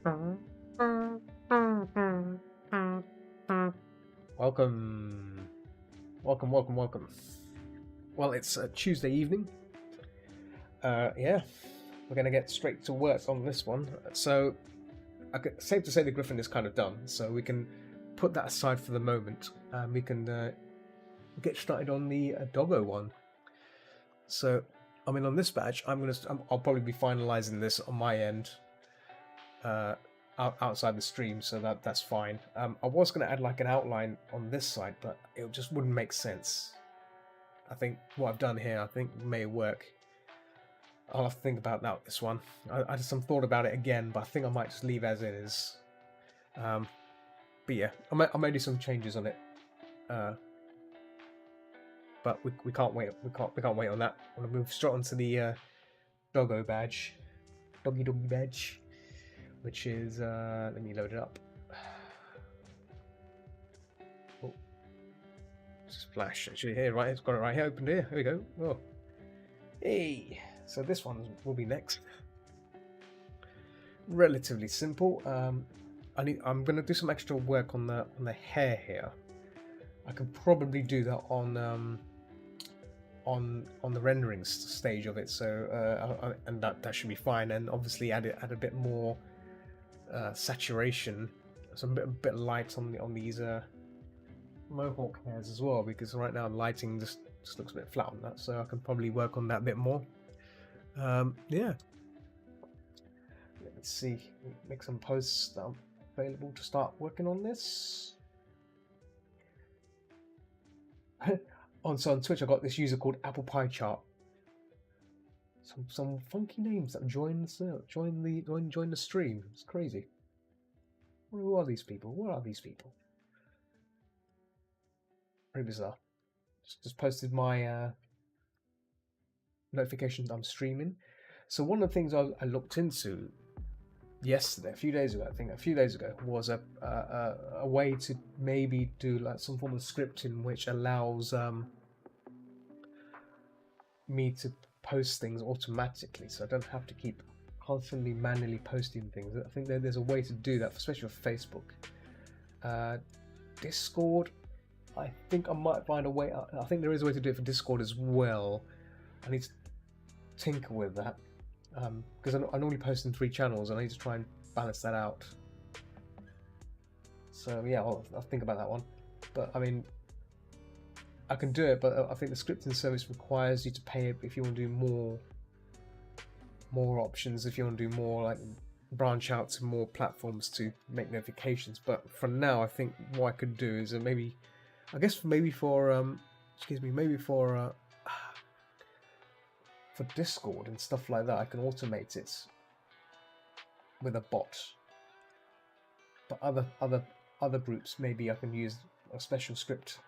Welcome. Welcome. Well, it's Tuesday evening. Yeah, we're going to get straight to work on this one. So, safe to say the Griffin is kind of done, so we can put that aside for the moment. We can get started on the Doggo one. So, I mean, on this badge, I'll probably be finalizing this on my end. Outside the stream, so that's fine. I was going to add like an outline on this side, but it just wouldn't make sense. I think what I've done here, I think may work. I'll have to think about that this one. I had some thought about it again, but I think I might just leave as it is. But yeah, I may do some changes on it. But we can't wait. We can't wait on that. I'm gonna move straight onto the doggo badge, doggy badge. Which is, let me load it up. Oh, splash, actually here, right, it's got it right here, opened here, here we go. Oh, hey, so this one will be next. Relatively simple. I'm going to do some extra work on the hair here. I can probably do that on the rendering stage of it, so and that should be fine, and obviously add a bit more saturation, some bit of light on these mohawk hairs as well, because right now the lighting just looks a bit flat on that, so I can probably work on that a bit more. Yeah, let's see, make some posts that are available to start working on this. on Twitch I got this user called Apple Pie Chart. Some funky names that join the stream. It's crazy. Who are these people? What are these people? Very bizarre. Just posted my notifications I'm streaming. So one of the things I looked into yesterday, a few days ago, was a way to maybe do like some form of scripting which allows me to post things automatically, so I don't have to keep constantly manually posting things. I think there's a way to do that, especially with Facebook. Discord, I think I might find a way. I think there is a way to do it for Discord as well. I need to tinker with that, because I normally post in 3 channels and I need to try and balance that out. So yeah, I'll think about that one. But I mean, I can do it, but I think the scripting service requires you to pay it if you want to do more options, if you want to do more, like branch out to more platforms to make notifications. But for now, I think what I could do is maybe for Discord and stuff like that, I can automate it with a bot. But other groups, maybe I can use a special script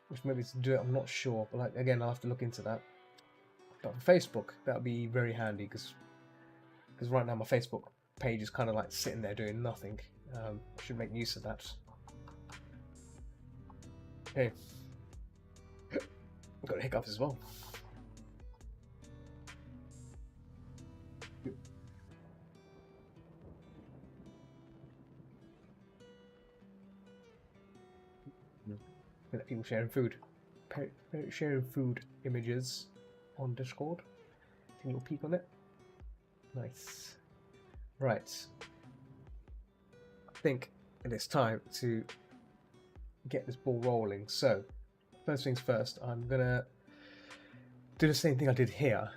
which maybe to do it, I'm not sure, but like, again, I'll have to look into that. But for Facebook, that would be very handy, because right now my Facebook page is kind of like sitting there doing nothing. I should make use of that. Okay, I've got hiccups as well. People sharing food, images on Discord. Take a little peek on it. Nice. Right. I think it is time to get this ball rolling. So, first things first, I'm gonna do the same thing I did here.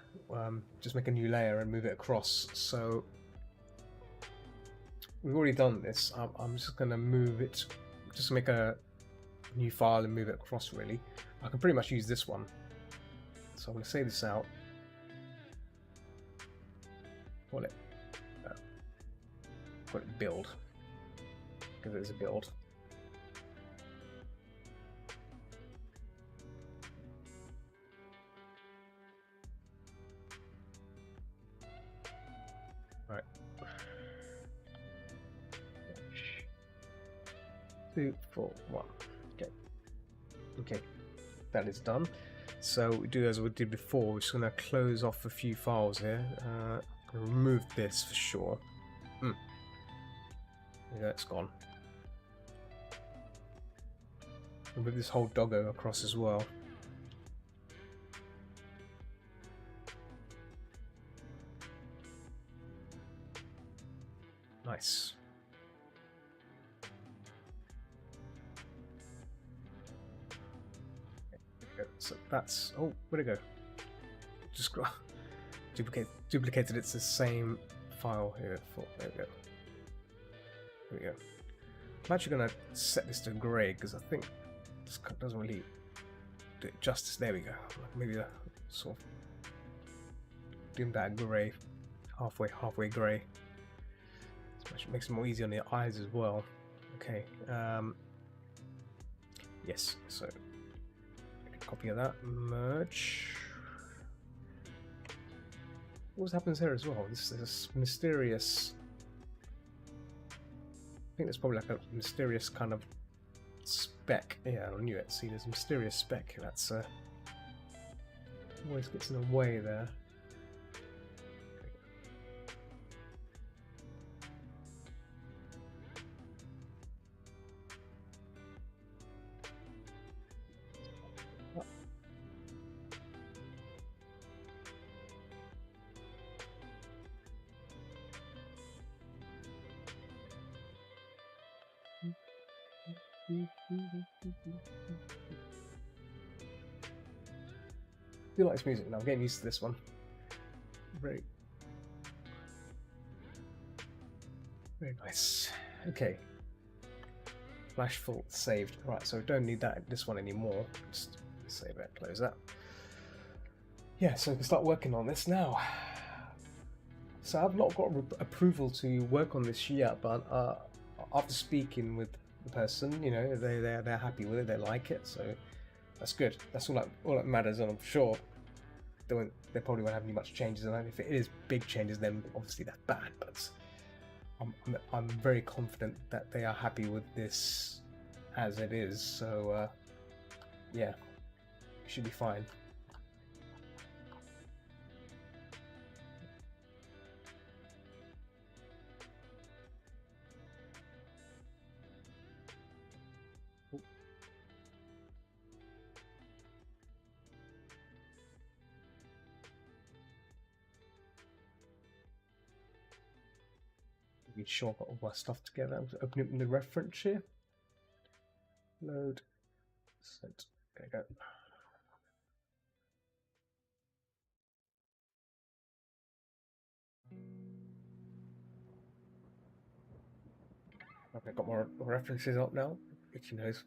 Just make a new layer and move it across. So, we've already done this. I'm just gonna move it, just make a new file and move it across. Really, I can pretty much use this one, so I'm going to save this out, call it build, because it is a build. All right, 2, 4, 1. Okay, that is done. So we do as we did before. We're just going to close off a few files here. Remove this for sure. Yeah, it's gone. We'll move this whole doggo across as well. Nice. So that's... Oh, where'd it go? Just duplicated. It's the same file here. There we go. There we go. I'm actually going to set this to grey because I think this doesn't really do it justice. There we go. Maybe a sort of dim that grey, halfway grey. Which makes it more easy on the eyes as well. Okay. Yes. So copy of that. Merge. What happens here as well? This is mysterious. I think there's probably like a mysterious kind of speck. Yeah, I knew it. See, there's a mysterious speck that's always gets in the way there. I do like this music now. I'm getting used to this one. Very nice. Okay. Flash full saved. Right, so we don't need this one anymore. Just save it, close that. Yeah, so we can start working on this now. So I've not got approval to work on this yet, but after speaking with the person, you know, they're happy with it, they like it, so that's good. That's all that matters, and I'm sure they probably won't have any much changes. And if it is big changes, then obviously that's bad. But I'm very confident that they are happy with this as it is. So yeah, it should be fine. Be sure I've got all my stuff together. I'm opening up in the reference here. Load. Sent. There you go. Okay, got more references up now. Itchy nose.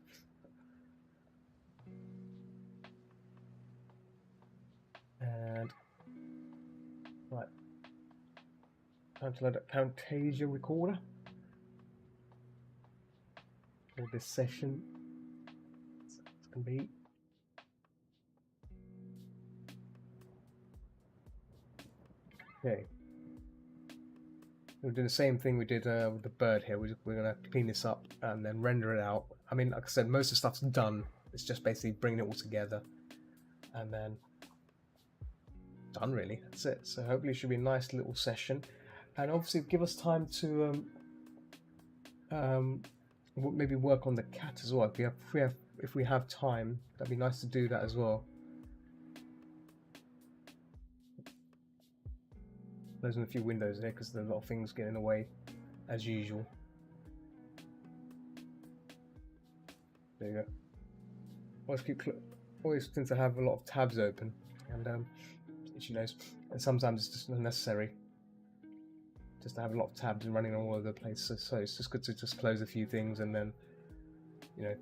And right. Time to load up Camtasia recorder for this session. It's gonna be okay. We're doing the same thing we did with the bird here. We're gonna clean this up and then render it out. I mean, like I said, most of the stuff's done. It's just basically bringing it all together, and then done. Really, that's it. So hopefully, it should be a nice little session. And obviously give us time to maybe work on the cat as well. If we have time, that'd be nice to do that as well. Closing a few windows there because there's a lot of things getting in the way, as usual. There you go. Always tend to have a lot of tabs open, and she knows. And sometimes it's just unnecessary. Just to have a lot of tabs and running all over the place, so it's just good to just close a few things and then, you know,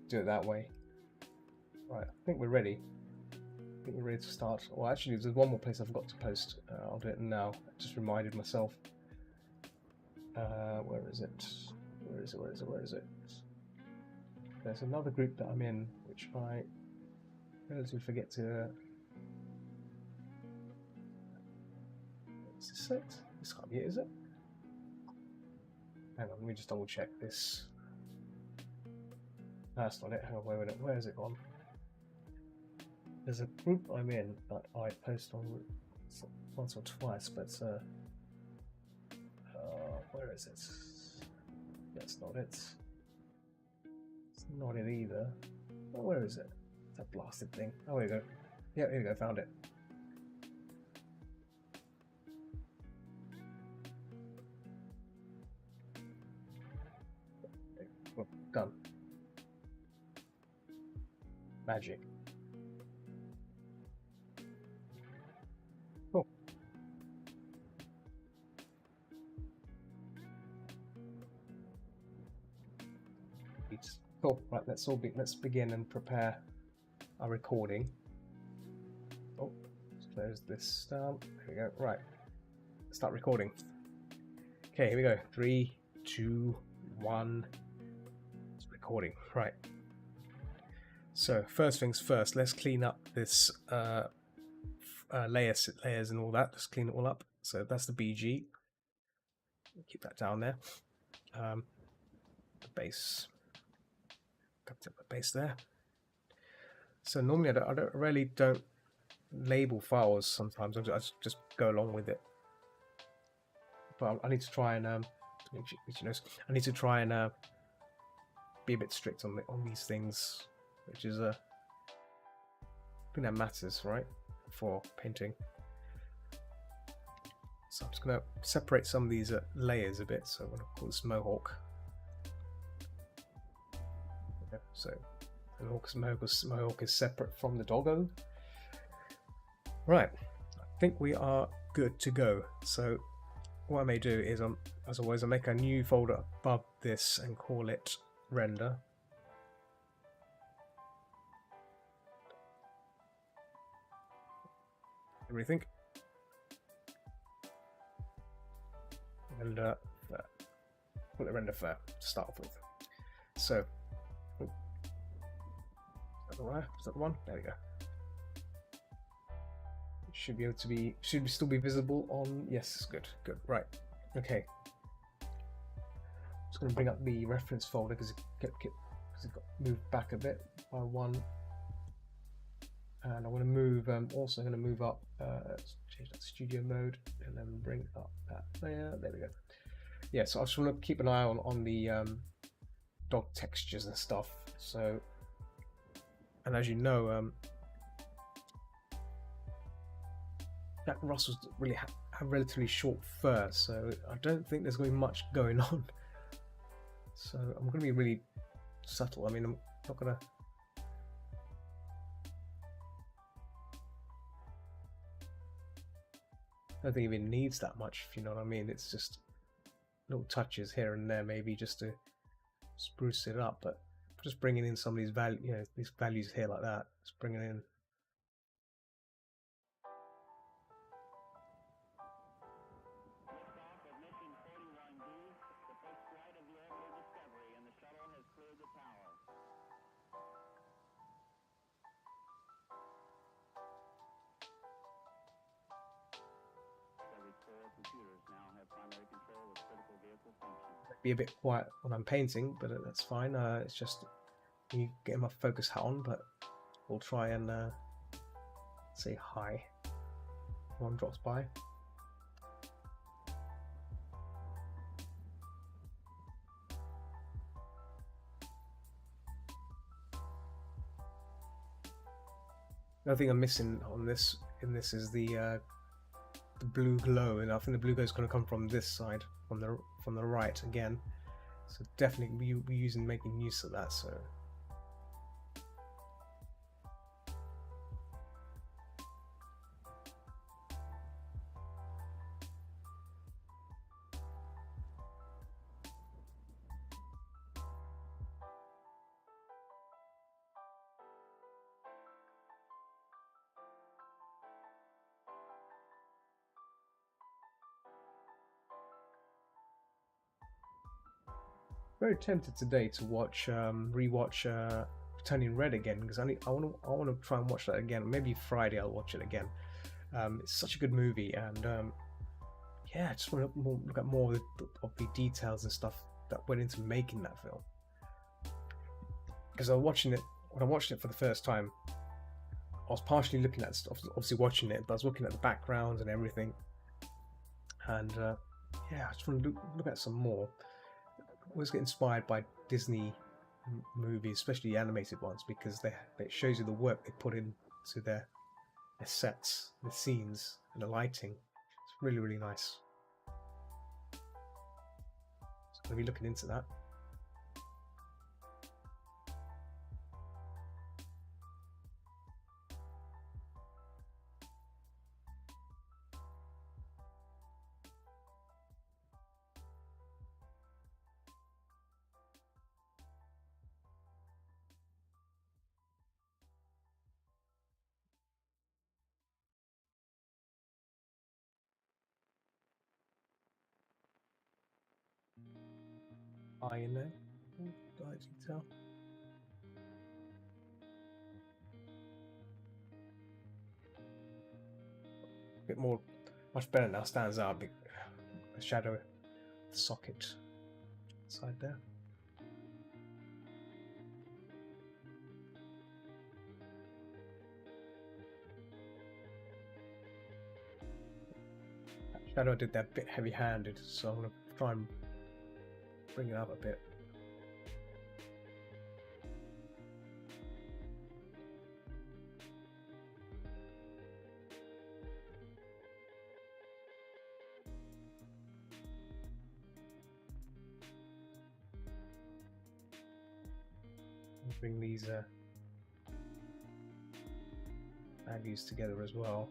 do it that way. Right, I think we're ready. I think we're ready to start. Well, actually, there's one more place I forgot to post. I'll do it now. I just reminded myself. Where is it? Where is it? There's another group that I'm in, which I relatively forget to. Is this it? This can't be it, is it? Hang on, let me just double check this. That's not it. Hang on, where has it gone? There's a group I'm in that I post on once or twice, but where is it? That's not it. It's not it either. Oh, where is it? That blasted thing. Oh, here we go. Yeah, here we go. Found it. Well, done. Magic. Cool. Cool. Right, let's begin and prepare our recording. Oh, let's close this down. There we go. Right. Start recording. Okay, here we go. 3, 2, 1. It's recording. Right. So first things first, let's clean up this layers and all that. Just clean it all up. So that's the BG. Keep that down there. The base. Got the base there. So normally I really don't label files. Sometimes I just go along with it. But I need to try and I need to try and be a bit strict on these things, which is I think that matters, right, for painting. So I'm just going to separate some of these layers a bit. So I'm going to call this Mohawk. Okay, so the Mohawk is separate from the doggo. Right, I think we are good to go. So what I may do is, as always, I'll make a new folder above this and call it render. Everything. And call it render fair to start off with. So, is that the one? There we go. It should be able to be, still be visible on, yes, good, right, okay. Just going to bring up the reference folder because it got moved back a bit by one. And I'm going to move, also going to move up, change that to studio mode and then bring up that layer. There we go. Yeah, so I just want to keep an eye on the dog textures and stuff. So, and as you know, Jack Russells really have relatively short fur, so I don't think there's going to be much going on. So I'm going to be really subtle. I mean, I'm not going to. I don't think it even needs that much, if you know what I mean. It's just little touches here and there, maybe just to spruce it up. But just bringing in some of these these values here like that. Just bringing in. Be a bit quiet when I'm painting, but that's fine. It's just me getting my focus hat on, but we'll try and say hi. One drops by. Another thing I'm missing on this is the blue glow, and I think the blue glow is going to come from this side, from the right again. So definitely be making use of that. So very tempted today to rewatch Turning Red again, because I want to try and watch that again. Maybe Friday I'll watch it again. It's such a good movie, and yeah, I just want to look at more of the details and stuff that went into making that film. Because when I watched it for the first time, I was partially looking at stuff, obviously watching it, but I was looking at the backgrounds and everything. And yeah, I just want to look at some more. always get inspired by Disney movies, especially animated ones, because it shows you the work they put into their sets, the scenes, and the lighting. It's really, really nice. So I'm going to be looking into that. Eye in there, eye detail. A bit more, much better now. Stands out. The shadow, the socket side there. That shadow I did that bit heavy-handed, so I'm gonna try and bring it up a bit. Bring these values together as well.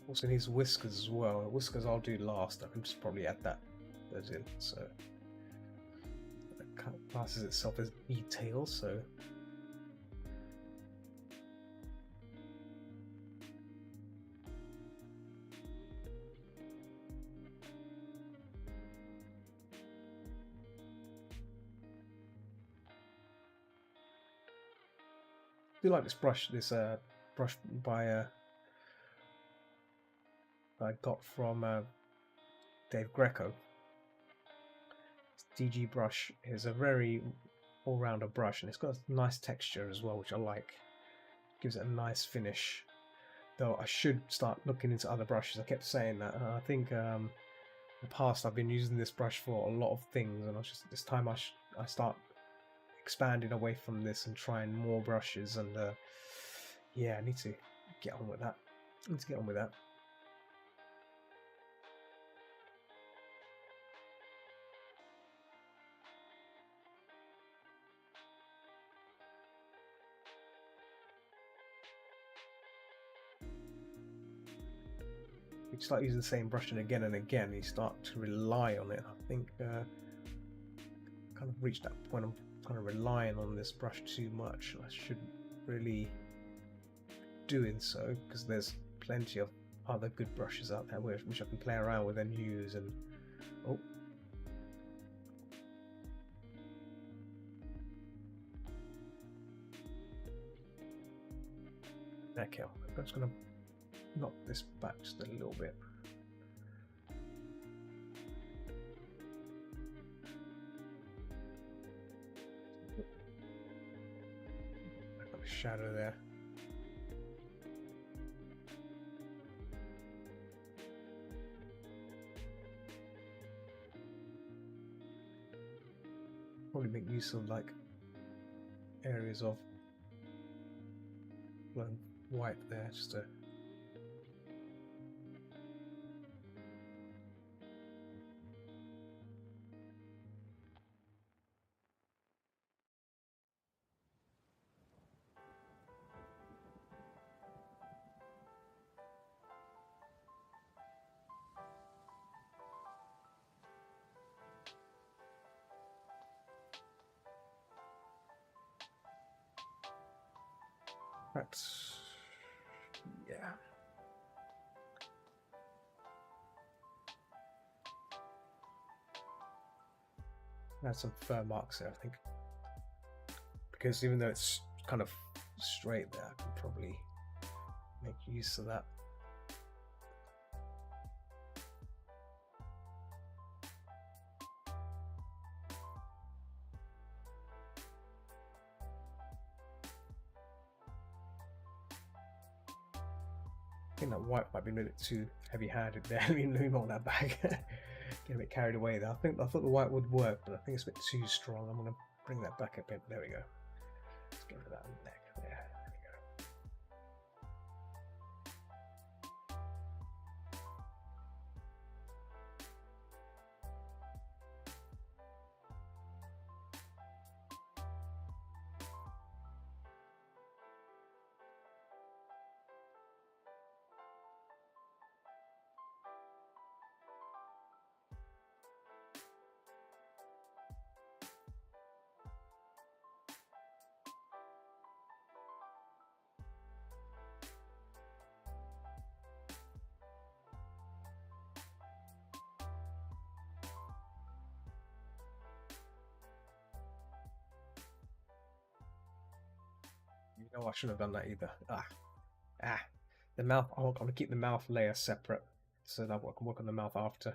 Also needs whiskers as well. Whiskers I'll do last. I can just probably add those in. So it classes itself as e-tail. So I do like this brush. This brush by I got from Dave Greco. This DG brush is a very all-rounder brush, and it's got a nice texture as well, which I like. Gives it a nice finish. Though I should start looking into other brushes. I kept saying that. I think in the past I've been using this brush for a lot of things, and this time I start expanding away from this and trying more brushes. And yeah, I need to get on with that. You start using the same brush again and again, you start to rely on it. I think kind of reached that point I'm kind of relying on this brush too much. I shouldn't really doing so, because there's plenty of other good brushes out there which I can play around with and use. And okay, I'm just going to knock this back just a little bit. I've got a shadow there. Probably make use of like areas of white there, just to perhaps, yeah. Add some fur marks there, I think, because even though it's kind of straight there, I can probably make use of that. think that white might be a little bit too heavy-handed there. Let me roll that back. Get a bit carried away there. I thought the white would work, but I think it's a bit too strong. I'm going to bring that back a bit. There we go. Let's get rid of that neck there. There we go. You know, I shouldn't have done that either. The mouth. I'm going to keep the mouth layer separate so that I can work on the mouth after.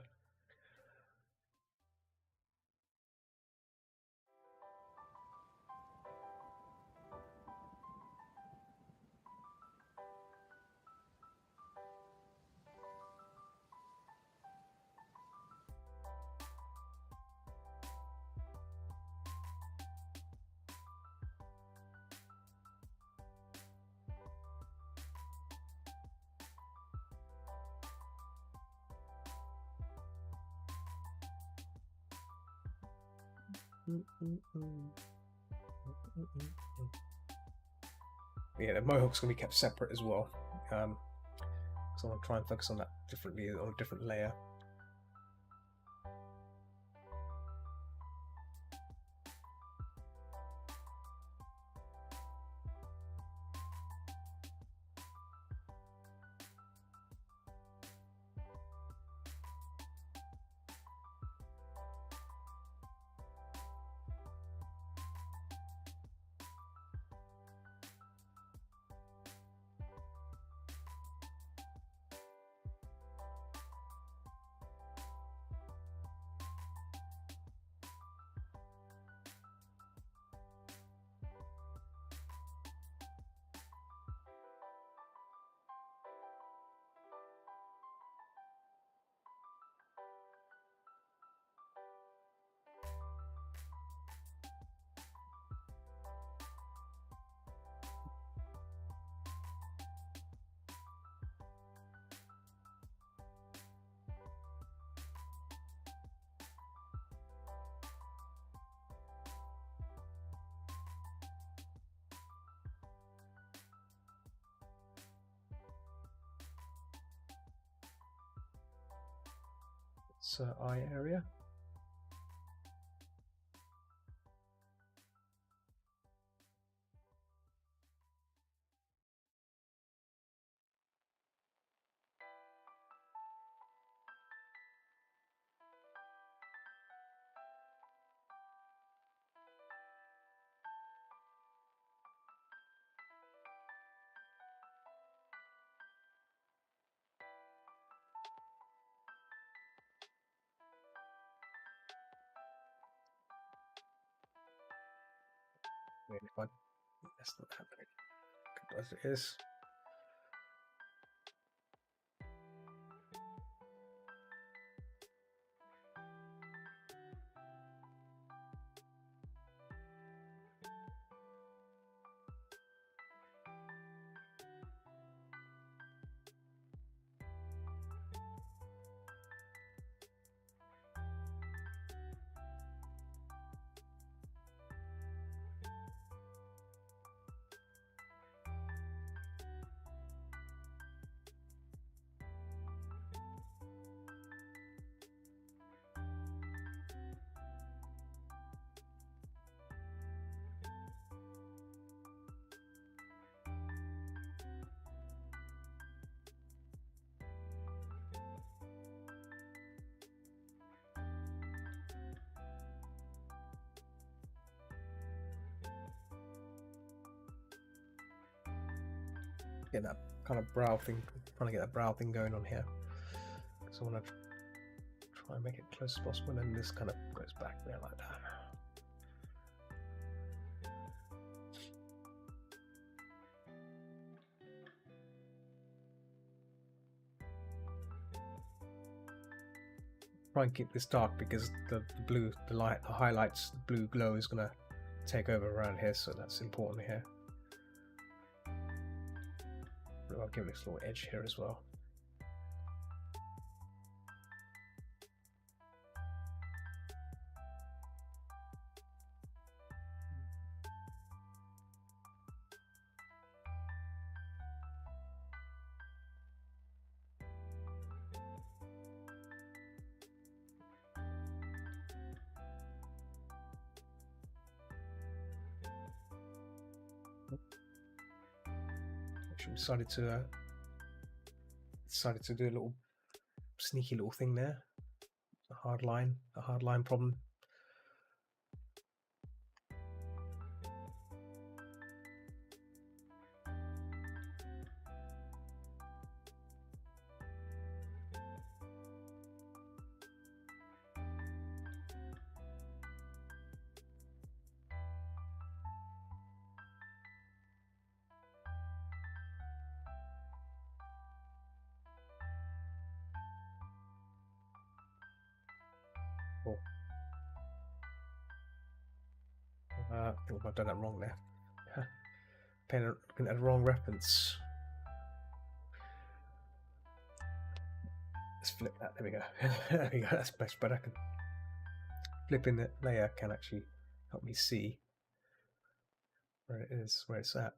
Yeah, the mohawk's going to be kept separate as well. So I'm going to try and focus on that differently, on a different layer. It's eye area. Really fun. That's not happening. Good as it is. Get that kind of brow thing, trying to get that brow thing going on here. So I want to try and make it close as possible, and then this kind of goes back there like that. try and keep this dark because the blue, the light, the highlights, the blue glow is gonna take over around here, so that's important here. I'll give this little edge here as well. Actually decided to do a little sneaky little thing there. A hard line problem. Oh. I think I've done that wrong there. Looking at the wrong reference. Let's flip that. There we go. There we go. That's much better. Flipping the layer can actually help me see where it is, where it's at.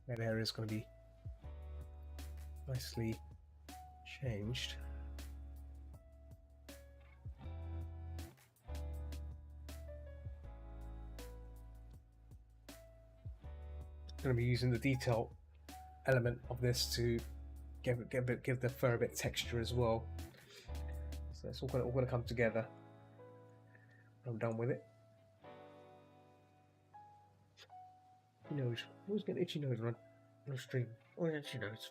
That area is going to be nicely changed. I'm going to be using the detail element of this to give the fur a bit of texture as well. So it's all going to come together. I'm done with it. Nose. I always get an itchy nose on a stream. Oh, itchy nose.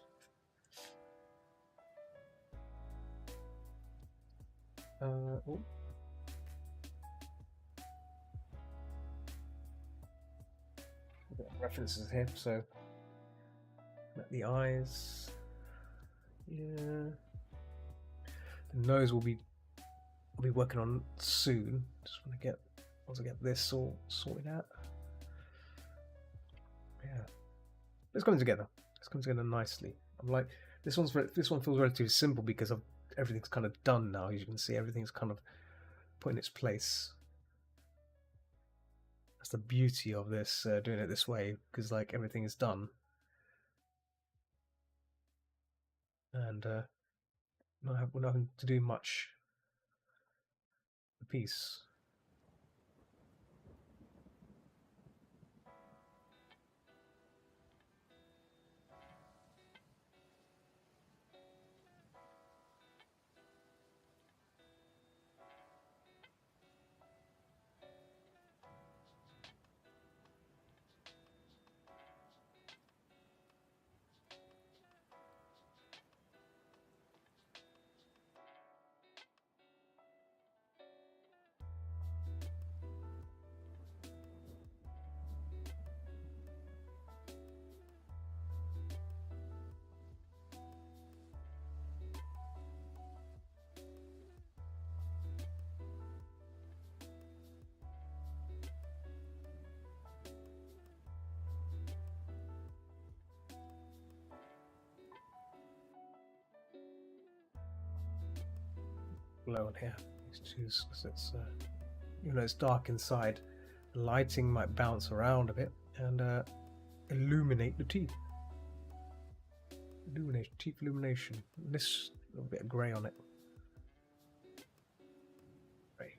Oh. A bit of references here, so the eyes. Yeah. The nose will be working on soon. Just want to get once I get this all sorted out. Yeah, it's coming together. It's coming together nicely. I'm like, this one feels relatively simple because everything's kind of done now. As you can see, everything's kind of put in its place. That's the beauty of this, doing it this way, because like everything is done, and we're not having to do much. The piece. glow on here. Let's choose because it's even though it's dark inside, the lighting might bounce around a bit and illuminate the teeth. Illumination, teeth illumination. This little bit of grey on it. Grey.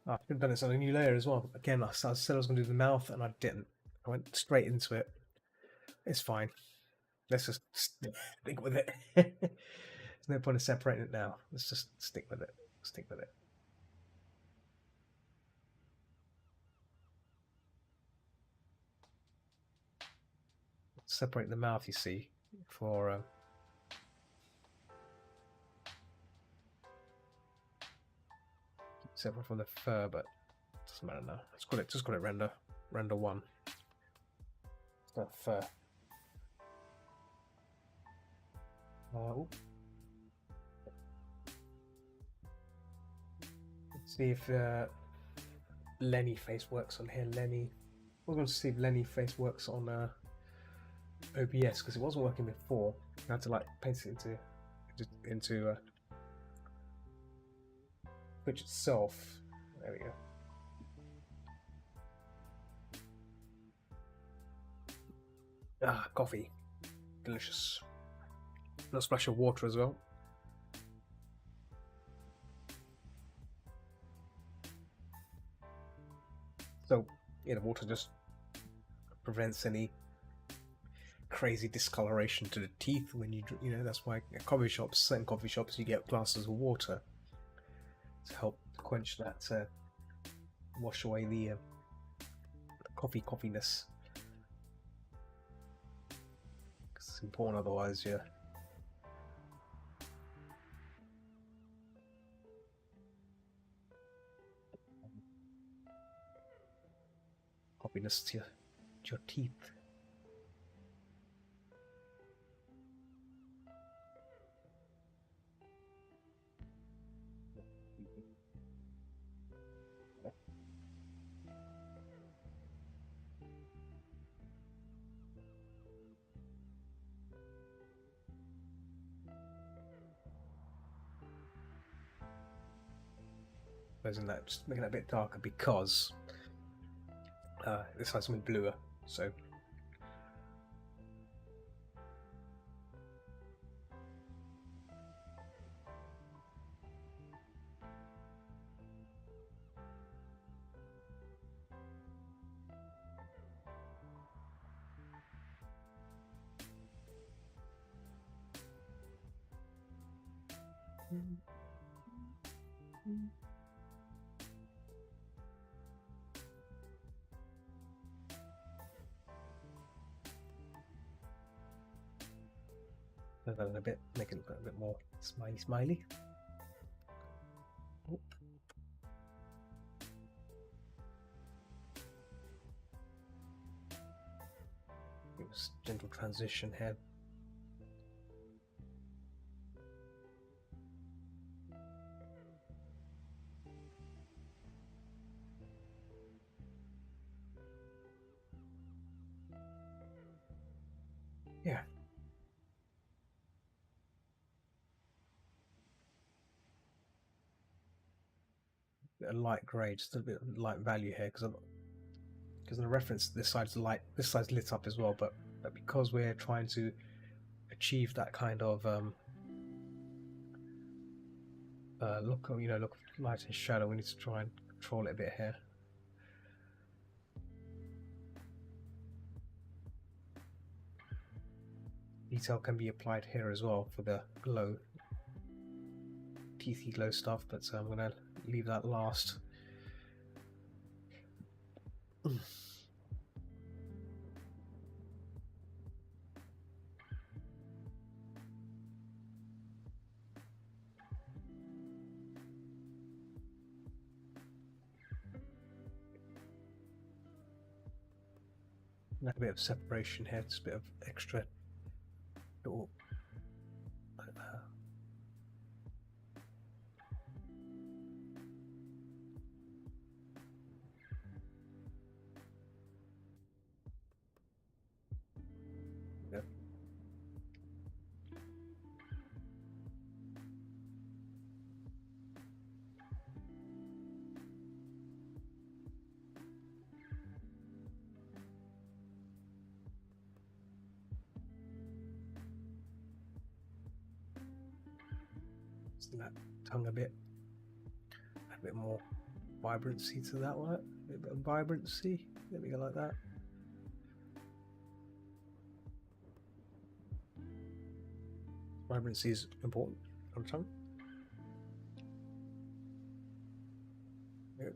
Oh, I could have done this on a new layer as well. Again, I said I was going to do the mouth and I didn't. I went straight into it. It's fine. Let's just stick with it. There's no point in separating it now. Let's just stick with it. Stick with it. Separate the mouth, you see, for separate from the fur, but it doesn't matter now. Let's call it, just call it render 1. It's not fur. Let's see if Lenny face works on here. Lenny. We're going to see if Lenny face works on OBS because it wasn't working before. I had to like paste it into Twitch itself. There we go. Ah, coffee, delicious. A little splash of water as well. So yeah, the water just prevents any crazy discoloration to the teeth when you know. That's why at coffee shops, certain coffee shops, you get glasses of water to help quench that, wash away the coffeeness. It's important, otherwise, yeah. Coffeeness to your teeth. Closing that, just making it a bit darker because this has something bluer, so a bit, make it a bit more smiley. Oh. It was gentle transition here. Yeah. A light grey, just a bit of light value here because in the reference this side's light, this side's lit up as well, but because we're trying to achieve that kind of look, look light and shadow. We need to try and control it a bit here. Detail can be applied here as well for the glow, teethy glow stuff, but I'm going to leave that last. A bit of separation here, just a bit of extra little like that. Yep. That tongue a bit more vibrancy to that one, a bit of vibrancy. There we go, like that. Vibrancy is important on tongue. Yep.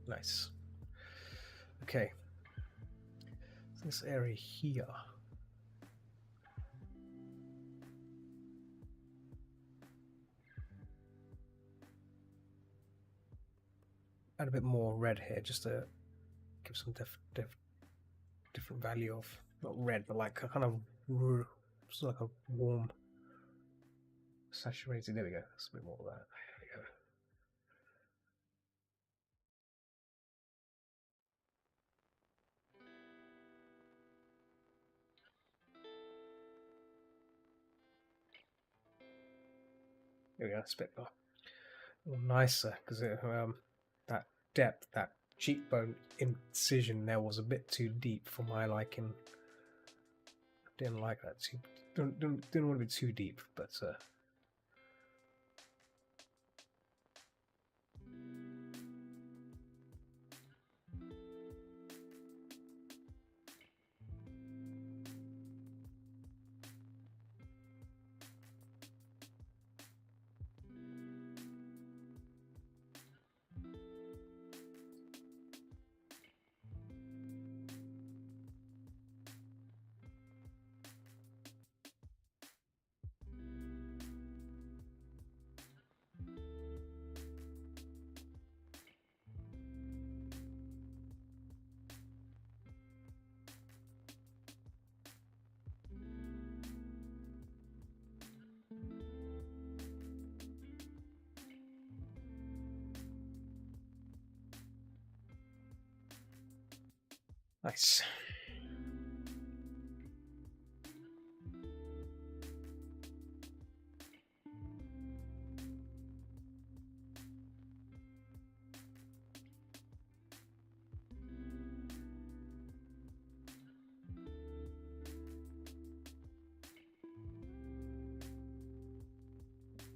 Nice. Okay. This area here. Add a bit more red here, just to give some different value of, not red, but like a kind of just like a warm, saturated. There we go. That's a bit more of that. There we go. There we go. That's a bit more nicer because that depth, that cheekbone incision there was a bit too deep for my liking. Didn't like that too. Didn't want to be too deep, but nice.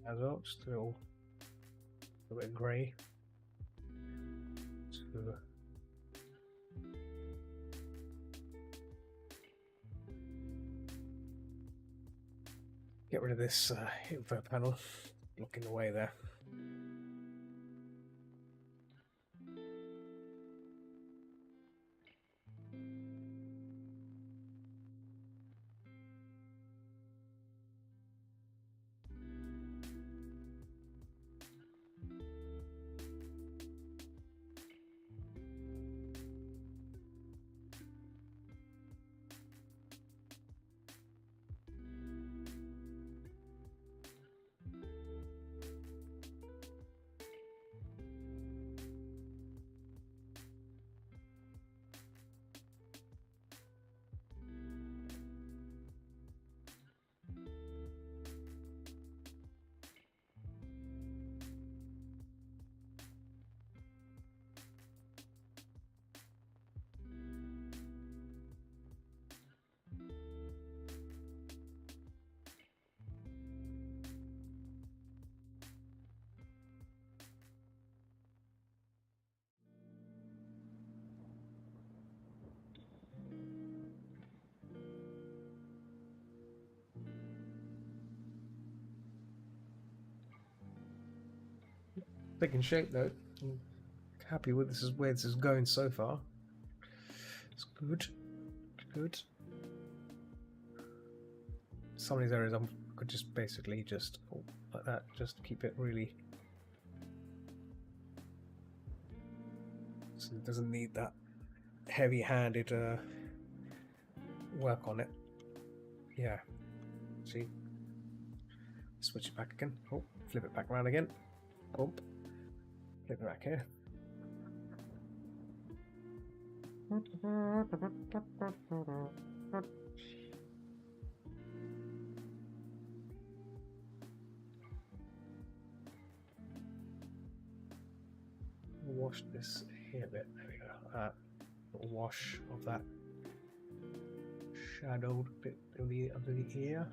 As well, still a bit grey. Get rid of this info panel blocking the way there. taking shape though. I'm happy with this is where this is going so far. It's good. Good. Some of these areas I could just basically just like that, just keep it really. So it doesn't need that heavy-handed work on it. Yeah. See. Switch it back again. Oh, flip it back around again. Oh, flip it back here. Wash this here a bit. There we go. Little wash of that shadowed bit under the ear.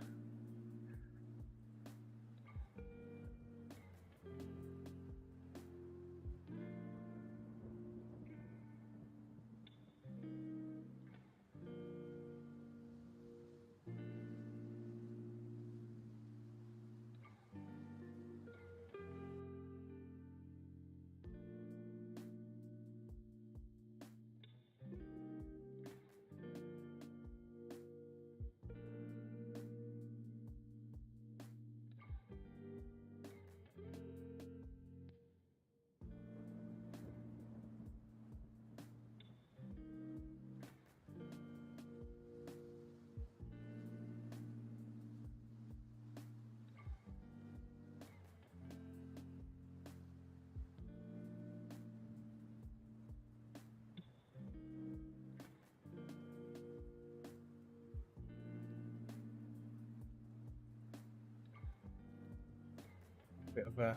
Bit of a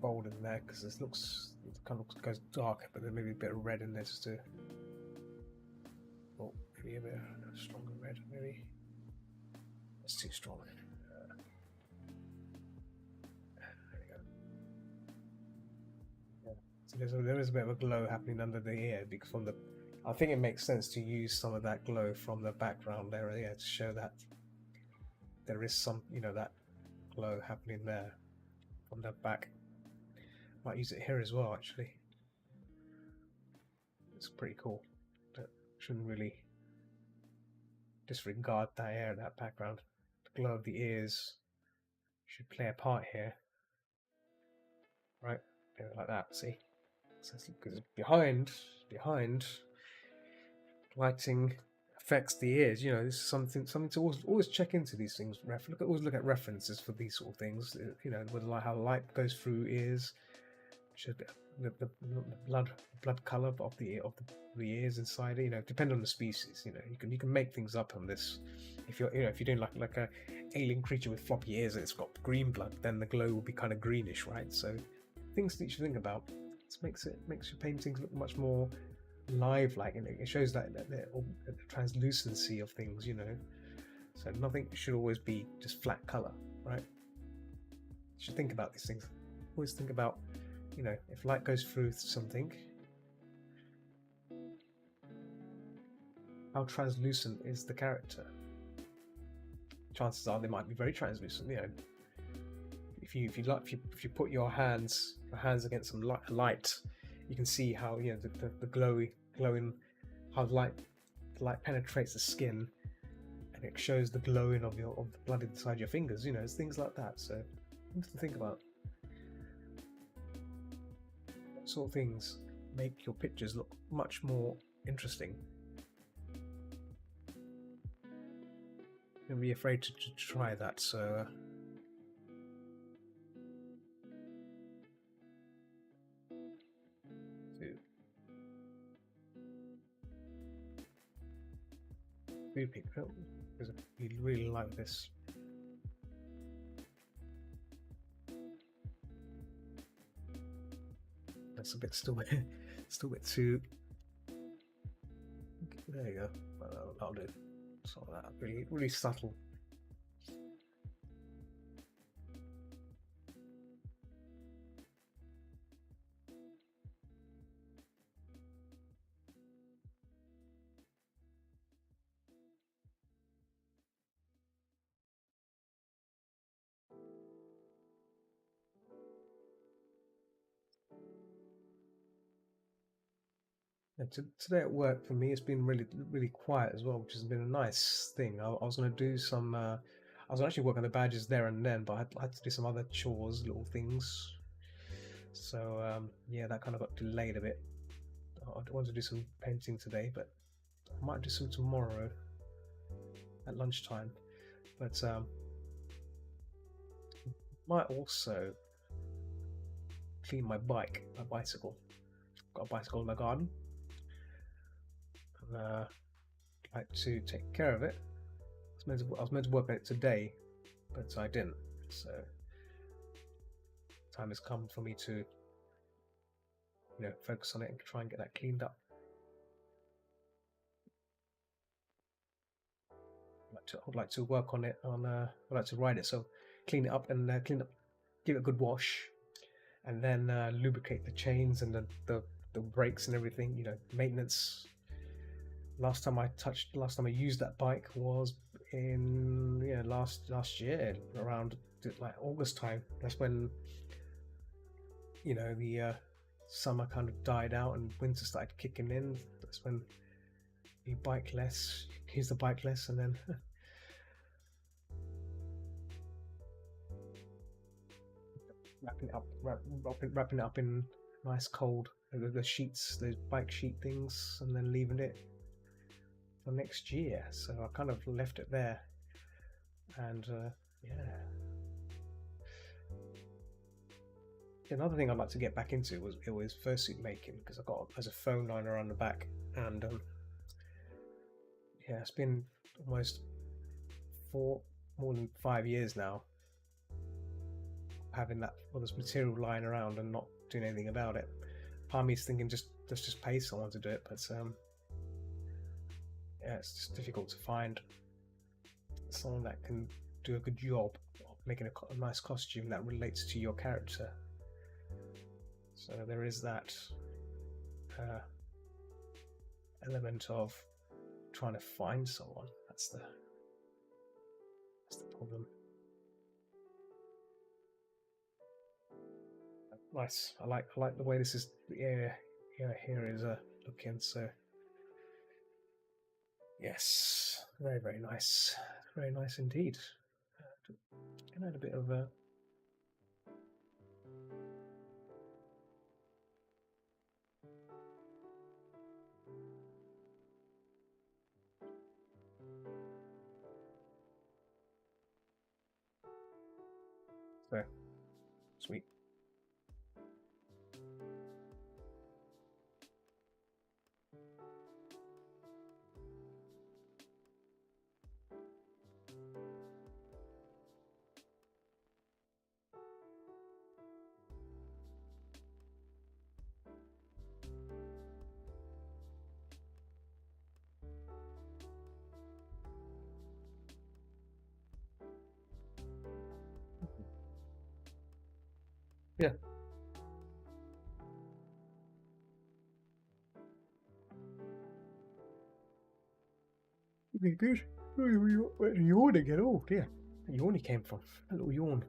fold in there because it kind of goes darker, but then maybe a bit of red in there just to. Oh, maybe a bit of stronger red. Maybe it's too strong. There we go. Yeah. So there is a bit of a glow happening under the ear because from the. I think it makes sense to use some of that glow from the background area to show that there is some, that glow happening there from the back. Might use it here as well, actually. It's pretty cool, but shouldn't really disregard that air, that background. The glow of the ears should play a part here, right? Like that. See, because behind lighting affects the ears. This is something to always check into these things. Always look at references for these sort of things. With how light goes through ears. Should be the blood color of the ears inside it. Depend on the species. You can make things up on this. If you're doing like a alien creature with floppy ears and it's got green blood, then the glow will be kind of greenish, right? So things that you should think about. It makes your paintings look much more live-like, and it shows that the translucency of things. So nothing should always be just flat color, right? You should think about these things. Always think about. If light goes through something, how translucent is the character? Chances are they might be very translucent. If you put your hands against some light, you can see how the glowing, how light penetrates the skin, and it shows the glowing of the blood inside your fingers. It's things like that. So things to think about. Sort of things make your pictures look much more interesting. Don't be afraid to try that. So food picture, because I really like this. That's a bit still a bit too. There you go. That'll do. So that really subtle. Today at work for me, it's been really quiet as well, which has been a nice thing. I was going to do some. I was actually working on the badges there and then, but I had to do some other chores, little things. So yeah, that kind of got delayed a bit. I want to do some painting today, but I might do some tomorrow at lunchtime. But might also clean my bicycle. Got a bicycle in my garden. And, like to take care of it. I was meant to work on it today, but I didn't. So time has come for me to, focus on it and try and get that cleaned up. I'd like to work on it. I'd like to ride it. So clean it up and give it a good wash, and then lubricate the chains and the brakes and everything. Maintenance. Last time I used that bike was in last year around like August time. That's when the summer kind of died out and winter started kicking in. That's when you use the bike less, and then wrapping it up in nice cold the sheets, those bike sheet things, and then leaving it for next year. So I kind of left it there, and another thing I'd like to get back into was fursuit making, because I've got a phone liner on the back, and it's been almost more than 5 years now having all this material lying around and not doing anything about it. Part of me is thinking let's just pay someone to do it, but it's just difficult to find someone that can do a good job of making a nice costume that relates to your character. So there is that element of trying to find someone. That's the problem. Nice. I like the way this is. The air here is looking. So yes, very nice. Very nice indeed. Can add a bit of so sweet. Yeah. Be good. Yawn again. Oh dear. That yawn he came from. A little yawn.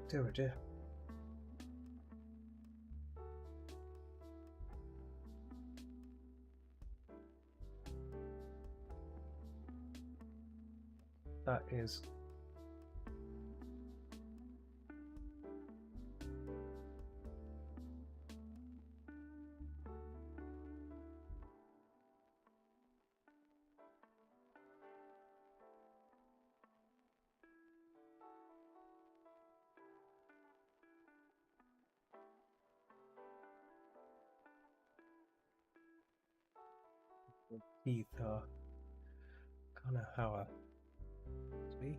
Dear, oh dear. That is teeth are kind of how I speak.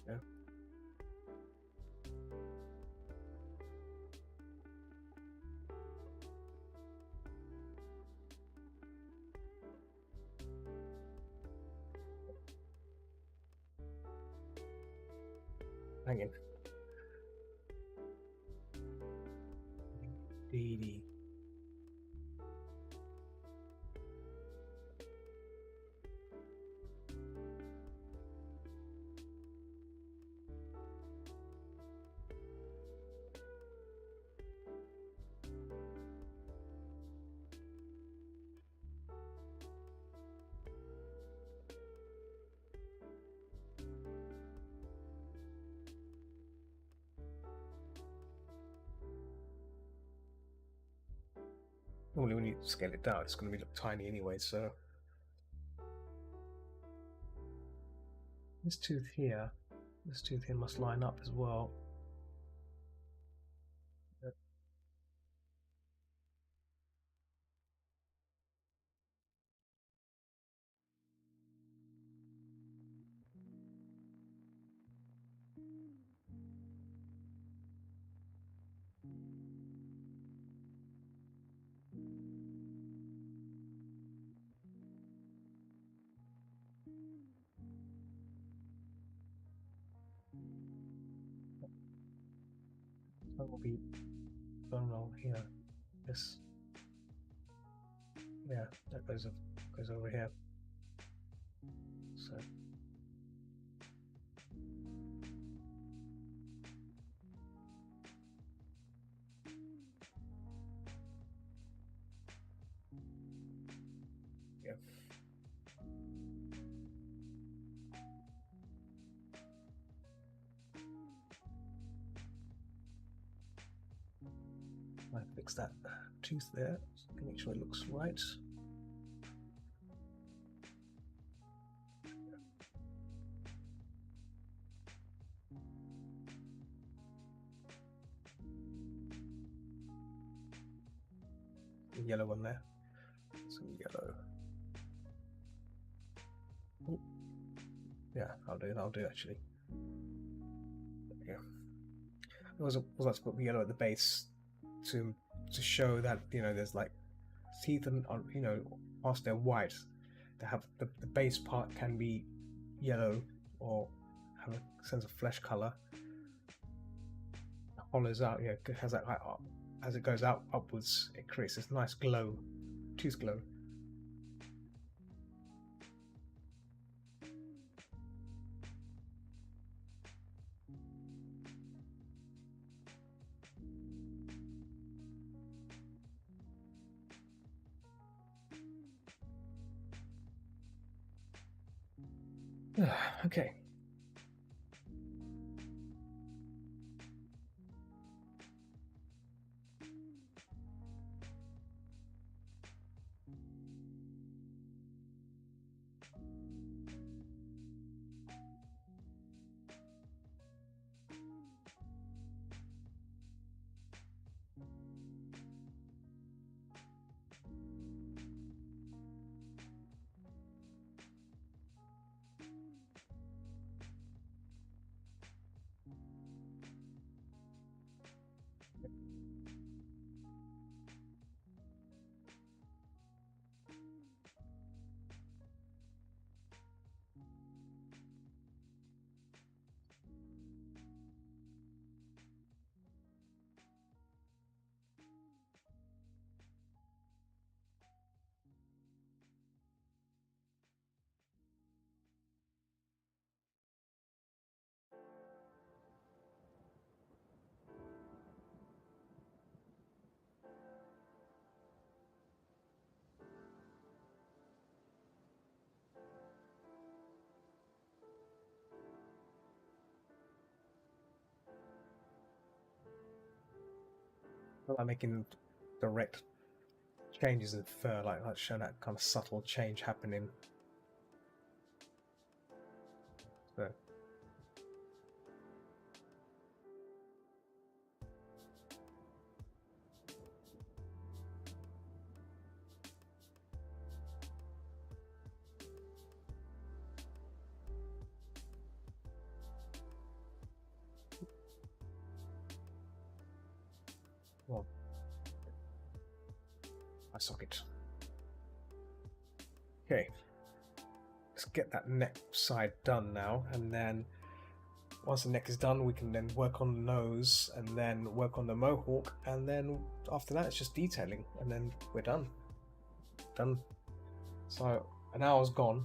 Yeah. Hanging. beady. Normally when you scale it down, it's going to look tiny anyway, so... This tooth here must line up as well. That will be bone roll here. This, yeah, that goes over here. So yeah. I fix that tooth there to make sure it looks right. The yellow one there. Some yellow. Ooh. Yeah, I'll do actually. Yeah. I was like to put the yellow at the base to show that, you know, there's like teeth and, you know, whilst they're white, they have the base part can be yellow or have a sense of flesh color. It hollows out, yeah, it has that, like, as it goes out upwards, it creates this nice glow, tooth glow. Okay. I'm making direct changes in fur, like show that kind of subtle change happening. So. Well, eye socket. Okay, let's get that neck side done now, and then once the neck is done, we can then work on the nose and then work on the mohawk, and then after that it's just detailing, and then we're done. So an hour's gone.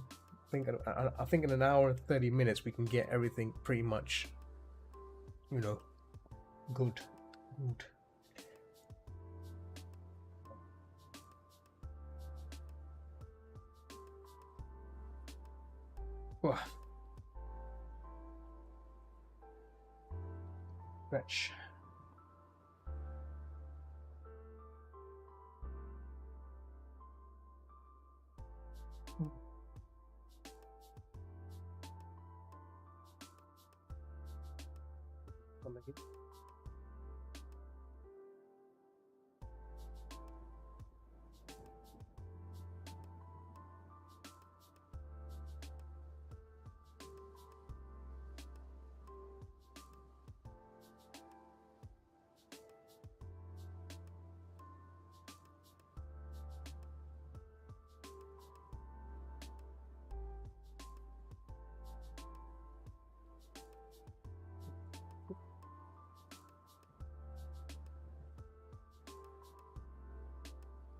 I think in an hour and 30 minutes we can get everything pretty much, you know, good. Well, stretch.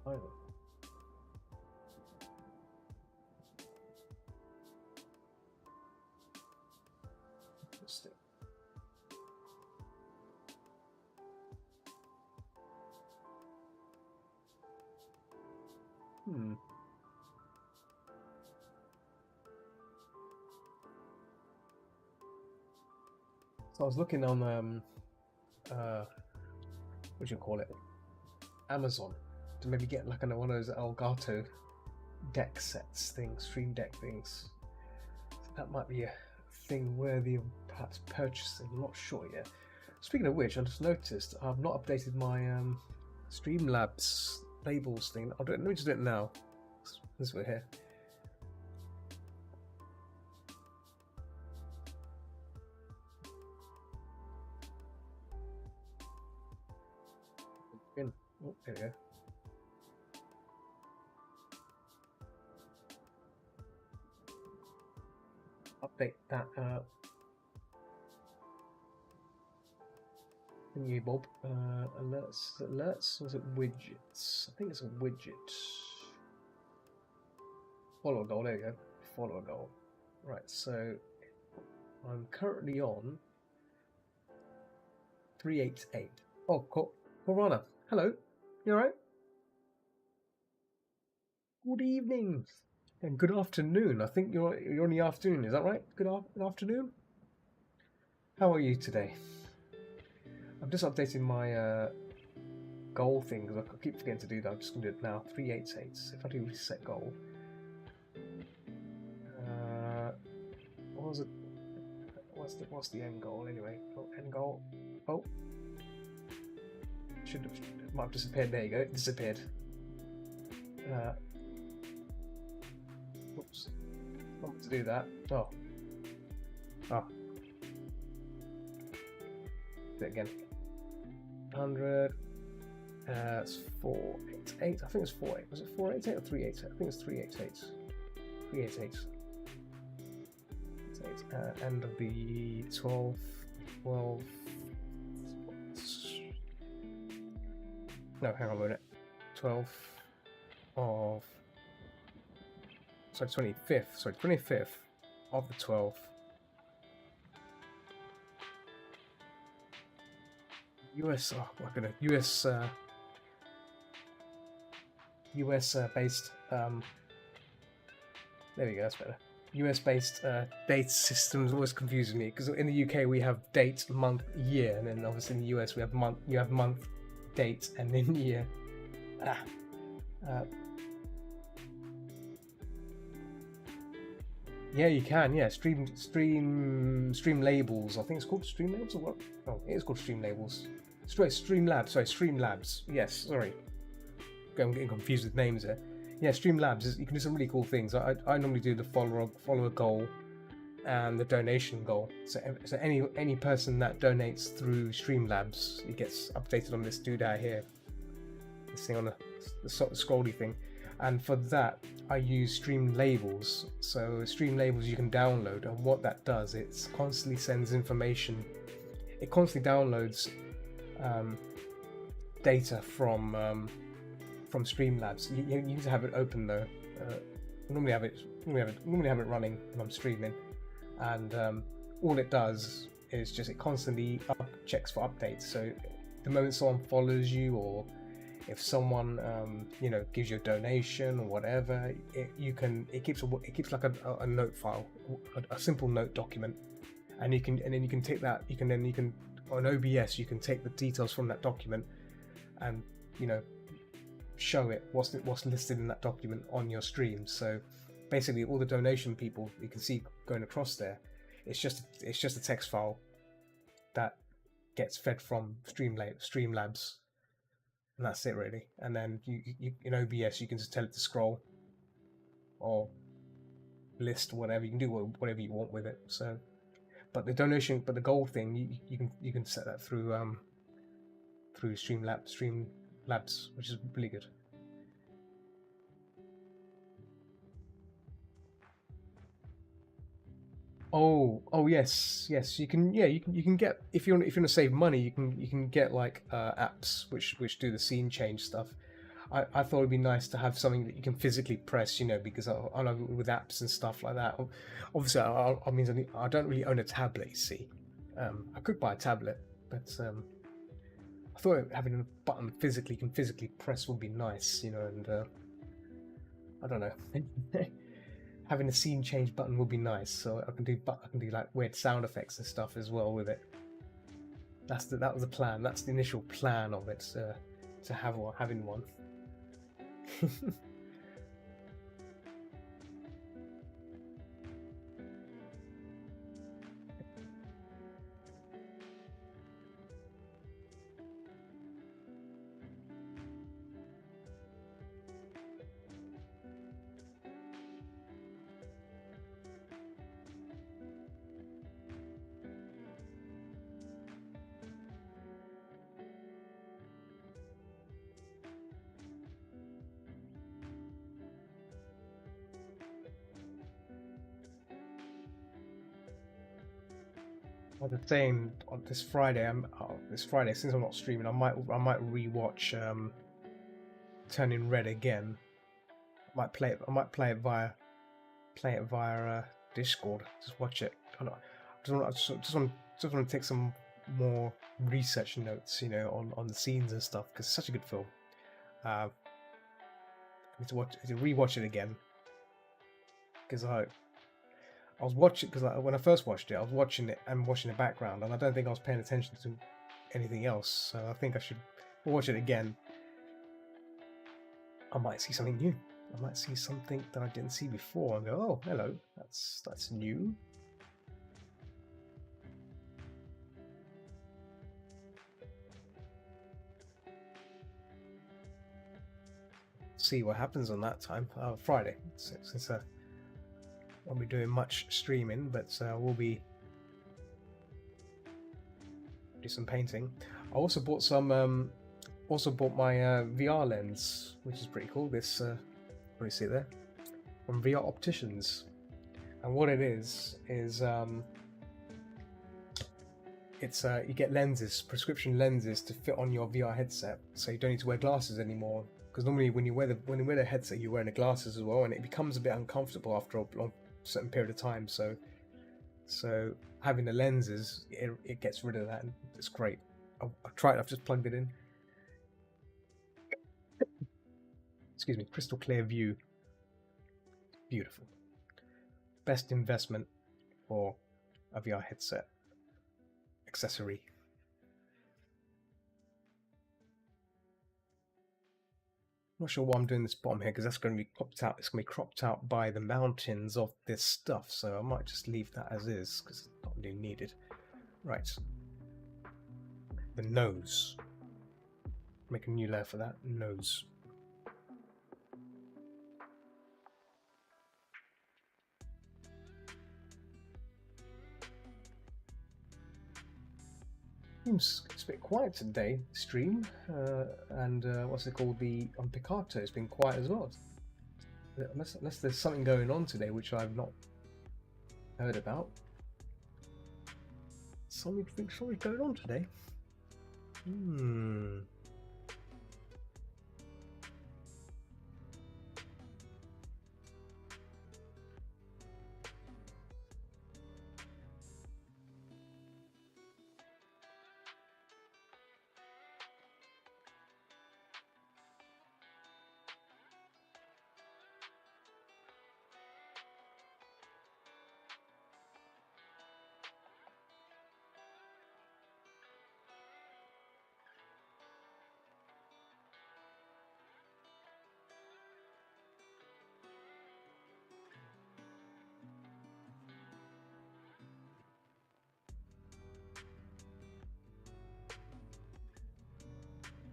Either. Interesting. So I was looking on what do you call it, Amazon, to maybe get like one of those Elgato deck sets things, stream deck things. So that might be a thing worthy of perhaps purchasing. I'm not sure yet. Speaking of which, I just noticed I've not updated my Streamlabs labels thing. Let me just do it now. This way here. Oh, there we go. Update that thingy bob. Alerts. Was it widgets? I think it's a widget. Follow a goal. There you go. Follow a goal. Right. So I'm currently on 388. Oh, Corona. Hello. You alright? Good evening and good afternoon. I think you're in the afternoon. Is that right? Good afternoon. How are you today? I'm just updating my goal thing because I keep forgetting to do that. I'm just going to do it now. 388. If I do reset goal, what was it? What's the end goal anyway? Oh, end goal. Oh. Might have disappeared. There you go. It disappeared. Oops. Not meant to do that. Oh. Do it again. 100. It's 488. I think it's 48. Was it 488 or 388? I think it's 388. 388. End of the 12. No, hang on a minute. 12th of... Sorry, 25th. Sorry, 25th of the 12th. US... Oh, what can I... US based... there we go, that's better. US based date systems always confuses me because in the UK we have date, month, year, and then obviously in the US we have month. You have month, date, and then year. Yeah, you can. Yeah, stream labels. I think it's called stream labels or what? Oh, it is called stream labels. Streamlabs. Sorry, Streamlabs. Yes, sorry. I'm getting confused with names there. Yeah, Streamlabs. You can do some really cool things. I normally do the follower goal and the donation goal. So any person that donates through Streamlabs, it gets updated on this doodad here. This thing on the scrolly thing. and for that I use Stream Labels. So Stream Labels you can download, and what that does, it constantly sends information. It constantly downloads data from Streamlabs. You need to have it open though. Normally have it running when I'm streaming, and all it does is just it constantly checks for updates. So the moment someone follows you, or if someone gives you a donation or whatever, it keeps like a note file, a simple note document, and then you can take that. You can on OBS you can take the details from that document and show it what's listed in that document on your stream. So basically all the donation people you can see going across there, it's just a text file that gets fed from Streamlabs, and that's it really. And then you in OBS you can just tell it to scroll or list or whatever. You can do whatever you want with it. So but the gold thing, you can set that through Streamlabs, which is really good. Oh yes. You can get, if you want to save money, you can get like apps which do the scene change stuff. I thought it'd be nice to have something that you can physically press, because I know with apps and stuff like that. Obviously, I don't really own a tablet. You see, I could buy a tablet, but I thought having a button you can physically press would be nice, and I don't know. Having a scene change button would be nice, so I can do like weird sound effects and stuff as well with it. That was the plan. That's the initial plan of it, to having one. I was saying on this Friday, since I'm not streaming, I might rewatch Turning Red again. I might play it via Discord. Just watch it. I just want to take some more research notes, on the scenes and stuff, because it's such a good film. I need to rewatch it again, because I was watching, because when I first watched it, I was watching it and watching the background, and I don't think I was paying attention to anything else. So I think I should watch it again. I might see something new. I might see something that I didn't see before and go, "Oh, hello, that's new." See what happens on that time. Friday, since I won't be doing much streaming, but we'll be do some painting. I also bought some. Also bought my VR lens, which is pretty cool. This, what do you see there? From VR Opticians, and what it is it's you get prescription lenses to fit on your VR headset, so you don't need to wear glasses anymore. Because normally when you wear the headset, you're wearing the glasses as well, and it becomes a bit uncomfortable after a long certain period of time. So having the lenses, it gets rid of that, and it's great. I've tried. I've just plugged it in. Excuse me, crystal clear view. Beautiful. Best investment for a VR headset accessory. I'm not sure why I'm doing this bottom here, because that's going to be cropped out. It's going to be cropped out by the mountains of this stuff, so I might just leave that as is, because it's not really needed. Right. The nose. Make a new layer for that. Nose. It's a bit quiet today, stream, and what's it called? On Picato, it's been quiet as well. Unless there's something going on today which I've not heard about. Something going on today.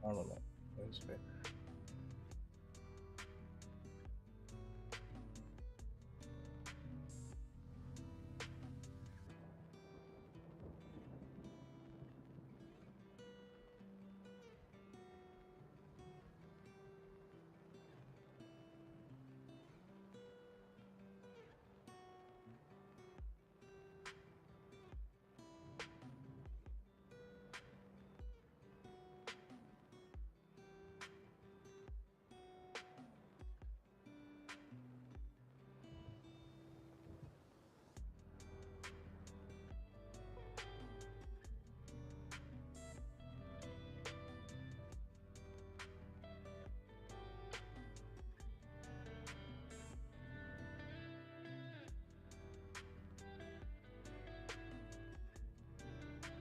I don't know. It's a bit.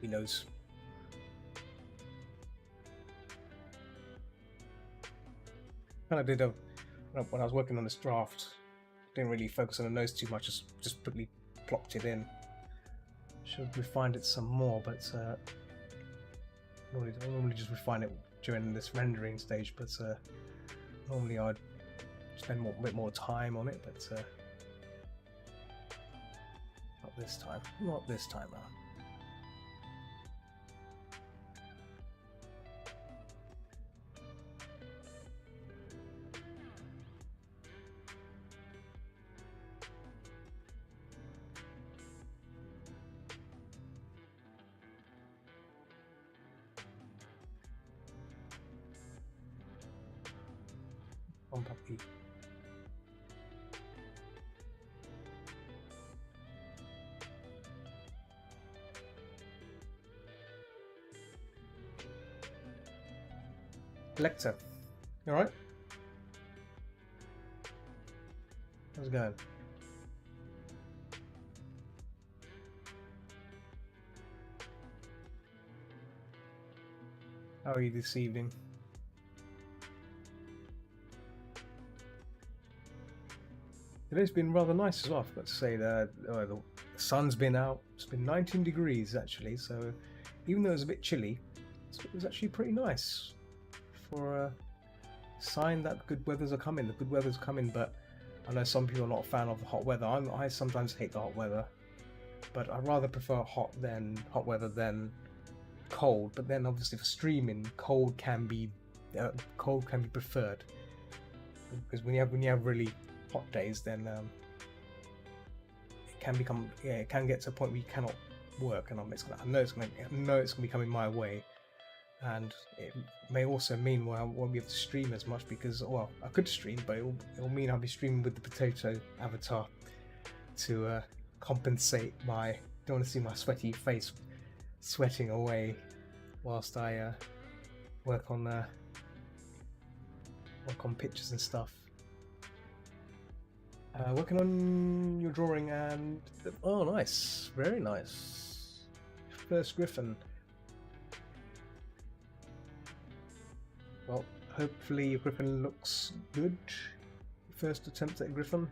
He knows. Kind of did when I was working on this draft. Didn't really focus on the nose too much. Just quickly plopped it in. Should refine it some more, but I normally just refine it during this rendering stage. But normally I'd spend a bit more time on it. But not this time. Not this time around. On puppy. Alexa, you alright? How's it going? How are you this evening? Today's been rather nice as well. I've got to say that the sun's been out. It's been 19 degrees actually, so even though it was a bit chilly, it was actually pretty nice for a sign that good weathers are coming. The good weather's coming, but I know some people are not a fan of the hot weather. I sometimes hate the hot weather, but I rather prefer hot weather than cold. But then obviously for streaming, cold can be preferred, because when you have really hot days, then it can get to a point where you cannot work, and I know it's going to be coming my way, and it may also mean I won't be able to stream as much because, well, I could stream, but it'll mean I'll be streaming with the potato avatar to compensate my. Don't want to see my sweaty face sweating away whilst I work on pictures and stuff. Working on your drawing, and oh, nice, very nice. First Griffin. Well, hopefully your Griffin looks good. First attempt at Griffin.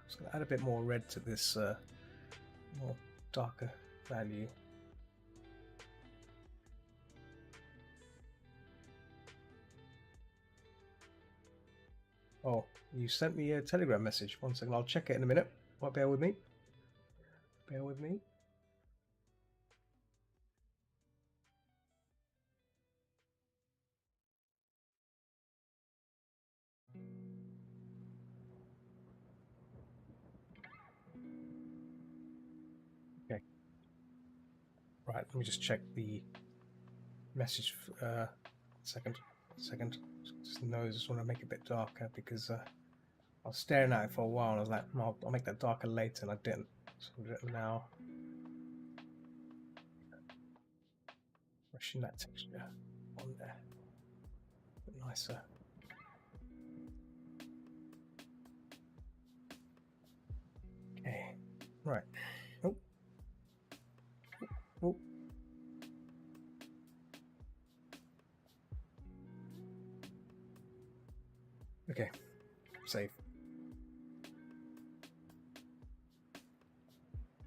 Just going to add a bit more red to this more darker value. Oh, you sent me a Telegram message. One second, I'll check it in a minute. Well, bear with me. Bear with me. Okay. Right, let me just check the message. Second. Just want to make it a bit darker because I was staring at it for a while and I was like, I'll make that darker later, and I didn't. So I'll do it now. Brushing that texture on there. A bit nicer. Okay. Right. Oh. Oh. Okay. Save.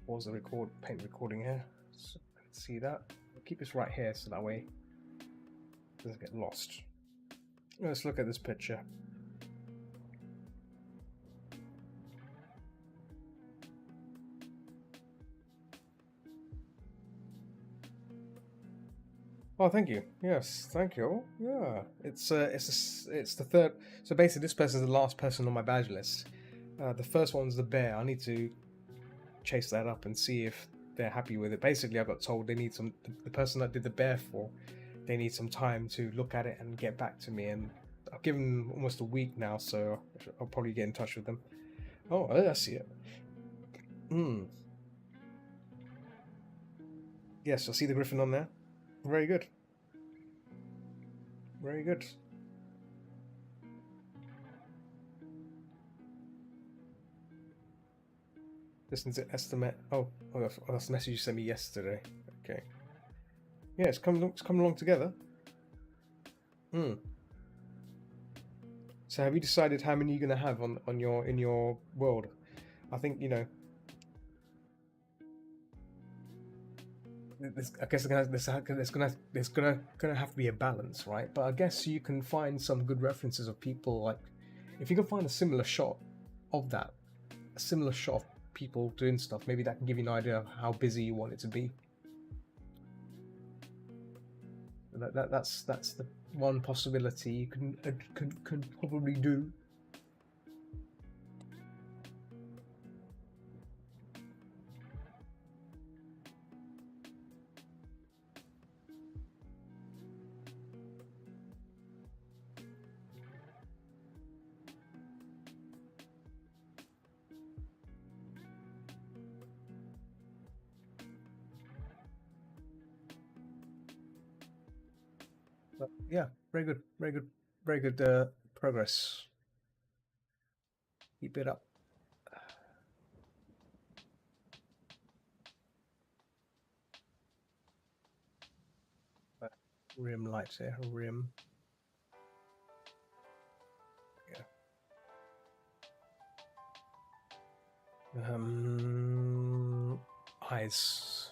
Pause the paint recording here. So, see that? I'll keep this right here so that way it doesn't get lost. Let's look at this picture. Oh, thank you. Yes, thank you. Yeah, it's the third. So basically, this person is the last person on my badge list. The first one's the bear. I need to chase that up and see if they're happy with it. Basically, I got told they need the person that did the bear for, they need some time to look at it and get back to me. And I've given them almost a week now, so I'll probably get in touch with them. Oh, I see it. Yes, I see the griffin on there. Very good. Very good. Distance estimate. Oh, that's the message you sent me yesterday. Okay. Yeah, it's coming along together. So have you decided how many you're gonna have in your world? I think I guess there's gonna have to be a balance, right? But I guess you can find some good references of people, like if you can find a similar shot of that, a similar shot of people doing stuff, maybe that can give you an idea of how busy you want it to be. That's the one possibility you can probably do. But yeah, very good, very good, very good progress. Keep it up. Rim lights here, rim. Yeah. Eyes.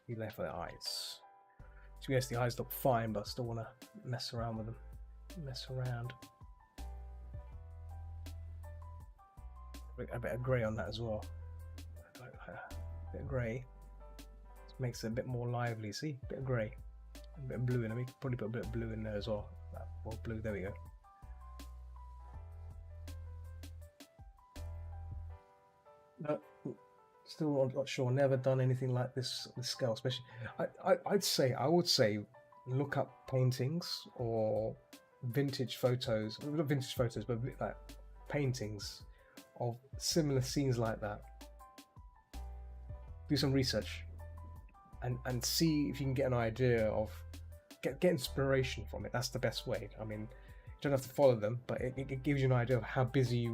You left with eyes. So yes, the eyes look fine, but I still want to mess around with them. Mess around. A bit of grey on that as well. A bit of grey. This makes it a bit more lively. See, a bit of grey, a bit of blue in it. We could probably put a bit of blue in there as well. Well, blue. There we go. No, still not sure. Never done anything like this on the scale, especially. I would say, look up paintings or vintage photos. Not vintage photos, but like paintings of similar scenes like that. Do some research and see if you can get an idea of get inspiration from it. That's the best way. I mean, you don't have to follow them, but it gives you an idea of how busy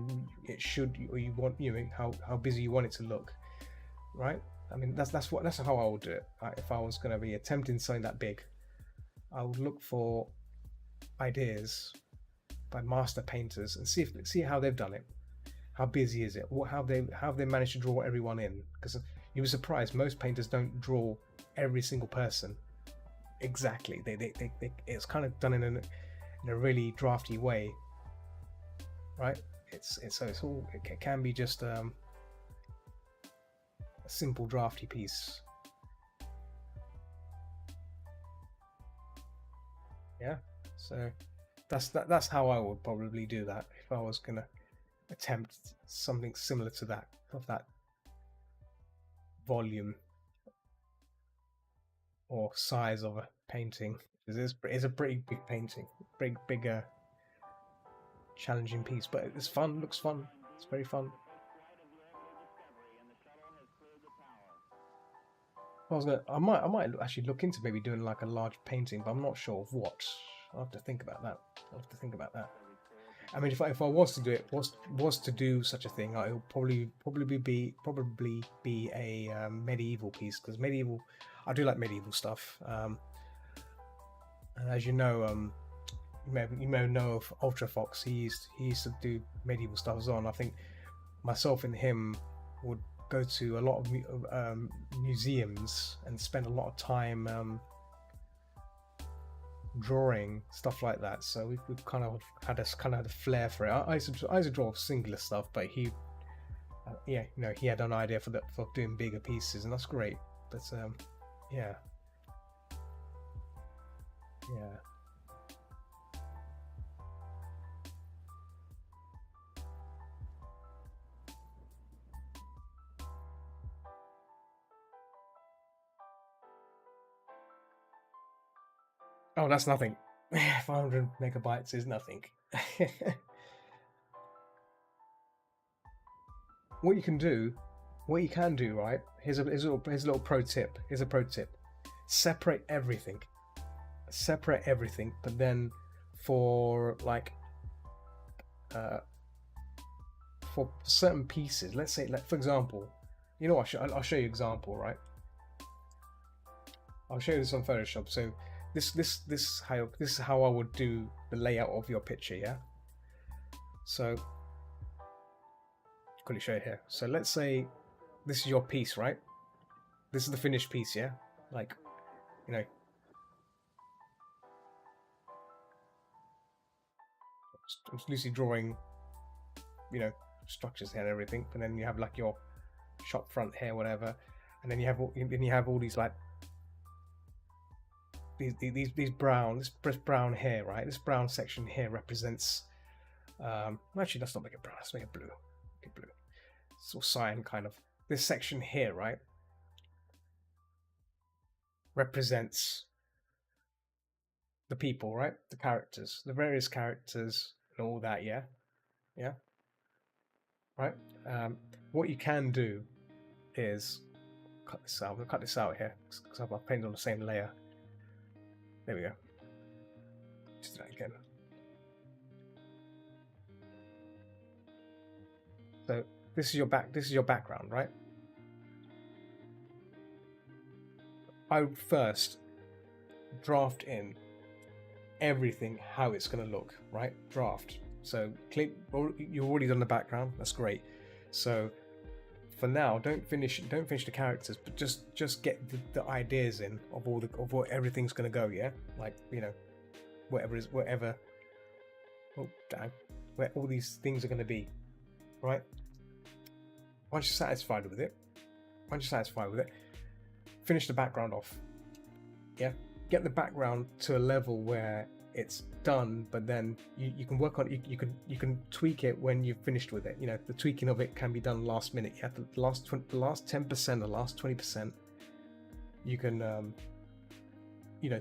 it should or you want how busy you want it to look, right? I mean, that's how I would do it. If I was going to be attempting something that big, I would look for ideas by master painters and see how they've done it. How busy is it? How they managed to draw everyone in? Because you were surprised most painters don't draw every single person exactly. They it's kind of done in a really drafty way. right? It can be just a simple drafty piece. Yeah, so that's how I would probably do that if I was gonna attempt something similar to that, of that volume or size of a painting. It's a pretty big painting, bigger, challenging piece, but it's fun. Looks fun. It's very fun. I might actually look into maybe doing like a large painting, but I'm not sure of what. I'll have to think about that. I mean, if I was to do it, was to do such a thing, it would probably be a medieval piece, because I do like medieval stuff. And as you know, you may know of Ultra Fox. He used to do medieval stuff as well. And I think myself and him would go to a lot of museums and spend a lot of time drawing stuff like that. So we've kind of had a flair for it. I used to draw singular stuff, but he had an idea for doing bigger pieces, and that's great. But yeah. Oh, that's nothing. 500 megabytes is nothing. What you can do, right? Here's a little pro tip. Separate everything. But then for for certain pieces, let's say, like for example, I'll show you an example, right? I'll show you this on Photoshop. So this is how I would do the layout of your picture, yeah. So quickly show you here. So let's say this is your piece, right? This is the finished piece, yeah. Like, I'm loosely drawing, structures here and everything. And then you have like your shop front here, whatever, and then you have all these like these brown, this brown here, right? This brown section here represents. Actually, let's not make it brown. Let's make it blue. Sort of cyan kind of. This section here, right, represents the people, right? The characters, the various characters, and all that. Yeah. Right. What you can do is cut this out. I'm gonna cut this out here because I've painted on the same layer. There we go. Just do that again. So this is your background, right? I would first draft in everything how it's going to look, right? Draft. So you've already done the background. That's great. So for now, don't finish the characters, but just get the ideas in of what everything's going to go. Yeah, like whatever. Oh damn, where all these things are going to be, right? Once you're satisfied with it, finish the background off. Yeah, get the background to a level where it's done, but then you can work on it. You can tweak it when you've finished with it. The tweaking of it can be done last minute. You have the last 10%, the last 20%. You can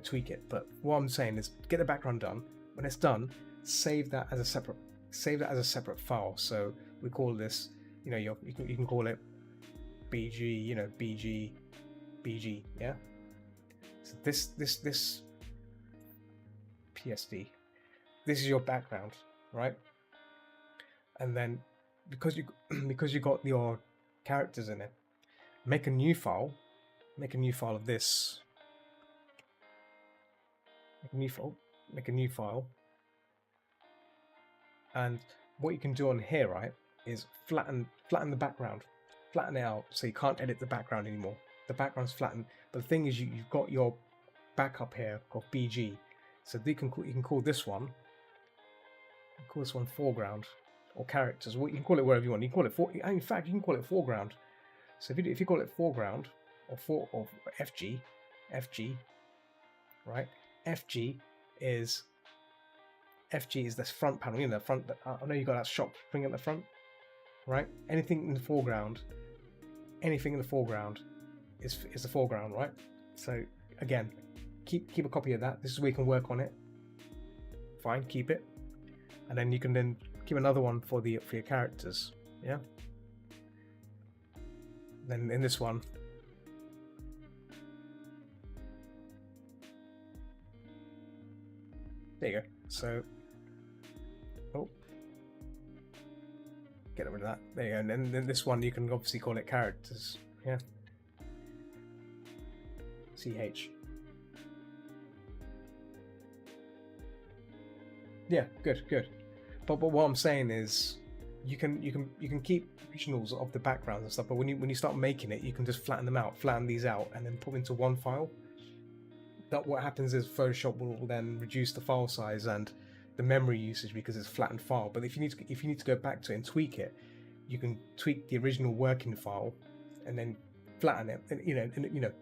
tweak it. But what I'm saying is get the background done. When it's done, save that as a separate file. So we call this, you can call it BG, BG, yeah. So this PSD, this is your background, right? And then because you got your characters in it, make a new file of this. Make a new file. And what you can do on here, right, is flatten the background, flatten it out so you can't edit the background anymore. The background's flattened, but the thing is, you've got your backup here called BG, so you can call this one. Call this one foreground, or characters. Well, you can call it wherever you want. You can call it in fact, you can call it foreground. So if you call it foreground or FG, right? Is FG is this front panel. You know, the front. I know you got that shop thing at the front, right? Anything in the foreground is the foreground, right? So again, keep a copy of that. This is where you can work on it. Fine, keep it, and then you can then keep another one for your characters. Yeah. Then in this one, there you go. So, get rid of that. There you go. And then this one, you can obviously call it characters. Yeah. CH. Yeah, good. But what I'm saying is, you can keep originals of the backgrounds and stuff. But when you start making it, you can just flatten these out, and then put them into one file. That what happens is Photoshop will then reduce the file size and the memory usage because it's a flattened file. But if you need to go back to it and tweak it, you can tweak the original working file and then flatten it, and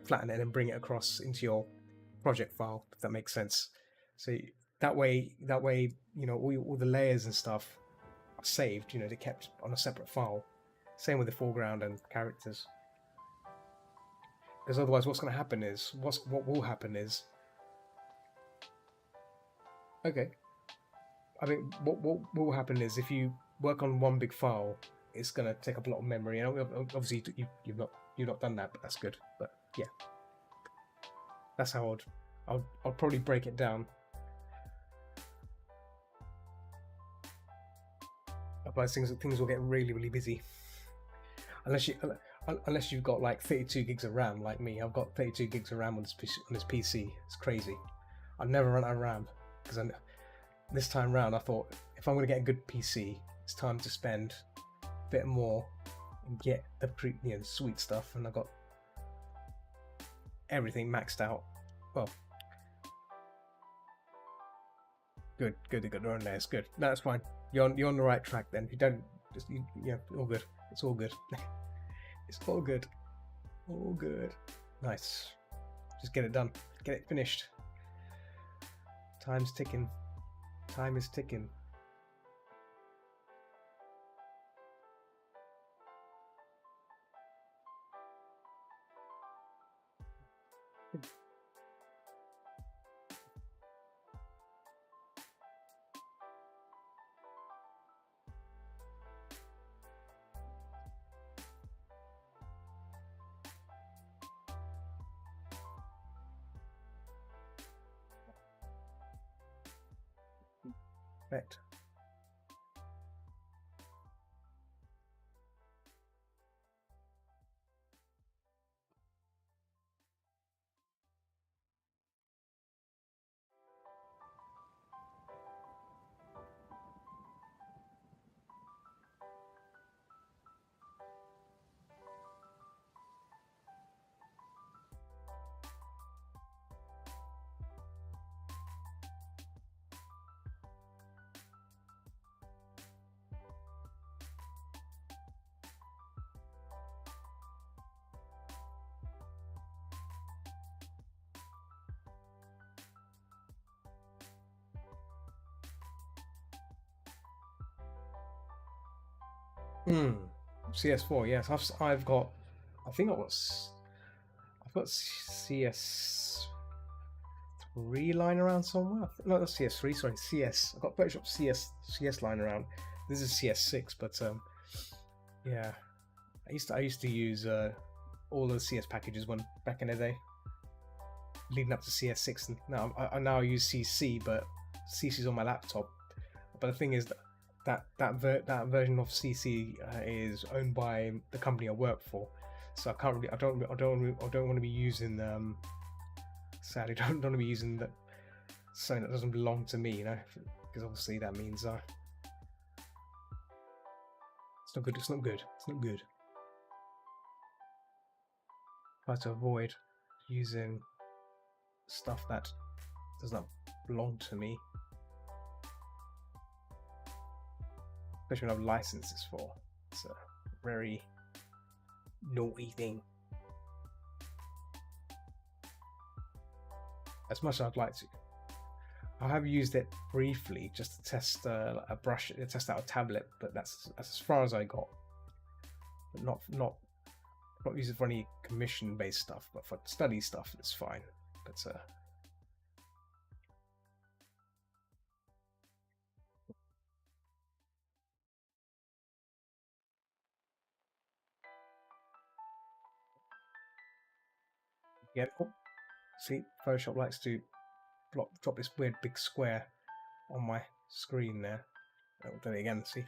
flatten it and bring it across into your project file, if that makes sense. So that way, all the layers and stuff are saved. They're kept on a separate file. Same with the foreground and characters. Because otherwise, what will happen is, okay. I think what will happen is, if you work on one big file, it's gonna take up a lot of memory. And obviously, you've not done that, but that's good. But yeah, that's how I'll probably break it down. Otherwise, things will get really busy. Unless you've got like 32 gigs of RAM like me. I've got 32 gigs of RAM on this PC. It's crazy. I've never run out of RAM, because this time round I thought, if I'm going to get a good PC, it's time to spend a bit more and get the sweet stuff. And I got everything maxed out. Well, good. They're on there. It's good. No, that's fine. You're on the right track then. If you don't, all good. It's all good. It's all good. All good. Nice. Just get it done. Get it finished. Time's ticking. Time is ticking. Right. CS4, yes. I've got CS3 lying around somewhere. No, that's CS3. Sorry, CS. I've got Photoshop CS lying around. This is CS6, but yeah. I used to use all the CS packages back in the day, leading up to CS6. And now I use CC, but CC's on my laptop. But the thing is that version of CC is owned by the company I work for, so I don't want to be using sadly don't want to be using something that doesn't belong to me, because obviously that means it's not good. Try to avoid using stuff that does not belong to me. especially when I have licenses for. It's a very naughty thing. As much as I'd like to. I have used it briefly just to test a brush, test out a tablet, but that's as far as I got. But not use it for any commission-based stuff, but for study stuff, it's fine. But yeah, oh, see, Photoshop likes to drop this weird big square on my screen there. I'll do it again. See,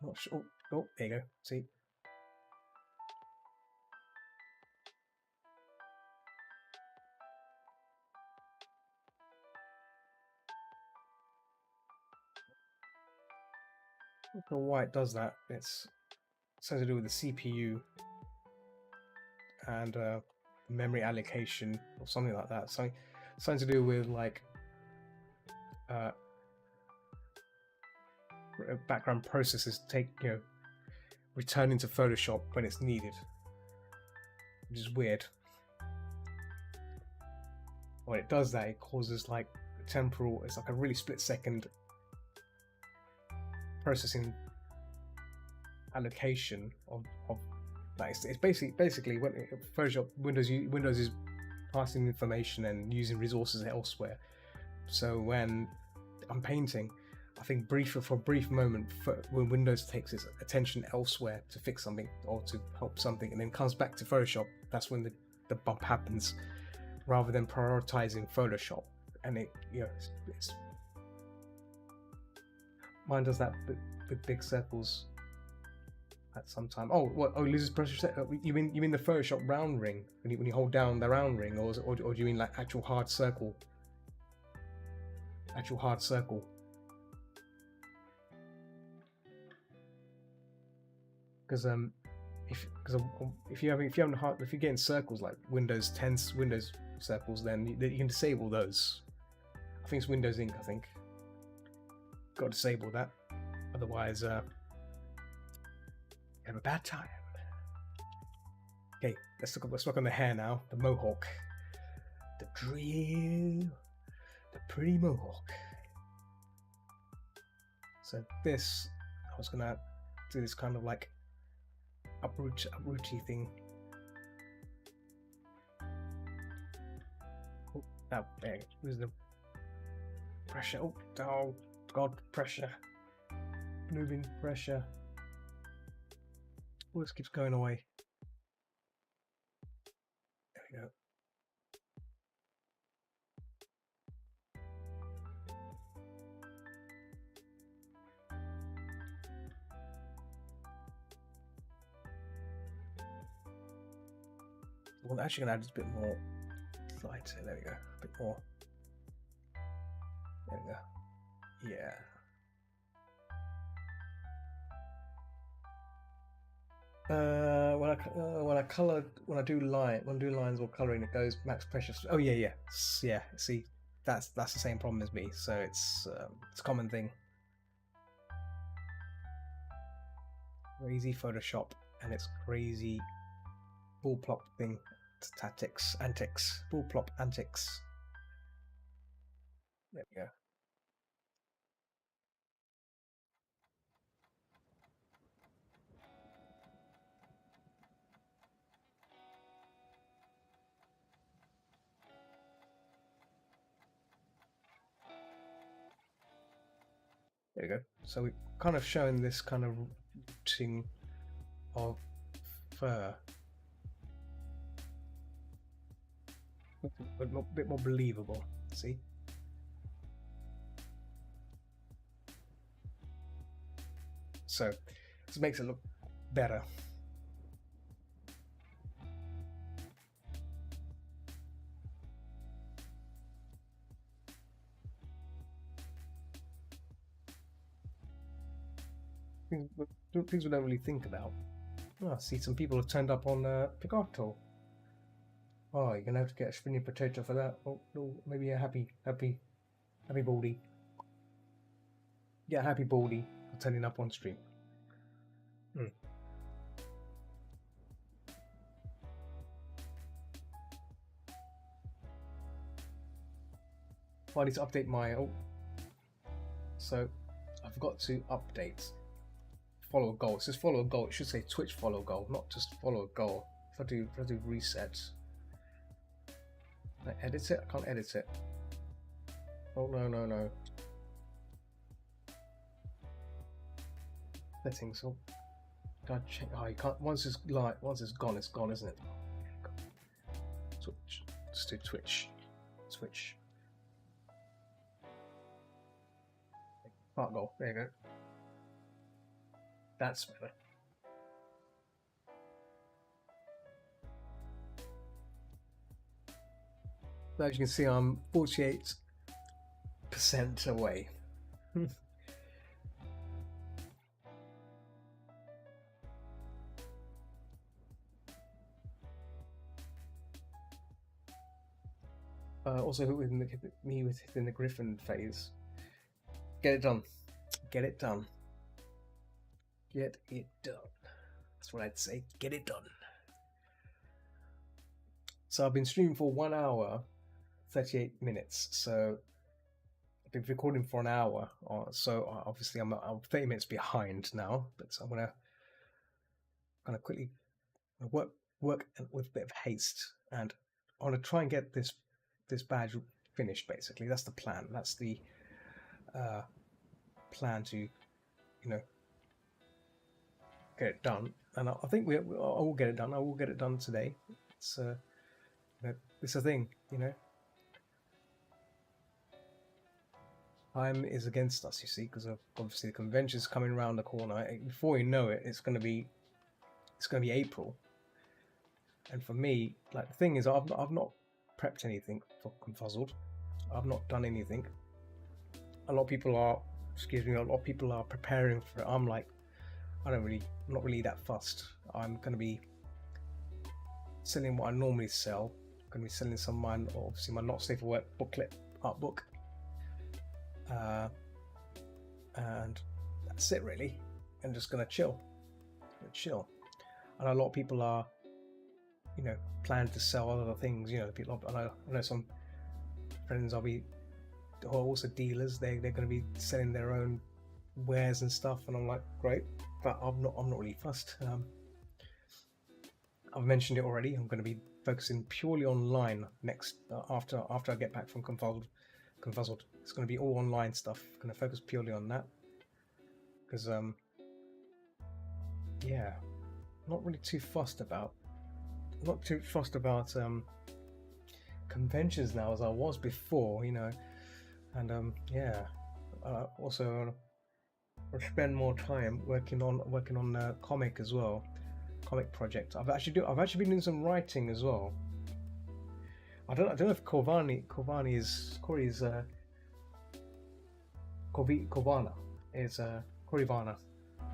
not sure. Oh, there you go. See. I don't know why it does that. It's something to do with the CPU and memory allocation or something like that. Something to do with like background processes returning to Photoshop when it's needed, which is weird. When it does that, it causes like temporal. It's like a really split second processing allocation of like it's basically when Photoshop Windows is passing information and using resources elsewhere. So when I'm painting, I think for a brief moment, when Windows takes its attention elsewhere to fix something or to help something, and then comes back to Photoshop, that's when the bump happens, rather than prioritizing Photoshop. And it's mine does that with big circles at some time. Oh, what? Oh, loses pressure. You mean the Photoshop round ring when you hold down the round ring, or do you mean like actual hard circle? Actual hard circle. Because if you're getting circles like Windows 10 Windows circles, then you can disable those. I think it's Windows Ink. I think got to disable that, otherwise you have a bad time. Okay, let's look on the hair now. The mohawk, the pretty mohawk. So this, I was gonna do this kind of like uprooty thing. Oh, now there. Where's the pressure? Oh God, pressure. Moving pressure. Oh, this keeps going away. There we go. Well, I'm actually gonna add just a bit more light. There we go. A bit more. There we go. Yeah. When I do lines or coloring, it goes max pressure. Oh yeah. See, that's the same problem as me. So it's a common thing. Crazy Photoshop and its crazy bull plop thing, antics, bull plop antics. There we go. There we go. So we've kind of shown this kind of routing of fur. A bit more believable, see? So this makes it look better. Things we don't really think about. Oh, I see some people have turned up on Picato. Oh, you're gonna have to get a spinning potato for that. Oh no, maybe a happy baldy. Yeah, happy baldy. turning up on stream. I need to update my... Oh. So, I forgot to update. Follow a goal. It says follow a goal. It should say Twitch follow goal, not just follow a goal. If I do reset... Can I edit it? I can't edit it. Oh, no. Settings. Oh, gotta check. Oh, you can't. Once it's gone, isn't it? Twitch. Just do Twitch. Switch. Part goal. There you go. That's better. So as you can see, I'm 48% away. Also, within the Griffin phase. Get it done. Get it done. Get it done. That's what I'd say. Get it done. So I've been streaming for 1 hour, 38 minutes. So I've been recording for an hour. So obviously I'm 30 minutes behind now. But I'm gonna quickly work with a bit of haste, and I want to try and get this badge finished. Basically, that's the plan. That's the plan to, get it done. And I think I will get it done. I will get it done today. It's it's a thing, Time is against us, you see, because obviously the convention's coming around the corner. Before you know it, it's gonna be April. And for me, like, the thing is, I've not prepped anything for Confuzzled. I've not done anything. A lot of people are preparing for it. I'm like, I'm not really that fussed. I'm going to be selling what I normally sell. I'm going to be selling some of mine, obviously my Not Safe for Work booklet, art book. And that's it really. I'm just going to chill. And a lot of people are, plan to sell other things. People. I know some friends who are also dealers. They're going to be selling their own wares and stuff, and I'm like, great, but I'm not really fussed. I've mentioned it already. I'm going to be focusing purely online next after I get back from Confuzzled. It's going to be all online stuff. I'm going to focus purely on that because yeah, not too fussed about conventions now as I was before, and yeah, also I'll spend more time working on comic as well, comic project. I've actually been doing some writing as well. I don't know if Corvana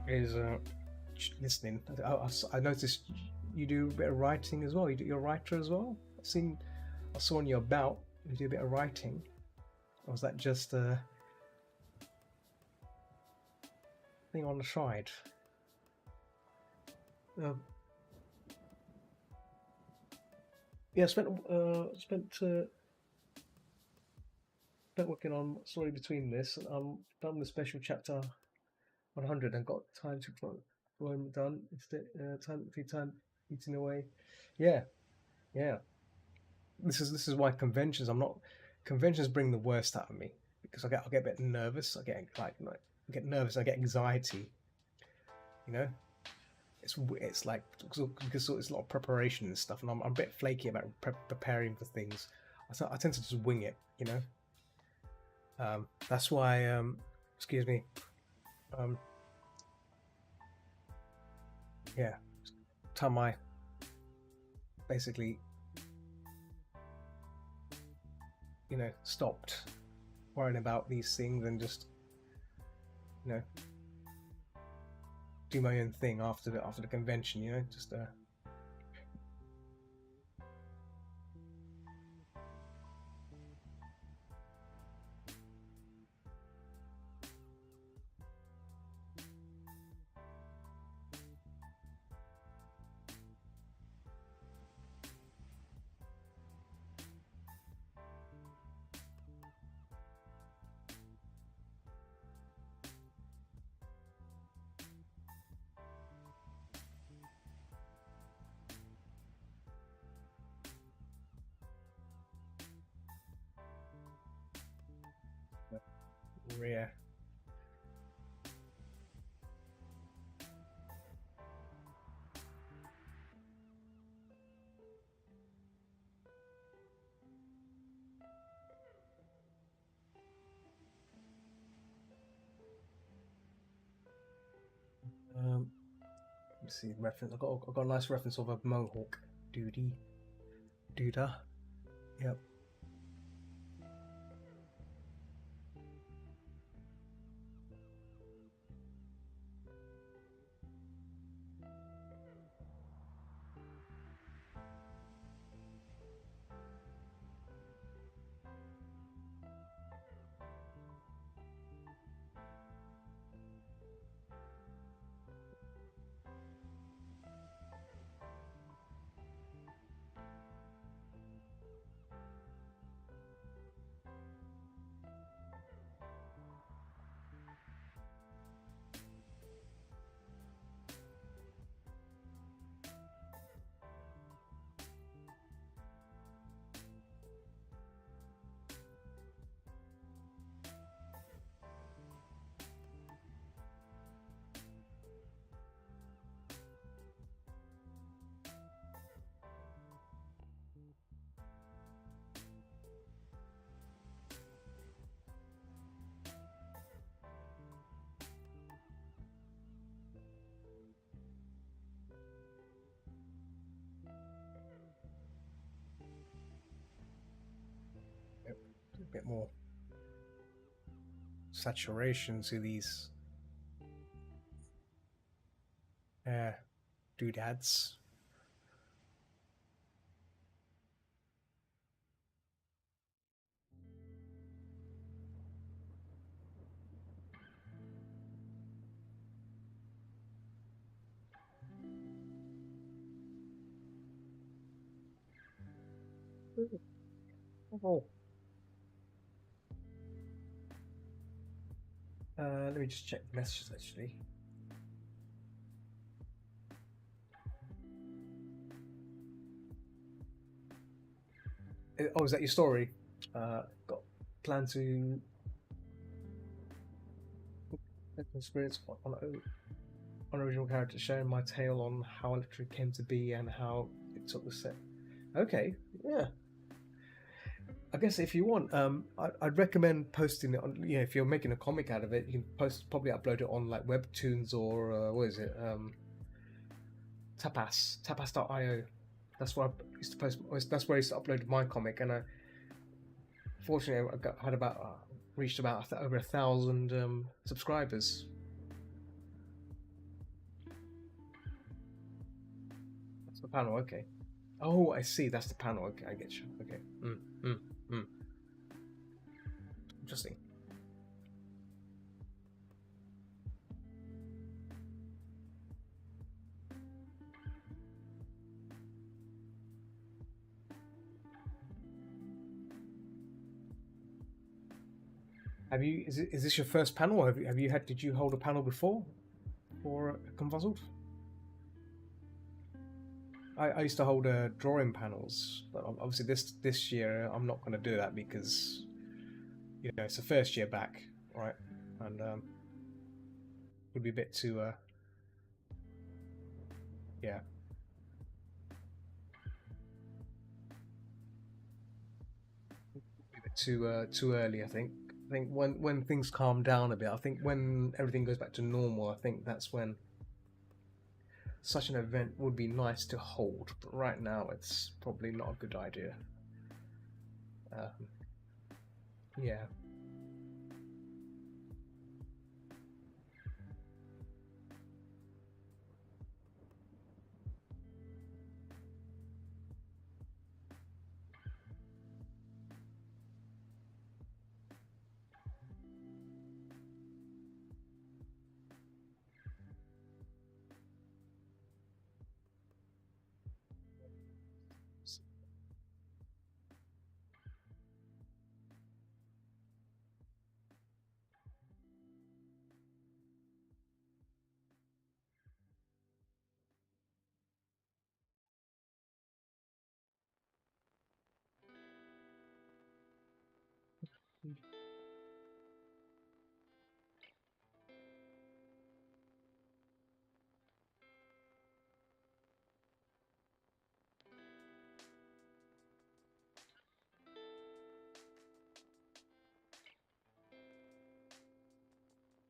is listening. I noticed you do a bit of writing as well. You're a writer as well. I saw on your about you do a bit of writing. Or was that just a thing on the side? Yeah, I spent working on story between this. I'm done with special chapter 100 and got time to when done. It's time eating away. Yeah. This is why conventions bring the worst out of me, because I get a bit nervous. I get nervous. I get anxiety. It's like because it's a lot of preparation and stuff, and I'm a bit flaky about preparing for things. I tend to just wing it. That's why. Excuse me. Yeah. Time I basically stopped worrying about these things and just do my own thing after the convention, just Rear. Let me see reference. I've got a nice reference of a mohawk. Doody. Doodah. Yep. Yep. A bit more saturation to these doodads. Oh. Let me just check the messages actually. Oh, is that your story? Got plan to experience on original character, sharing my tale on how Electric came to be and how it took the set. Okay, yeah. I guess if you want, I'd recommend posting it on. If you're making a comic out of it, you can probably upload it on like Webtoons or what is it? Tapas.io. That's where I used to post. That's where I used to upload my comic, and fortunately had about reached about over 1,000 subscribers. That's the panel. Okay. Oh, I see. That's the panel. Okay, I get you. Okay. Interesting. Have you? Is this your first panel? Or have you had? Did you hold a panel before for Confuzzled? I used to hold drawing panels, but obviously this year I'm not going to do that because it's the first year back, right? And would be a bit too yeah, a bit too early. I think. I think when things calm down a bit, I think when everything goes back to normal, I think that's when such an event would be nice to hold. But right now, it's probably not a good idea. Yeah.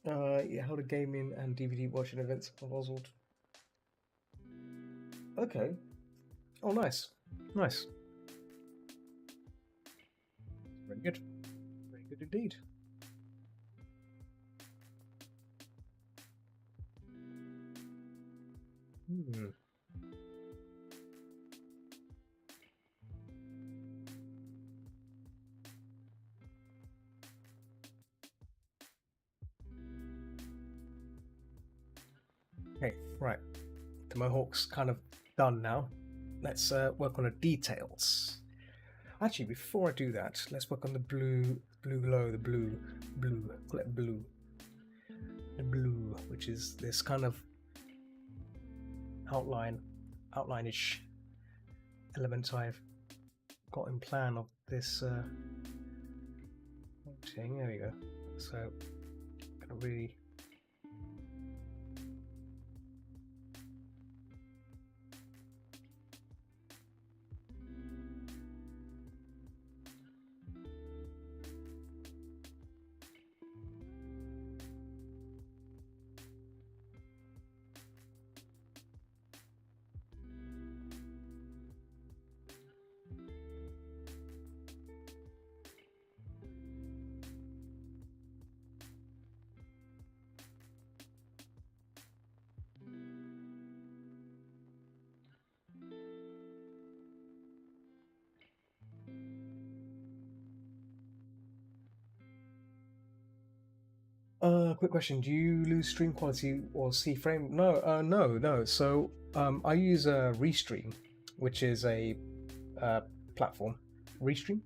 Yeah, how to gaming and DVD watching events of Oswald. Okay. Oh, nice. Nice. Very good. Very good indeed. Hmm. Okay, right. The Mohawk's kind of done now. Let's work on the details. Actually, before I do that, let's work on the blue glow, the blue, call it blue. The blue, which is this kind of outline-ish element I've got in plan of this thing. There we go. So, gonna really. Quick question: do you lose stream quality or see frame? No, no. So, I use Restream, which is a platform, Restream,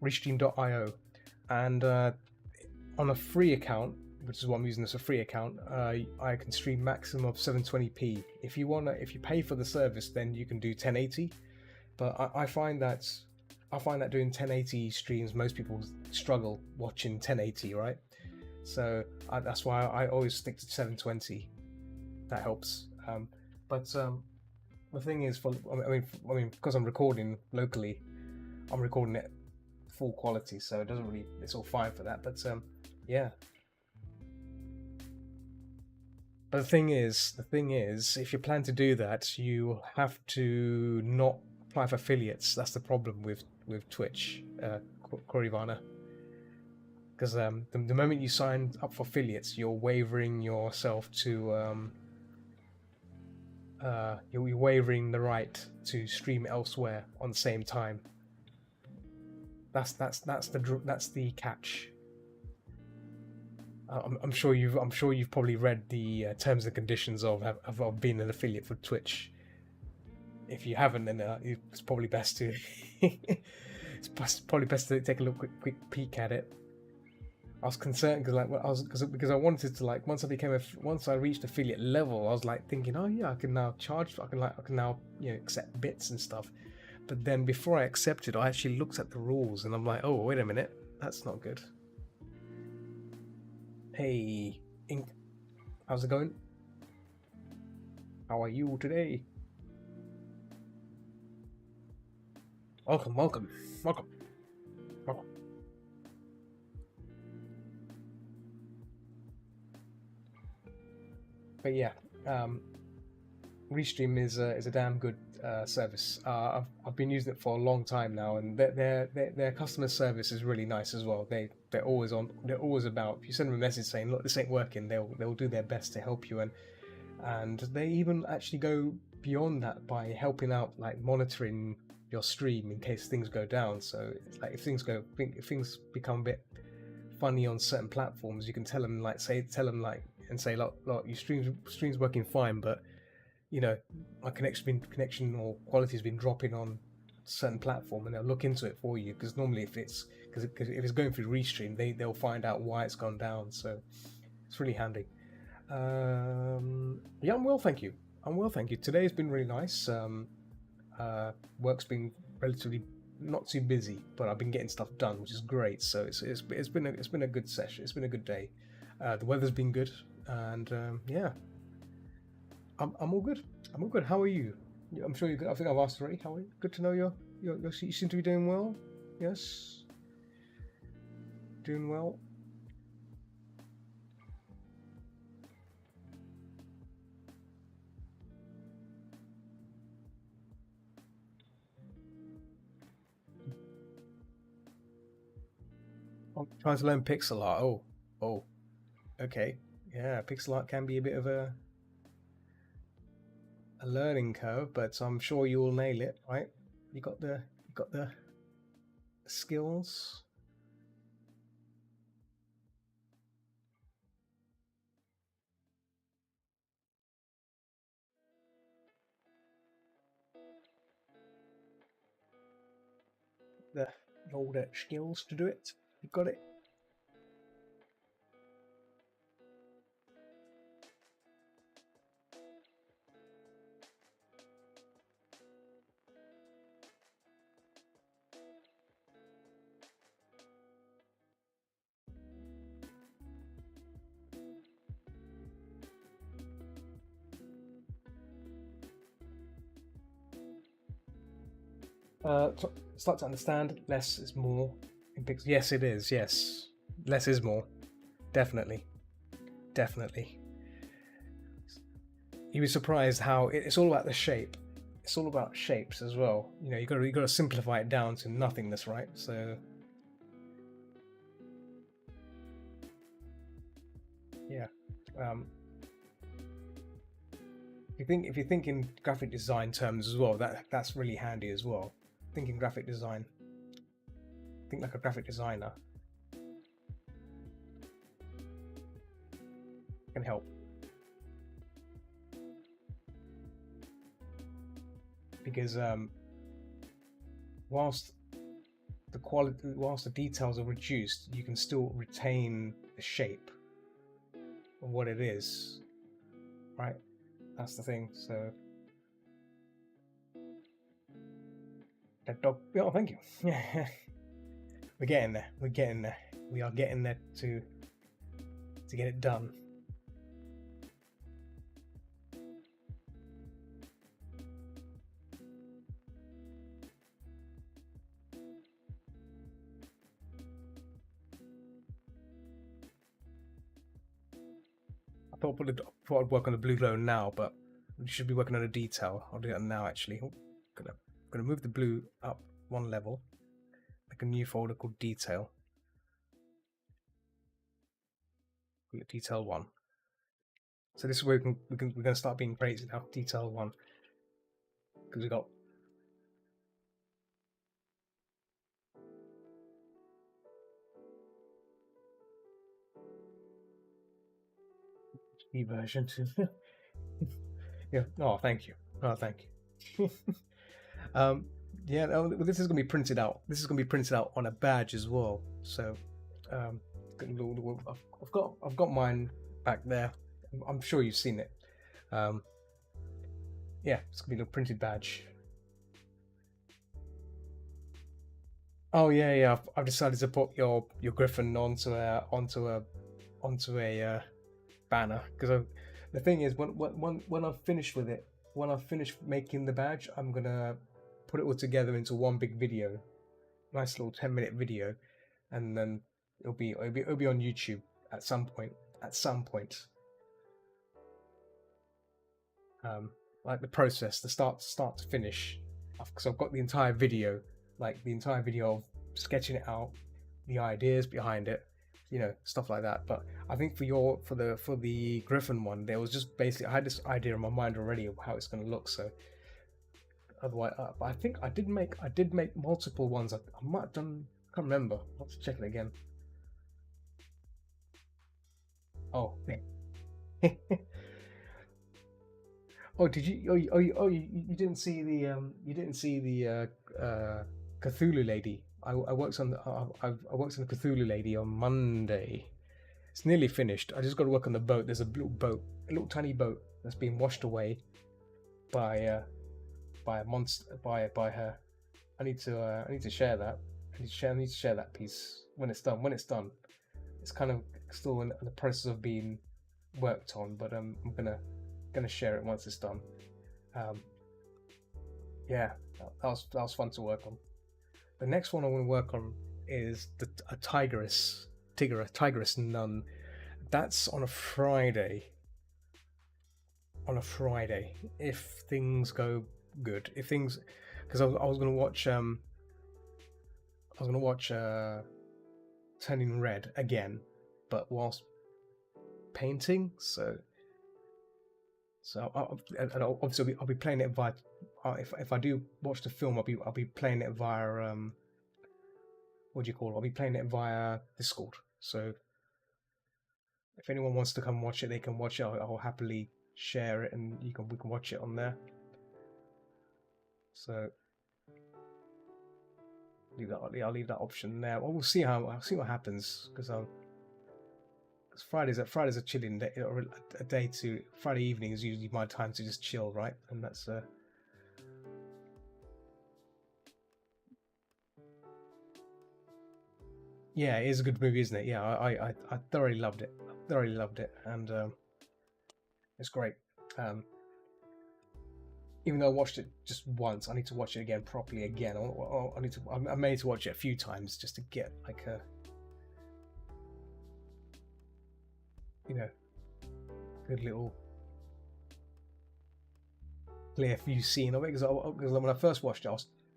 Restream.io, and on a free account, which is what I'm using as a free account, I can stream maximum of 720p. If you pay for the service, then you can do 1080. But I find that doing 1080 streams, most people struggle watching 1080, right? So that's why I always stick to 720. That helps. But the thing is, I mean, because I'm recording locally, I'm recording it full quality, so it doesn't really. It's all fine for that. But yeah. But the thing is, if you plan to do that, you have to not apply for affiliates. That's the problem with Twitch, Corivana. Because the moment you sign up for affiliates, you're wavering yourself to you're wavering the right to stream elsewhere on the same time. That's the catch. I'm sure you've probably read the terms and conditions of being an affiliate for Twitch. If you haven't, then it's probably best to it's probably best to take a little quick peek at it. I was concerned because I wanted to, like, once I reached affiliate level, I was like thinking, oh yeah, I can now accept bits and stuff. But then before I accepted, I actually looked at the rules and I'm like, oh wait a minute, that's not good. Hey, Ink, how's it going? How are you today? Welcome. But yeah, Restream is a damn good service. I've been using it for a long time now, and their customer service is really nice as well. They're always on. They're always about. If you send them a message saying, "Look, this ain't working," they'll do their best to help you, and they even actually go beyond that by helping out, like monitoring your stream in case things go down. So like if things become a bit funny on certain platforms, you can tell them and say, look, your stream's working fine, but you know, my connection or quality has been dropping on certain platform, and they'll look into it for you. Because normally, if it's going through Restream, they'll find out why it's gone down. So it's really handy. Yeah, I'm well, thank you. Today's been really nice. Work's been relatively not too busy, but I've been getting stuff done, which is great. So it's been a good session. It's been a good day. The weather's been good, and yeah, I'm all good. How are you? I'm sure you're good. I think I've asked already. How are you? Good to know you seem to be doing well. Yes, doing well. I'm trying to learn pixel art. Oh, okay. Yeah, pixel art can be a bit of a learning curve, but I'm sure you will nail it, right? You got the skills. The all the skills to do it. You got it. Start to understand. Less is more in pixels. Yes, it is. Yes, less is more. Definitely, definitely. You'd be surprised how it's all about the shape. It's all about shapes as well. You know, you got to simplify it down to nothingness, right? So yeah. Um, if you think in graphic design terms as well, that's really handy as well. Think in graphic design. Think like a graphic designer. Can help. Because whilst the details are reduced, you can still retain the shape of what it is, right? That's the thing. So that dog. Oh, thank you. Yeah, we're getting there. We're getting there. We are getting there to get it done. I thought I'd work on the blue glow now, but we should be working on a detail. I'll do that now, actually. Gonna move the blue up one level. Make a new folder called detail. Detail 1. So this is where we're going to start being crazy now. Detail 1, because we got version 2. Yeah. Oh, thank you. Oh, thank you. Yeah. No, this is going to be printed out. This is going to be printed out on a badge as well. So, I've got mine back there. I'm sure you've seen it. Yeah, it's going to be a printed badge. Oh yeah. I've decided to put your griffin onto a banner, because the thing is, when I've finished with it, when I've finished making the badge, I'm gonna put it all together into one big video, nice little 10-minute video, and then it'll be on YouTube at some point. At some point, like the process, the start to finish, because I've got the entire video, like the entire video of sketching it out, the ideas behind it, you know, stuff like that. But I think for the Griffin one, there was just basically, I had this idea in my mind already of how it's going to look. So otherwise, but I think I did make multiple ones. I might have done. I can't remember. I'll have to check it again. Oh. Oh, did you? You didn't see the Cthulhu lady. I worked on I worked on the Cthulhu lady on Monday. It's nearly finished. I just got to work on the boat. There's a little tiny boat that's being washed away by a monster by her. I need to share that. I need to share that piece when it's done. When it's done, it's kind of still in the process of being worked on, but I'm gonna share it once it's done. Yeah, that was fun to work on. The next one I want to work on is a tigress nun. That's on a Friday. On a Friday, if things go good. If things, because I was gonna watch turning red again, but whilst painting. So obviously I'll be playing it via. If I do watch the film, I'll be playing it via what do you call it? I'll be playing it via Discord. So if anyone wants to come watch it, they can watch it. I'll happily share it, and we can watch it on there. So I'll leave that option there. Well, we'll see what happens, because Fridays a chilling day, or a day to Friday evening is usually my time to just chill, right? And that's yeah, it is a good movie, isn't it? Yeah, I thoroughly loved it. And it's great. Even though I watched it just once, I need to watch it again properly again. I may need to watch it a few times just to get like a, good little clear view scene of it. Because when I first watched it,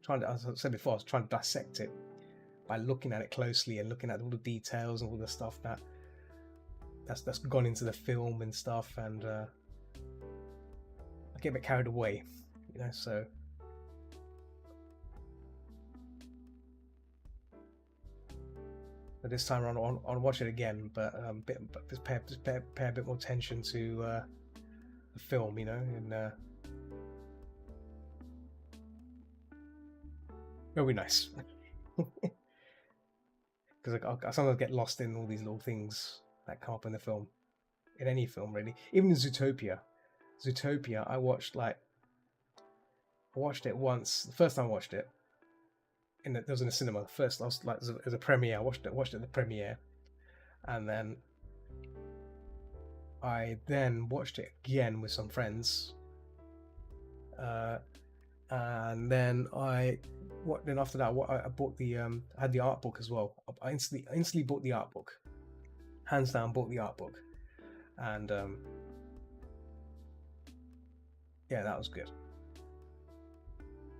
as I said before, I was trying to dissect it by looking at it closely and looking at all the details and all the stuff that's gone into the film and stuff, and I get a bit carried away, so but this time around I'll watch it again, but just pay a bit more attention to the film, and it'll be nice. Because I sometimes get lost in all these little things that come up in the film, in any film really. Even in Zootopia, I watched it once. The first time I watched it, there was in a cinema. First, I was like, as a premiere. I watched it at the premiere, and then I watched it again with some friends, and then after that, I bought I had the art book as well. I instantly bought the art book, hands down, bought the art book, and yeah, that was good.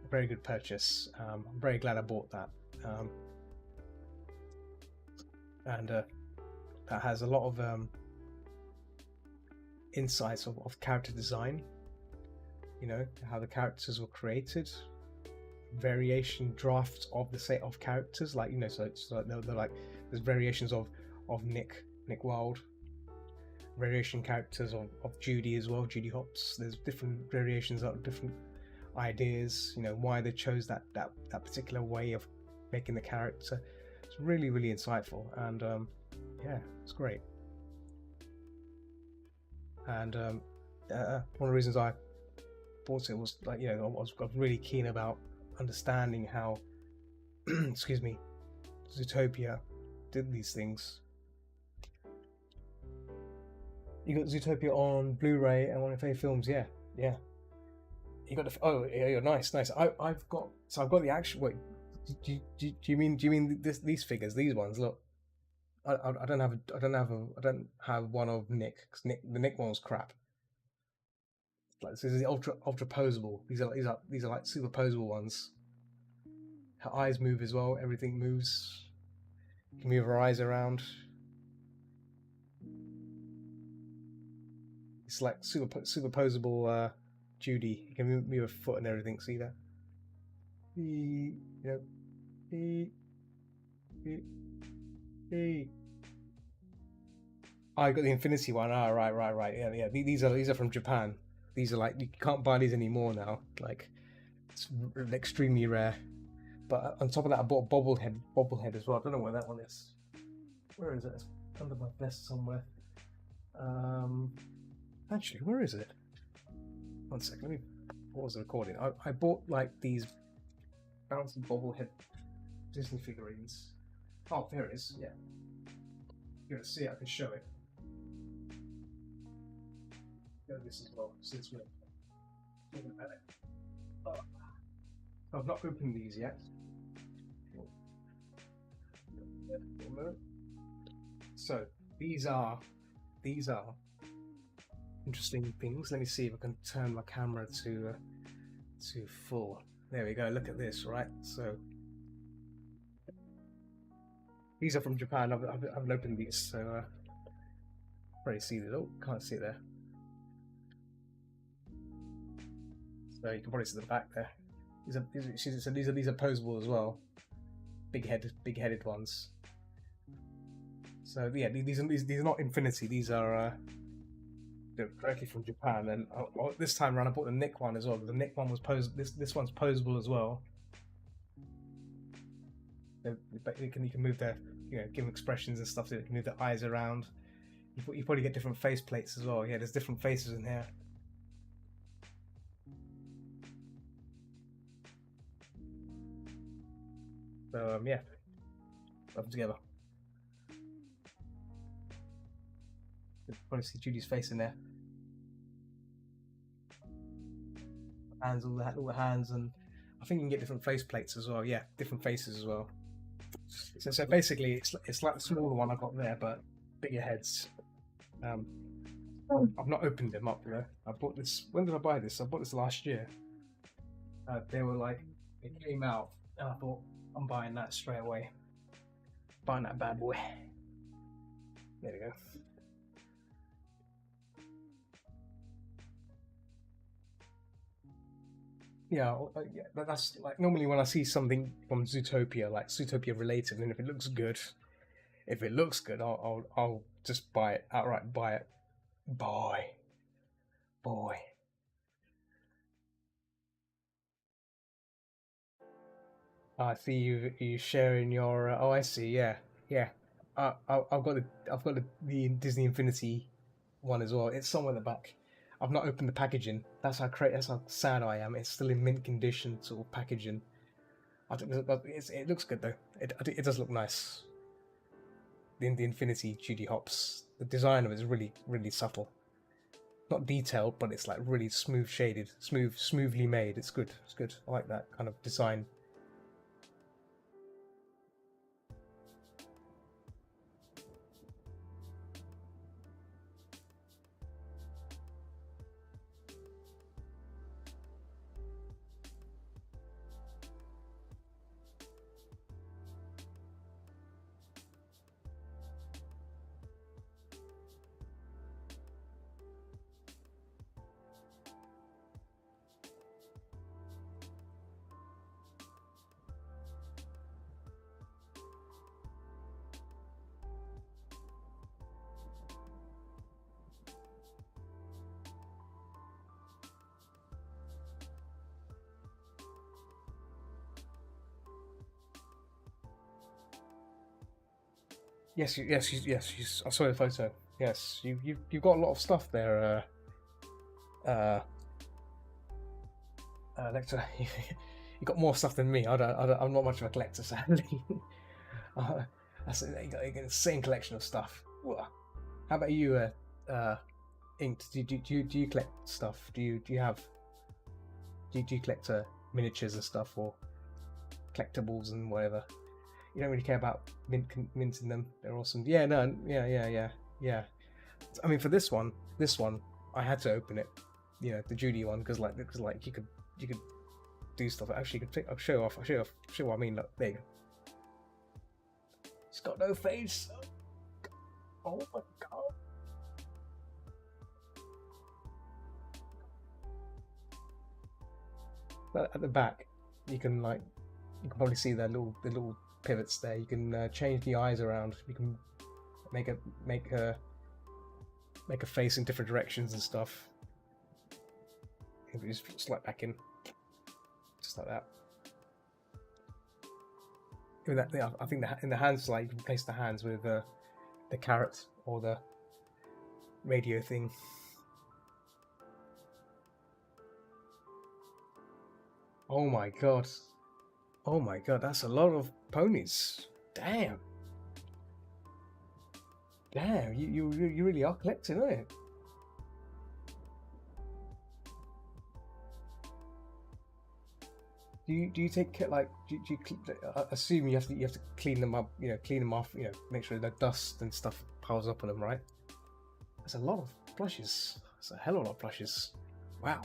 A very good purchase. I'm very glad I bought that, and that has a lot of insights of character design. How the characters were created, variation drafts of the set of characters, so they're like, there's variations of Nick Wilde, variation characters of Judy as well, Judy Hopps. There's different variations of different ideas, why they chose that particular way of making the character. It's really, really insightful, and yeah, it's great. And one of the reasons I bought it was I was really keen about understanding how excuse me, Zootopia did these things. You got Zootopia on Blu-ray and on FA Films, yeah. You got yeah, nice. I've got the actual. Wait, do you mean these figures? These ones, look. I don't have one of Nick, because the Nick one was crap. This is the ultra posable. These are like super posable ones. Her eyes move as well. Everything moves. You can move her eyes around. It's like super posable Judy. You can move her foot and everything. See that? I got the Infinity one. Ah, right. Yeah. These are from Japan. These are like, you can't buy these anymore now. Like, it's extremely rare. But on top of that, I bought a bobblehead as well. I don't know where that one is. Where is it? It's under my vest somewhere. Actually, where is it? One second. Let me pause the recording. I bought like these bouncy bobblehead Disney figurines. Oh, there it is. Yeah. You're gonna see it. I can show it. Go this as well, since we're talking about it. I've not opened these yet. So these are interesting things. Let me see if I can turn my camera to full. There we go. Look at this, right? So These are from Japan. I haven't opened these, so probably see it. Oh, can't see it there. So you can probably see the back there. These are posable as well. Big headed ones. So yeah, these are not Infinity. These are directly from Japan. And this time around, I bought the Nick one as well. The Nick one was This one's posable as well. You can move their, give them expressions and stuff. So you can move their eyes around. You probably get different face plates as well. Yeah, there's different faces in here. So yeah, put them together. You can probably see Judy's face in there. Hands, all the hands, and I think you can get different face plates as well. Yeah, different faces as well. So basically, it's like the smaller one I got there, but bigger heads. I've not opened them up though. I bought this. When did I buy this? I bought this last year. They were like, it came out, and I thought, I'm buying that straight away. Buying that bad boy. There we go. Yeah, that's like normally when I see something from Zootopia, like Zootopia related, and if it looks good, I'll just buy it outright. Buy it, boy. I see you sharing your. Oh, I see. Yeah, yeah. I've got the Disney Infinity one as well. It's somewhere in the back. I've not opened the packaging. That's how sad I am. It's still in mint condition, sort of packaging. It looks good though. It does look nice. The Infinity Judy Hopps. The design of it is really subtle. Not detailed, but it's like really smooth shaded, smoothly made. It's good. It's good. I like that kind of design. Yes. I saw the photo. Yes, you've got a lot of stuff there, Lecter. You got more stuff than me. I'm not much of a collector, sadly. You got the same collection of stuff. How about you, Inked? Do you collect stuff? Do you collect miniatures and stuff, or collectibles and whatever? You don't really care about minting them. They're awesome. Yeah, no, yeah. I mean, for this one, I had to open it. The Judy one, because you could do stuff. Actually, I'll show what I mean. Look, there you go. It's got no face. Oh my god. But at the back, you can probably see the little pivots there. You can change the eyes around. You can make a face in different directions and stuff. If you just slide back in, just like that. I think in the hands, you can replace the hands with the carrot or the radio thing. Oh my god, that's a lot of ponies. Damn, you really are collecting, aren't you? Do you take care, I assume you have to clean them up, clean them off, make sure the dust and stuff piles up on them, right? That's a lot of plushes. That's a hell of a lot of plushes. Wow.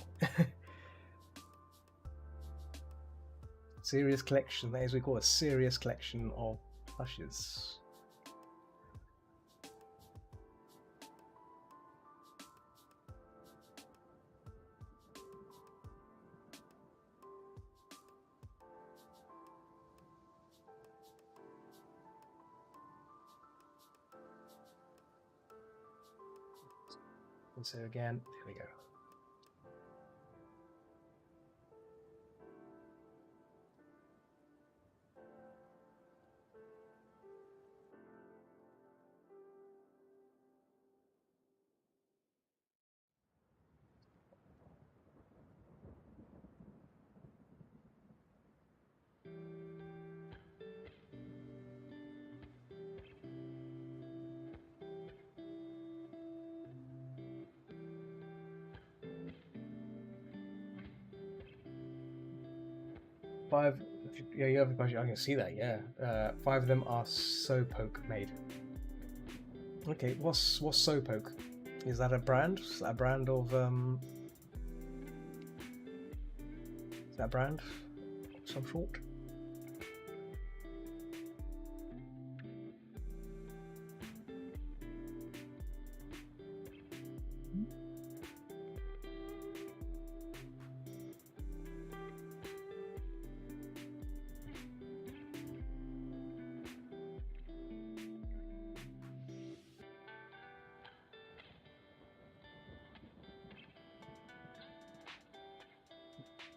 Serious collection. That is what we call a serious collection of plushes. And so again, here we go. Five, yeah, you have a budget. I can see that. Yeah, 5 of them are Sopoke made. Okay, what's Sopoke? Is that a brand? Is that a brand of Is that a brand of some sort?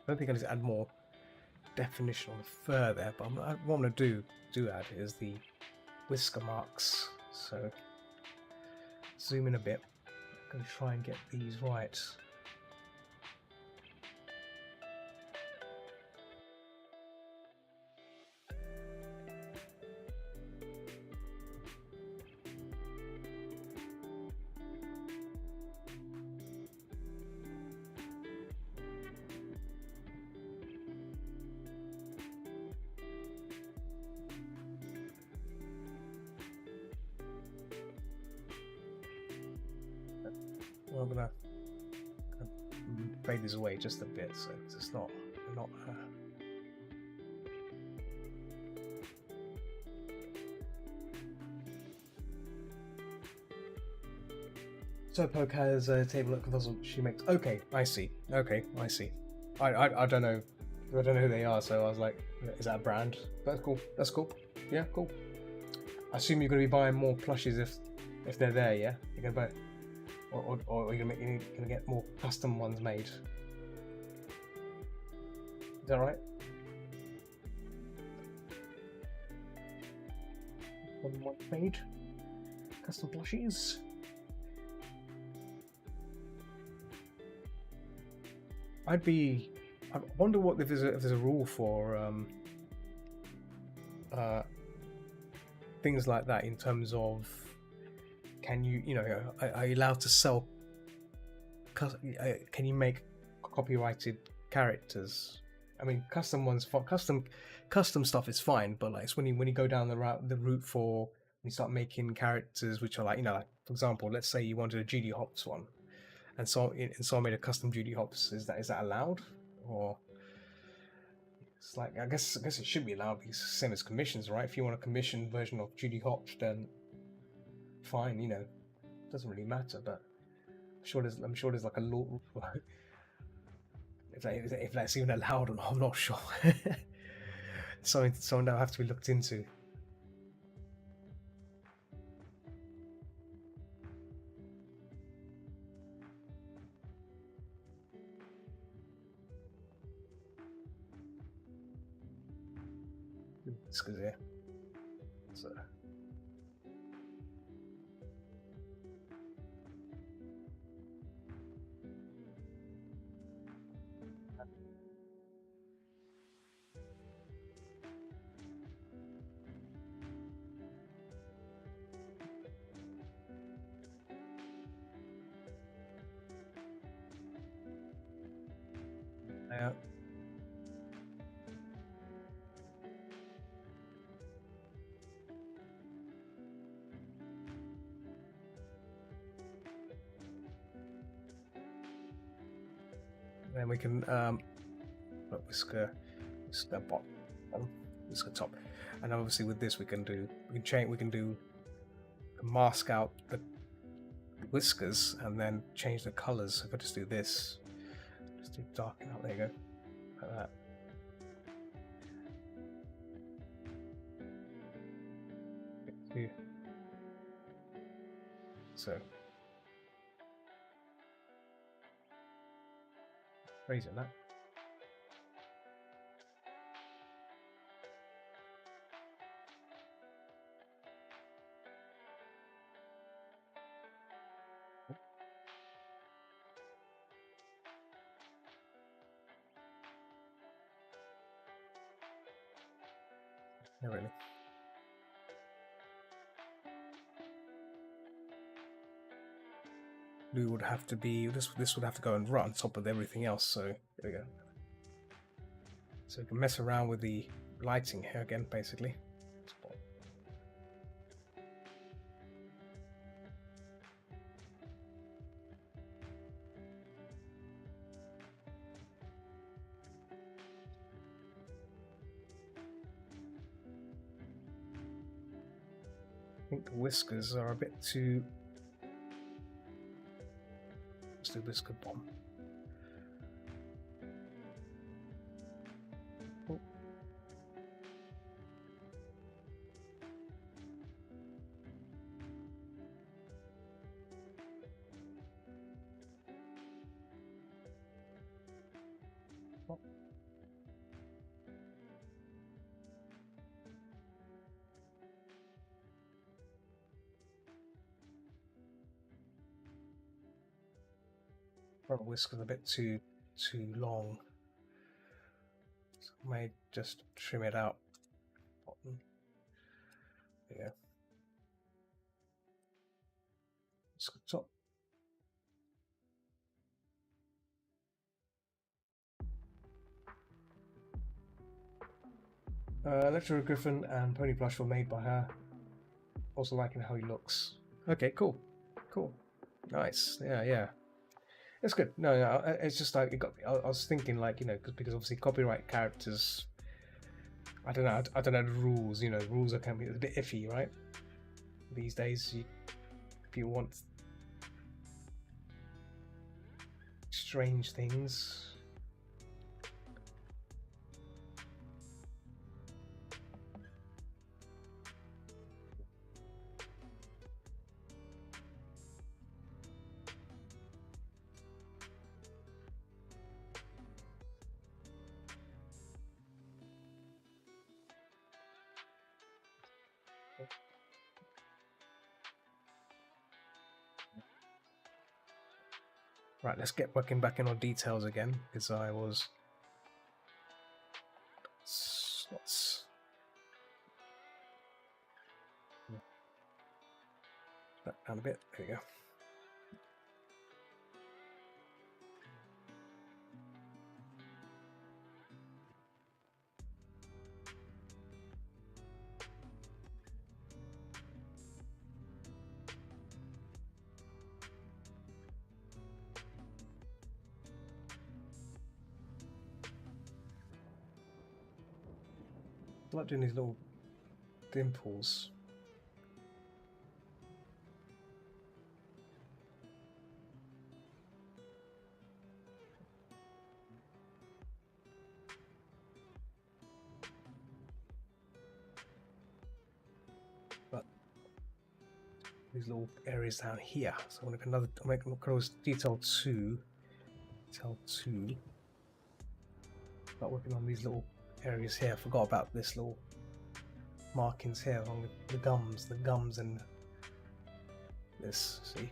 I don't think I need to add more definition on the fur there, but what I'm going to do add is the whisker marks. So zoom in a bit. I'm going to try and get these right. I'm gonna fade this away just a bit, so it's not. Sopoke has a table at puzzle she makes. Okay, I see. Okay, I see. I don't know. I don't know who they are, so I was like, is that a brand? That's cool. That's cool. Yeah, cool. I assume you're gonna be buying more plushies if they're there. Yeah, you're gonna buy. Or you're gonna get more custom ones made. Is that right? One made custom plushies. I wonder what if there's a rule for things like that in terms of. Can you are you allowed to sell? Can you make copyrighted characters? I mean, custom ones for custom stuff is fine, but like it's when you go down the route for when you start making characters which are like like for example, let's say you wanted a Judy Hopps one, and so I made a custom Judy Hopps. Is that allowed? Or it's like I guess it should be allowed because it's the same as commissions, right? If you want a commission version of Judy Hopps, then fine, doesn't really matter, but I'm sure there's like a law. if that's even allowed or not, I'm not sure. Something that will have to be looked into. It's good here. So. Yeah. Then we can whisker bottom, whisker top, and obviously with this we can mask out the whiskers and then change the colors. If I just do this, just do darken out. There you go, like that. So Crazy, that. Yeah, really. Blue would have to be this would have to go and run on top of everything else. So there we go. So we can mess around with the lighting here again, basically. I think the whiskers are a bit too. Let's do whisker bomb. Oh. Oh. Front whiskers a bit too long. So I may just trim it out. Yeah. Whisker top. Lecturer Griffin and Pony Blush were made by her. Also liking how he looks. Okay, cool. Cool. Nice. Yeah. It's good. No, it's just like it got me. I was thinking, like, because obviously copyright characters. I don't know. I don't know the rules. The rules are kind of a bit iffy, right? These days, people want strange things. Right, let's get working back in on details again, because I was. Let's that down a bit. There we go. I like doing these little dimples. But these little areas down here. So I'm going to make across detail 2. Detail 2. Start working on these little areas here. I forgot about this little markings here along the gums and this, see?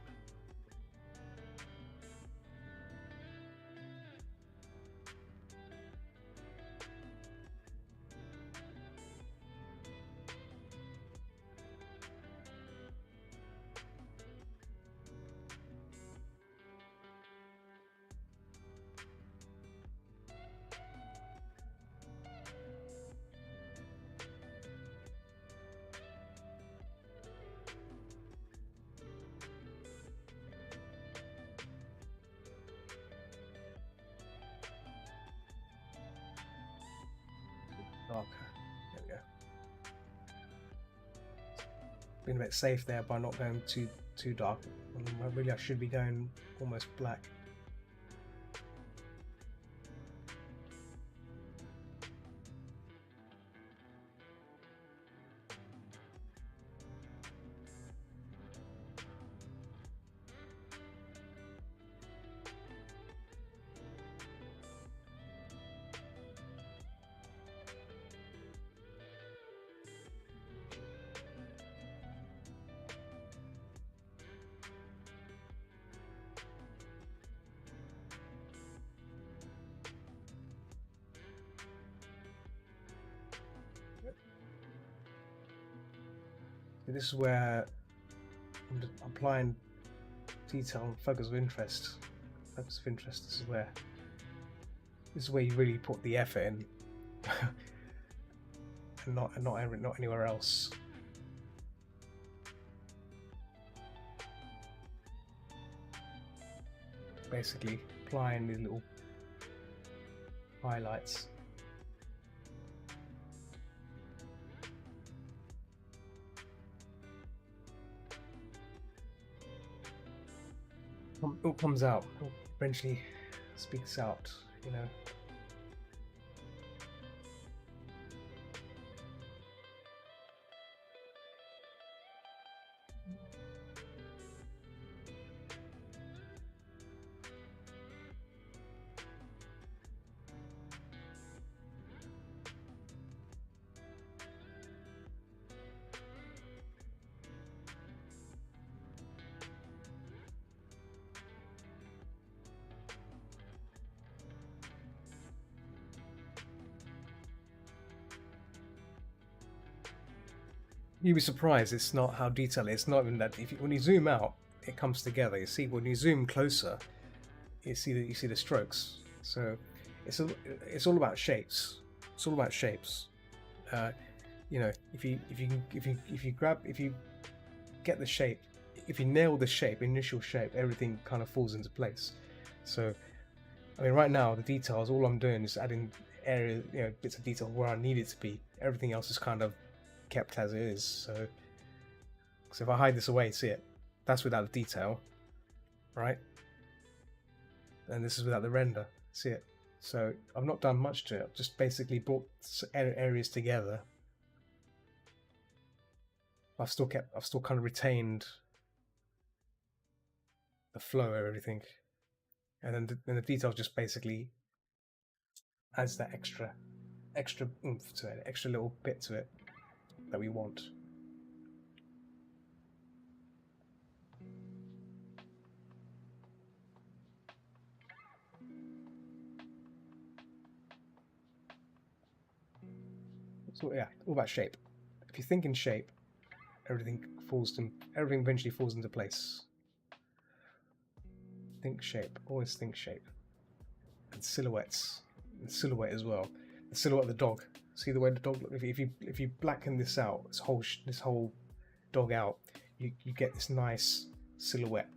Darker. There we go. Being a bit safe there by not going too dark. Really, I should be going almost black. This is where I'm applying detail and focus of interest. Focus of interest. This is where you really put the effort in, and not anywhere else. Basically, applying these little highlights. It all comes out. It eventually speaks out. You know. You'd be surprised. It's not how detailed. It's not even that. When you zoom out, it comes together. You see, when you zoom closer, you see the strokes. So it's all about shapes. It's all about shapes. You know, if you get the shape, if you nail the shape, initial shape, everything kind of falls into place. So, I mean, right now the details. All I'm doing is adding areas, bits of detail where I need it to be. Everything else is kind of kept as it is. So if I hide this away, see it? That's without the detail, right? And this is without the render. See it? So I've not done much to it. I've just basically brought areas together. I've still kind of retained the flow of everything, and then the detail just basically adds that extra oomph to it, extra little bit to it that we want. So yeah, all about shape. If you think in shape, everything eventually falls into place. Think shape, always think shape. And silhouettes, and silhouette as well. The silhouette of the dog. See the way the dog looks. If you blacken this out, this whole dog out, you get this nice silhouette.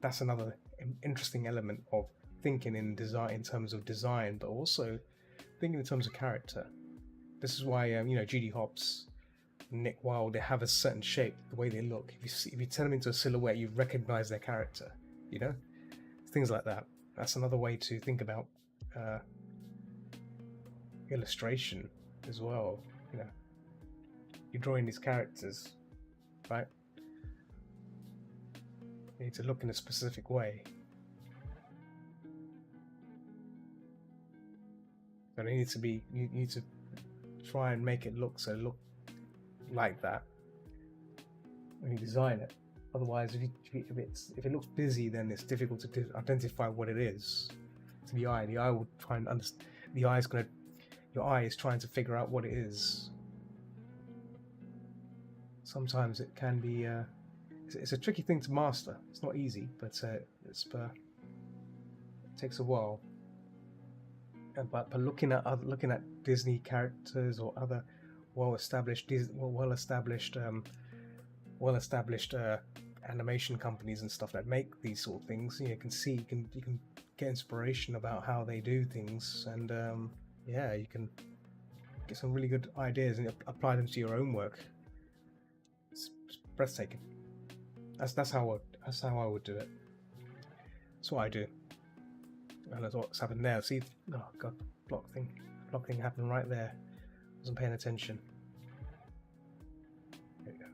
That's another interesting element of thinking in design, in terms of design, but also thinking in terms of character. This is why Judy Hopps, Nick Wilde, they have a certain shape, the way they look. If you turn them into a silhouette, you recognize their character. Things like that. That's another way to think about illustration as well. You're drawing these characters, right? You need to look in a specific way. And you need to try and make it look like that when you design it. Otherwise, if it looks busy, then it's difficult to identify what it is to the eye. The eye will try and understand. Your eye is trying to figure out what it is. Sometimes it can be. It's a tricky thing to master. It's not easy, but it takes a while. But looking at Disney characters or other well-established animation companies and stuff that make these sort of things, you can get inspiration about how they do things, and you can get some really good ideas and apply them to your own work. It's breathtaking. That's how I would do it. That's what I do. And that's what's happened there. See, oh god, block thing happened right there. Wasn't paying attention. There you go.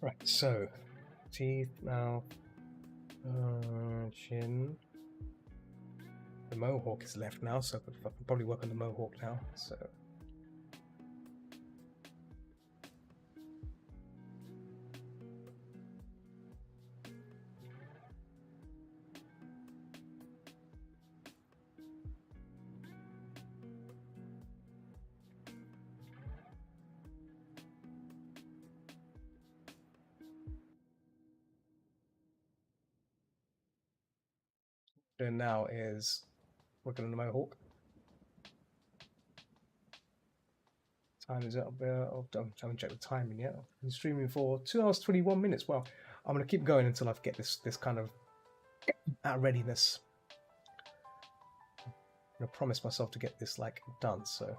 Right, so teeth, mouth, chin. The mohawk is left now, so I can probably work on the mohawk now. So. doing now is working on the Mohawk. Time is up there. I haven't checked the timing yet. I've been streaming for 2 hours 21 minutes. Well, I'm gonna keep going until I get this kind of readiness. I'm gonna promise myself to get this like done, so it'd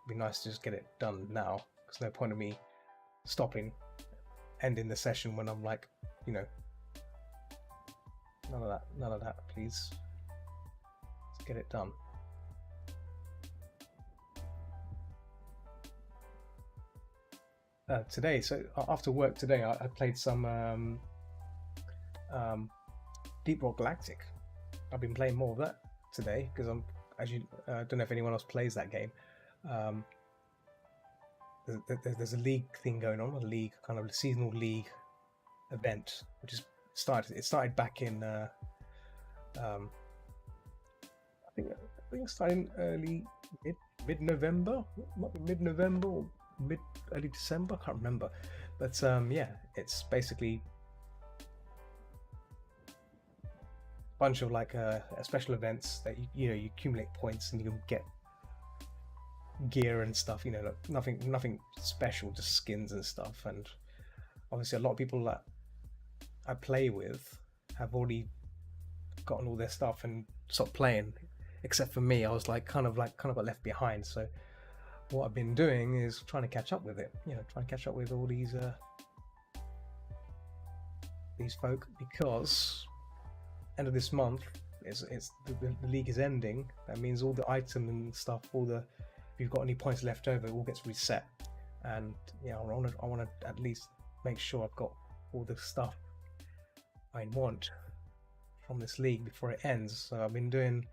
be nice to just get it done now. There's no point of me stopping, ending the session when I'm like, you know, none of that, please. Let's get it done. Today, so after work today, I played some Deep Rock Galactic. I've been playing more of that today because I'm, as you don't know if anyone else plays that game. There's a league thing going on, a league kind of a seasonal league event, which is started. It started back in I think it started in early mid-November, mid-November or early December. I can't remember, but yeah, it's basically a bunch of like special events that you accumulate points and you can get gear and stuff. You know, like nothing special, just skins and stuff. And obviously, a lot of people that I play with have already gotten all their stuff and stopped playing, except for me. I was like kind of got left behind. So what I've been doing is trying to catch up with it. You know, trying to catch up with all these folk, because end of this month the league is ending. That means all the item and stuff, if you've got any points left over, it all gets reset. And yeah, I want to at least make sure I've got all the stuff I want from this league before it ends. So I've been doing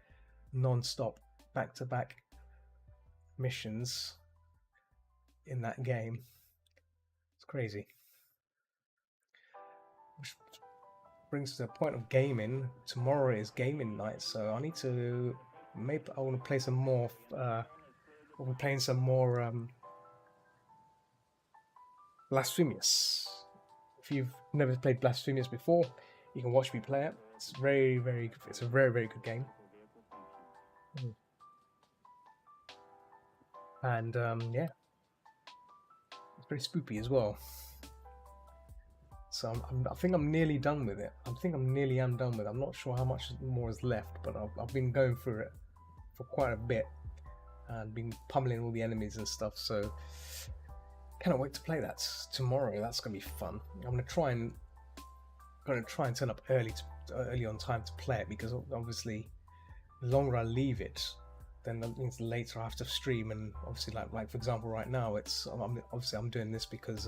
non-stop, back-to-back missions in that game. It's crazy. Which brings to the point of gaming. Tomorrow is gaming night, so I need to I want to play some more. We're playing some more Blasphemous. If you've never played Blasphemous before, you can watch me play it. It's it's a very, very good game. And yeah, it's very spoopy as well. So I think I'm nearly done with it. I think I'm nearly done with it. I'm not sure how much more is left, but I've been going through it for quite a bit and been pummeling all the enemies and stuff. So cannot wait to play that tomorrow. That's gonna be fun. I'm gonna try and turn up early on time to play it, because obviously the longer I leave it, then that means later I have to stream. And obviously, like for example, right now I'm doing this because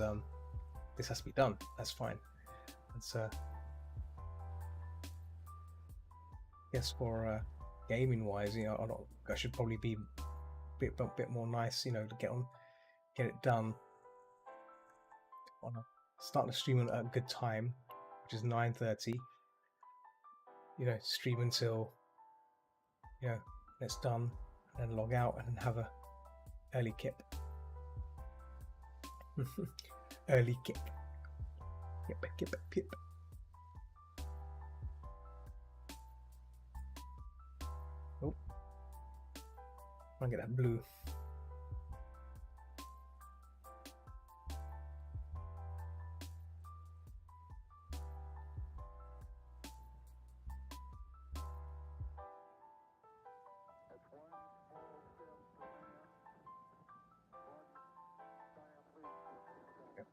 this has to be done. That's fine. It's yes, for gaming wise, you know, I should probably be a bit more nice, you know, to get it done. I want to start the stream at a good time, which is 9:30. You know, stream until, you know, it's done, and then log out and then have a early kip. Early kip. Kip. Oh, I get that blue.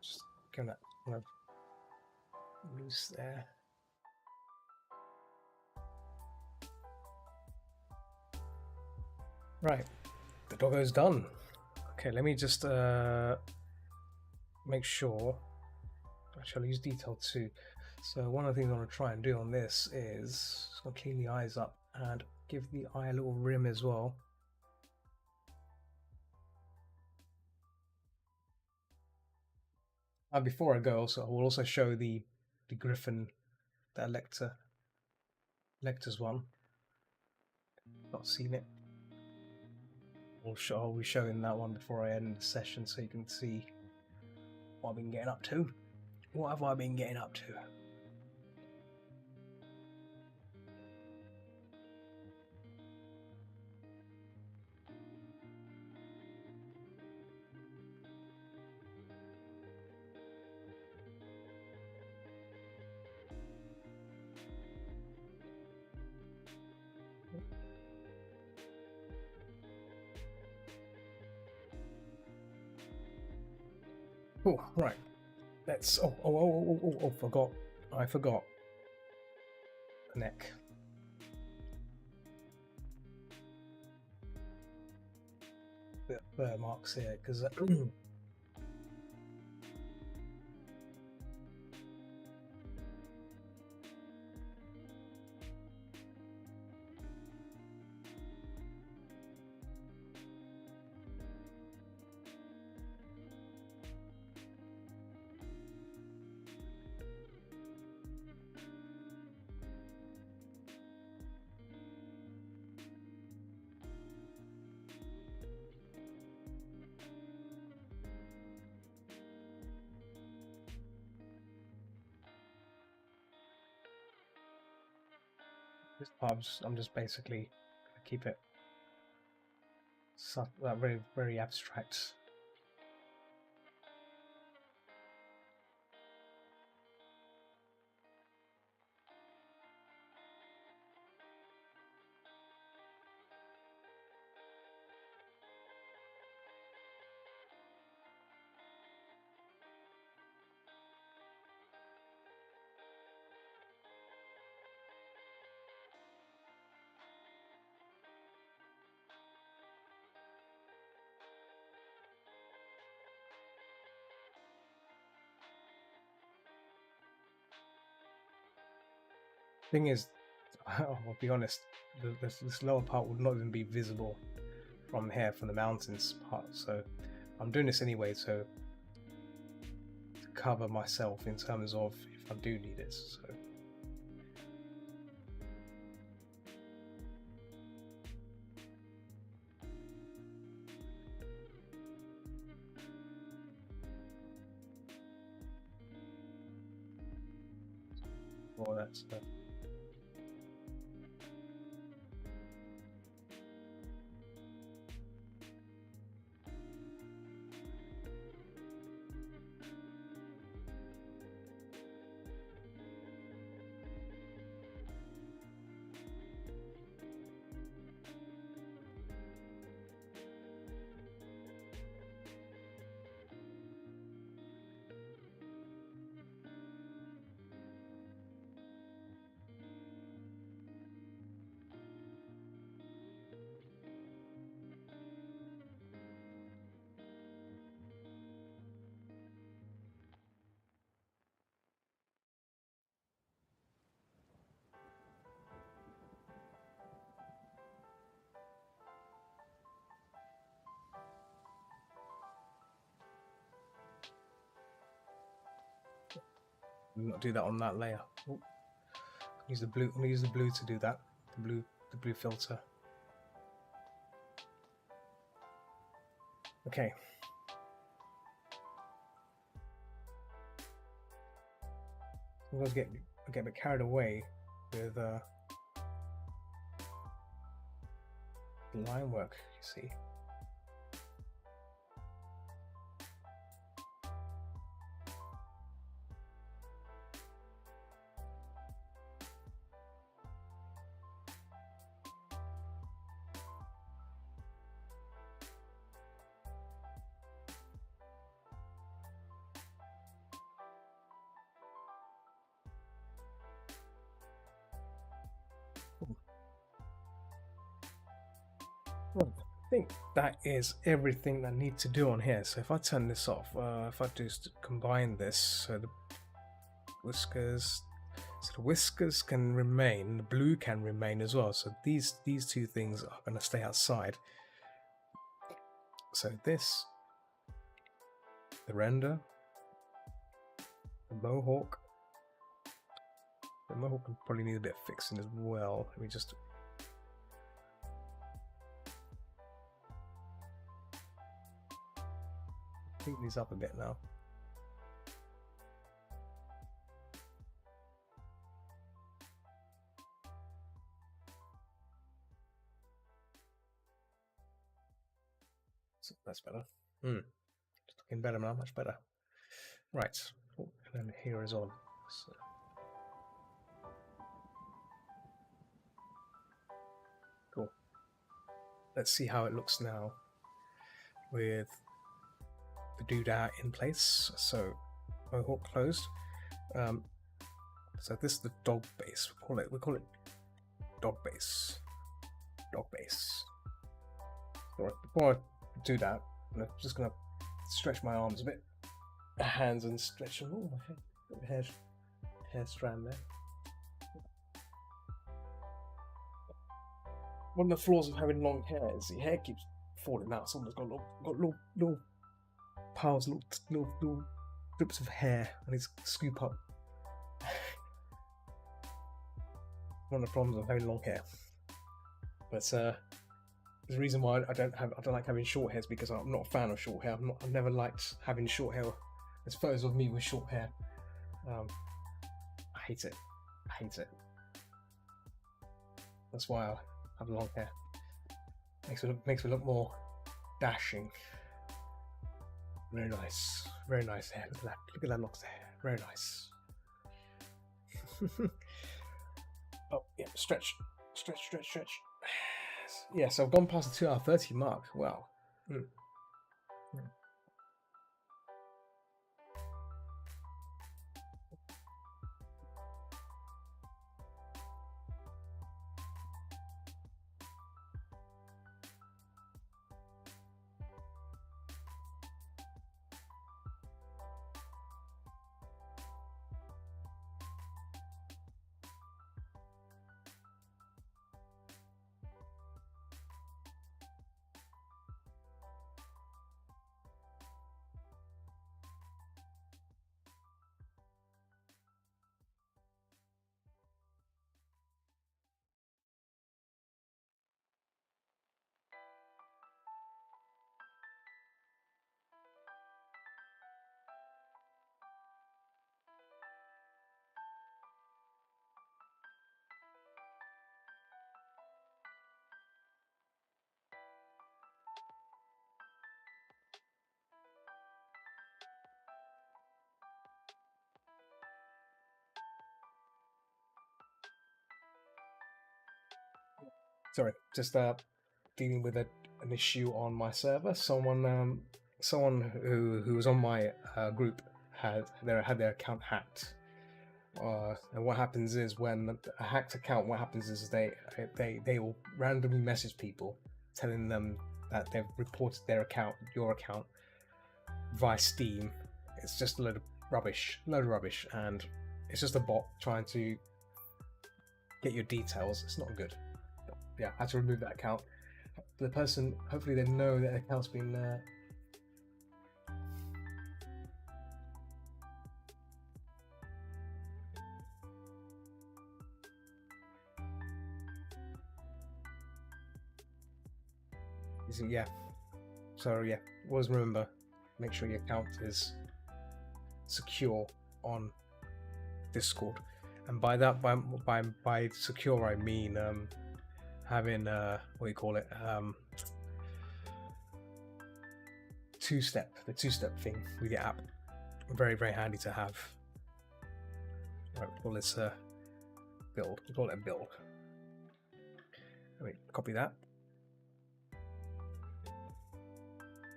Just kind of loose there. Right, the doggo's done. Okay, let me just make sure. Actually, I'll use detail 2. So one of the things I want to try and do on this is just gonna clean the eyes up and give the eye a little rim as well. Before I go, I will also show the Griffin, the Lecter's one. Not seen it. I'll be showing that one before I end the session, so you can see what I've been getting up to. What have I been getting up to? Oh, right. Let's. Forgot. I forgot. The neck. The burr marks here, because. This part, I'm just basically gonna keep it very, very abstract. Thing is, I'll be honest, this lower part would not even be visible from here, from the mountains part. So I'm doing this anyway, so to cover myself in terms of if I do need it. So. Well, that's. Not do that on that layer. Ooh. Use the blue. I'm gonna use the blue to do that. The blue filter. Okay. I'm gonna get a bit carried away with the line work. You see. Well, I think that is everything I need to do on here. So if I turn this off, if I just combine this, so the whiskers, can remain, the blue can remain as well. So these two things are going to stay outside. So this, the render, the mohawk. The mohawk will probably need a bit of fixing as well. Let me just. Clean these up a bit now. So that's better. It's looking better now, much better. Right. Oh, and then here is on. So. Cool. Let's see how it looks now with the doodah in place. So mohawk closed. So this is the dog base. We call it dog base. Dog base. Before I do that, I'm just gonna stretch my arms a bit, hands, and stretch them. Oh, my hair strand there. One of the flaws of having long hair is the hair keeps falling out. Someone's got little piles, little drips of hair, and it's scoop up. One of the problems of having long hair. But the reason why I don't like having short hair is because I'm not a fan of short hair. I've never liked having short hair. There's photos of me with short hair. I hate it. That's why I have long hair. Makes me look more dashing. Very nice hair. Look at that locks of hair. Very nice. Oh yeah, stretch. Yeah, so I've gone past the 2 hour 30 mark. Wow. Sorry, just dealing with an issue on my server. Someone who was on my group had their account hacked. And what happens is when a hacked account, what happens is they will randomly message people telling them that they've reported their account, your account, via Steam. It's just a load of rubbish, and it's just a bot trying to get your details. It's not good. Yeah, I had to remove that account. The person, hopefully they know that the account's been yeah. So yeah, always remember, make sure your account is secure on Discord. And by that, by secure, I mean having what do you call it? The two-step thing with your app. Very, very handy to have. Right, we'll call this build. We'll call it build. Let me copy that.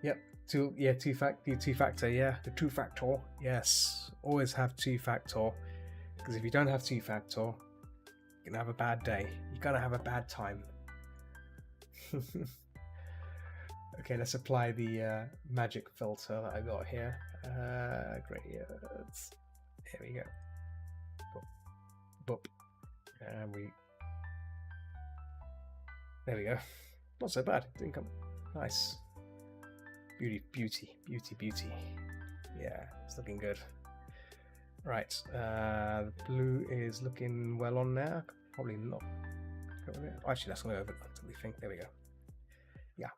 Yep. Two-factor. Yeah, the two-factor. Yes, always have two-factor. Because if you don't have two-factor, you're gonna have a bad day. You're gonna have a bad time. Okay, let's apply the magic filter that I got here. Great. Here we go. Boop. And there we go. Not so bad. Didn't come. Nice. Beauty. Yeah, it's looking good. Right, the blue is looking well on there. Probably not. Actually, that's going to over until we think. There we go. Yeah.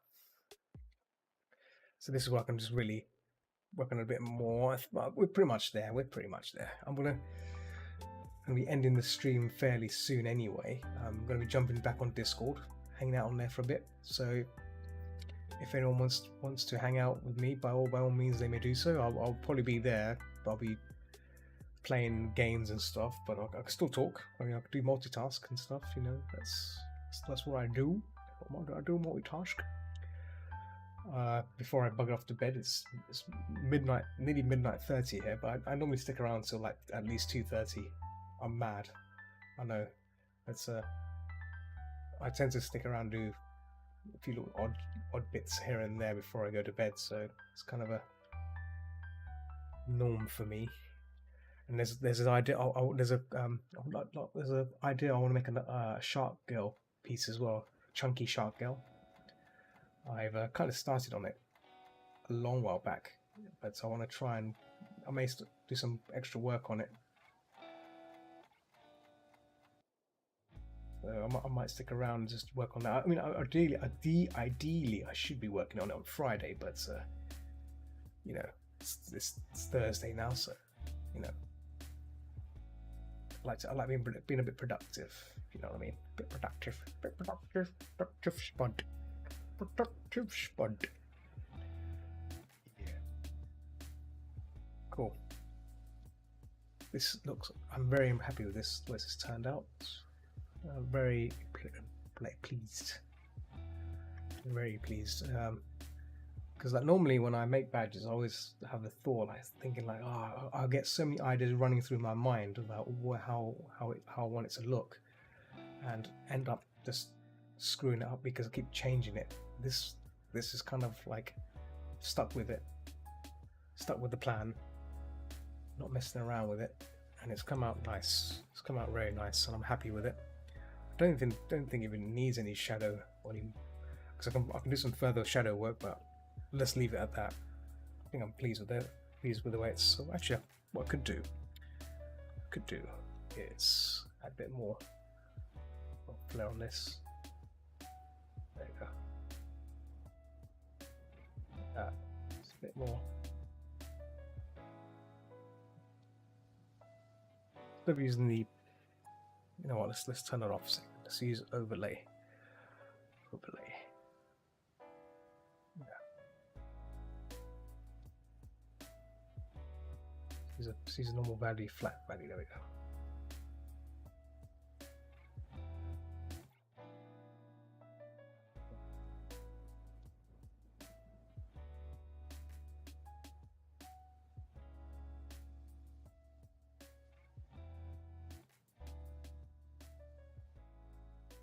So this is where I can just really work on a bit more. We're pretty much there. I'm going to be ending the stream fairly soon anyway. I'm going to be jumping back on Discord, hanging out on there for a bit. So if anyone wants to hang out with me, by all means, they may do so. I'll probably be there. I'll be playing games and stuff, but I can still talk. I mean, I can do multitask and stuff. You know, that's what I do. I do multitask. before I bugger off to bed. It's midnight, nearly midnight 30 here, but I normally stick around till like at least 2:30. I'm mad. I know. It's I tend to stick around, do a few little odd bits here and there before I go to bed, so it's kind of a norm for me. And there's an idea. There's a there's an idea. I want to make a shark girl piece as well, chunky shark girl. I've kind of started on it a long while back, but I want to try and I may do some extra work on it. So I might stick around and just work on that. I mean, ideally, I should be working on it on Friday, but you know, it's Thursday now, so you know, I like being a bit productive. You know what I mean? Productive spud. Yeah. Cool. This looks. I'm very happy with this. The way this turned out. Very pleased. Very pleased. Because like normally when I make badges, I always have the thought, like thinking like, oh, I'll get so many ideas running through my mind about how I want it to look, and end up just screwing it up because I keep changing it. This is kind of like stuck with it, stuck with the plan, not messing around with it, and it's come out nice. It's come out very nice, and I'm happy with it. I don't think it even needs any shadow or any, because I can do some further shadow work, but let's leave it at that. I think I'm pleased with it. Pleased with the way it's. So actually, what I could do is add a bit more flare on this. There you go. Just a bit more. Instead of using the, you know what? Let's turn it off a second. Let's use overlay. Use a normal value, flat value. There we go.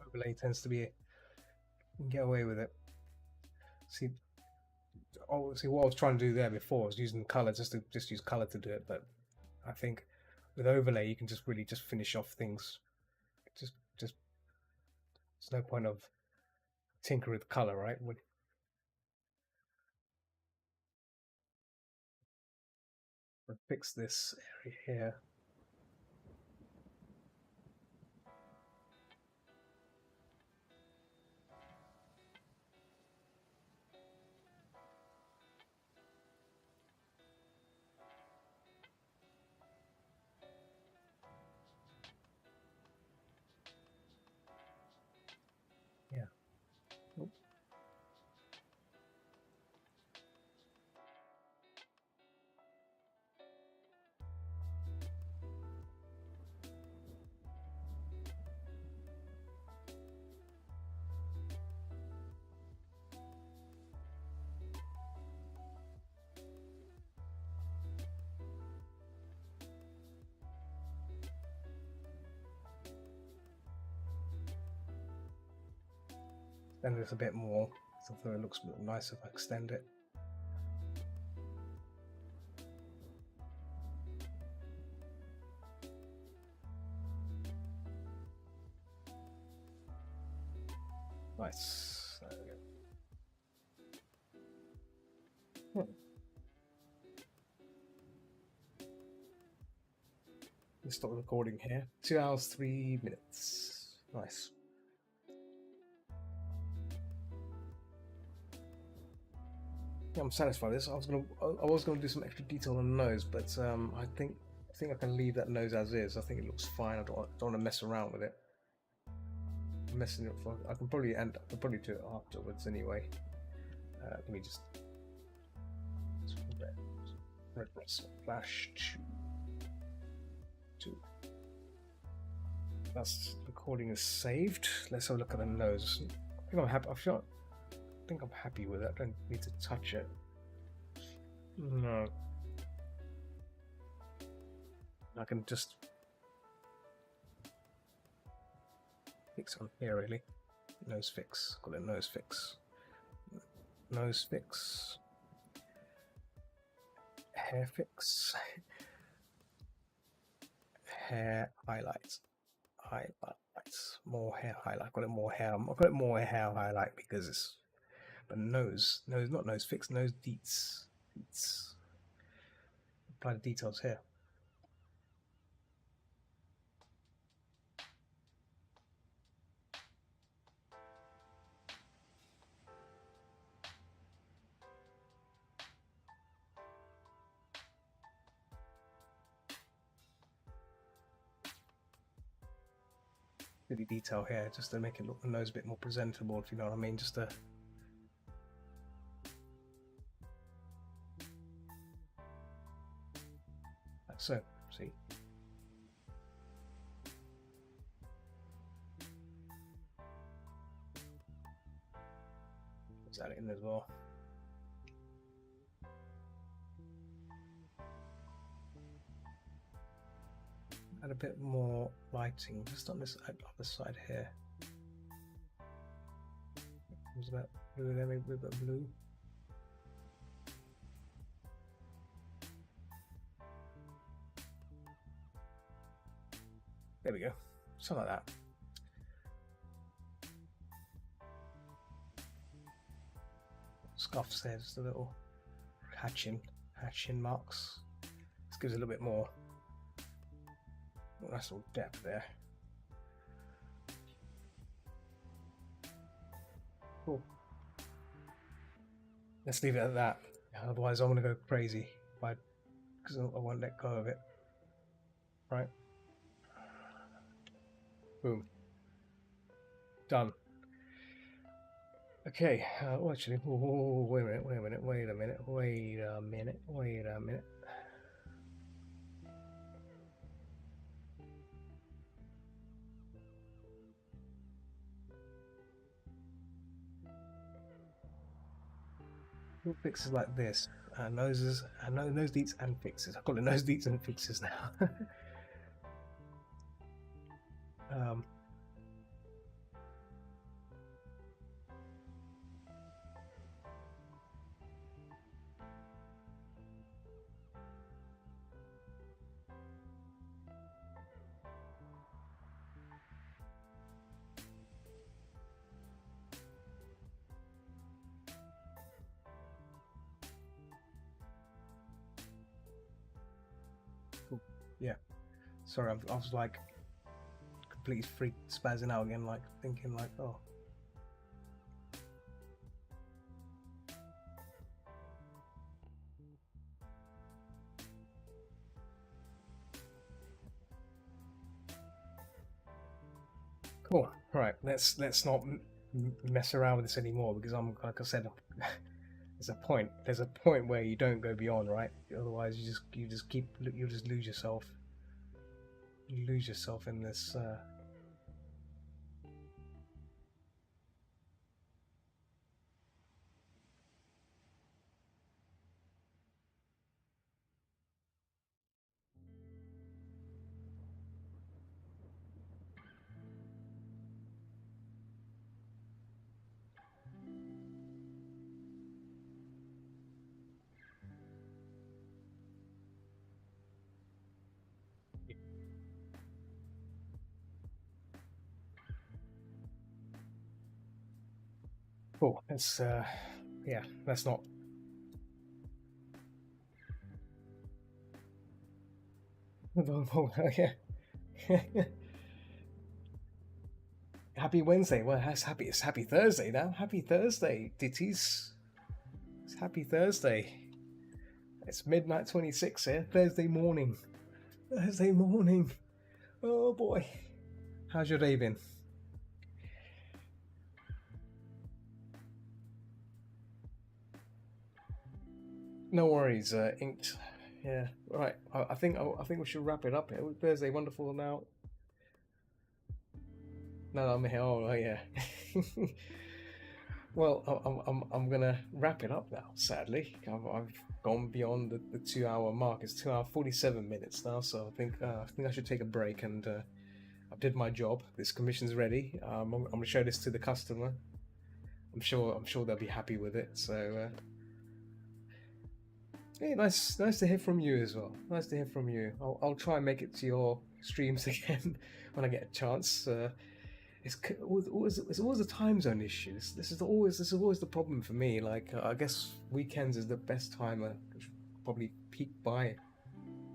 Overlay tends to be, you can get away with it. See, what I was trying to do there before was using color, just use color to do it, but I think with overlay you can just really just finish off things. Just there's no point of tinkering with color, right? We'll fix this area here. Yeah. Oh. Extend this a bit more, so it looks a bit nicer if I extend it. Nice. There we go. Let's stop recording here. 2 hours, 3 minutes. Nice. Yeah, I'm satisfied with this. I was gonna do some extra detail on the nose, but I think I can leave that nose as is. I think it looks fine. I don't want to mess around with it. Messing it for, I can probably do it afterwards anyway. Let me just red flash 2. That's recording is saved. Let's have a look at the nose. I think I'm happy. I think think I'm happy with it. I don't need to touch it. No. I can just fix on here, really. Nose fix. Call it nose fix. Nose fix. Hair fix. Hair highlights. Highlights. More hair highlight. Call it more hair. I'll call it more hair highlight because it's. But nose. Nose, not nose fix. Nose deets. Deets. Apply the details here. Really detail here just to make it look the nose a bit more presentable, if you know what I mean. Just to like so. See. Put that in as well. Add a bit more lighting just on this other side here. There's about blue there, maybe a bit of blue. There we go. Something like that. Scuffs there, just a little hatching marks. This gives a little bit more. Nice little depth there. Cool. Let's leave it at that. Otherwise, I'm gonna go crazy because I won't let go of it. Right. Boom. Done. Okay. Well, actually, wait a minute. Fixes like this, noses, nose deets and fixes. I call it nose deets and fixes now. Yeah, sorry, I was like completely spazzing out again, like thinking like, oh. Cool. Right, let's not mess around with this anymore because I'm, like I said, there's a point where you don't go beyond, right? Otherwise, you just lose yourself. You lose yourself in this. Cool. Let's yeah. Let's not. Yeah. Happy Wednesday. Well, it's happy Thursday now. Happy Thursday, ditties. It's happy Thursday. It's midnight 26 here. Thursday morning. Thursday morning. Oh boy. How's your day been? No worries, Inked. Yeah, right. I think we should wrap it up here. Thursday, wonderful now. No, I'm here. Oh yeah. Well, I'm gonna wrap it up now. Sadly, I've gone beyond the 2 hour mark. It's 2 hour 47 minutes now, so I think I should take a break. And I did my job. This commission's ready. I'm gonna show this to the customer. I'm sure they'll be happy with it. So yeah, nice to hear from you as well. Nice to hear from you. I'll try and make it to your streams again when I get a chance. It's always a time zone issue. This is always the problem for me. Like I guess weekends is the best time. Probably peak by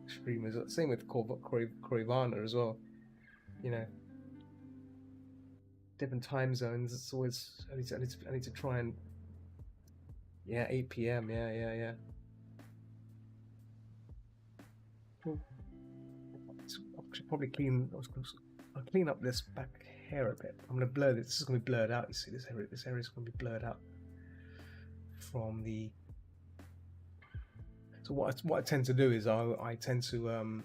streamers. Same with Corivana as well. You know, different time zones. It's always I need to try and yeah 8 p.m. Yeah. Well, I should probably I'll clean up this back hair a bit. I'm gonna blur this. This is gonna be blurred out. You see, this area is gonna be blurred out from the. So what I tend to do is I tend to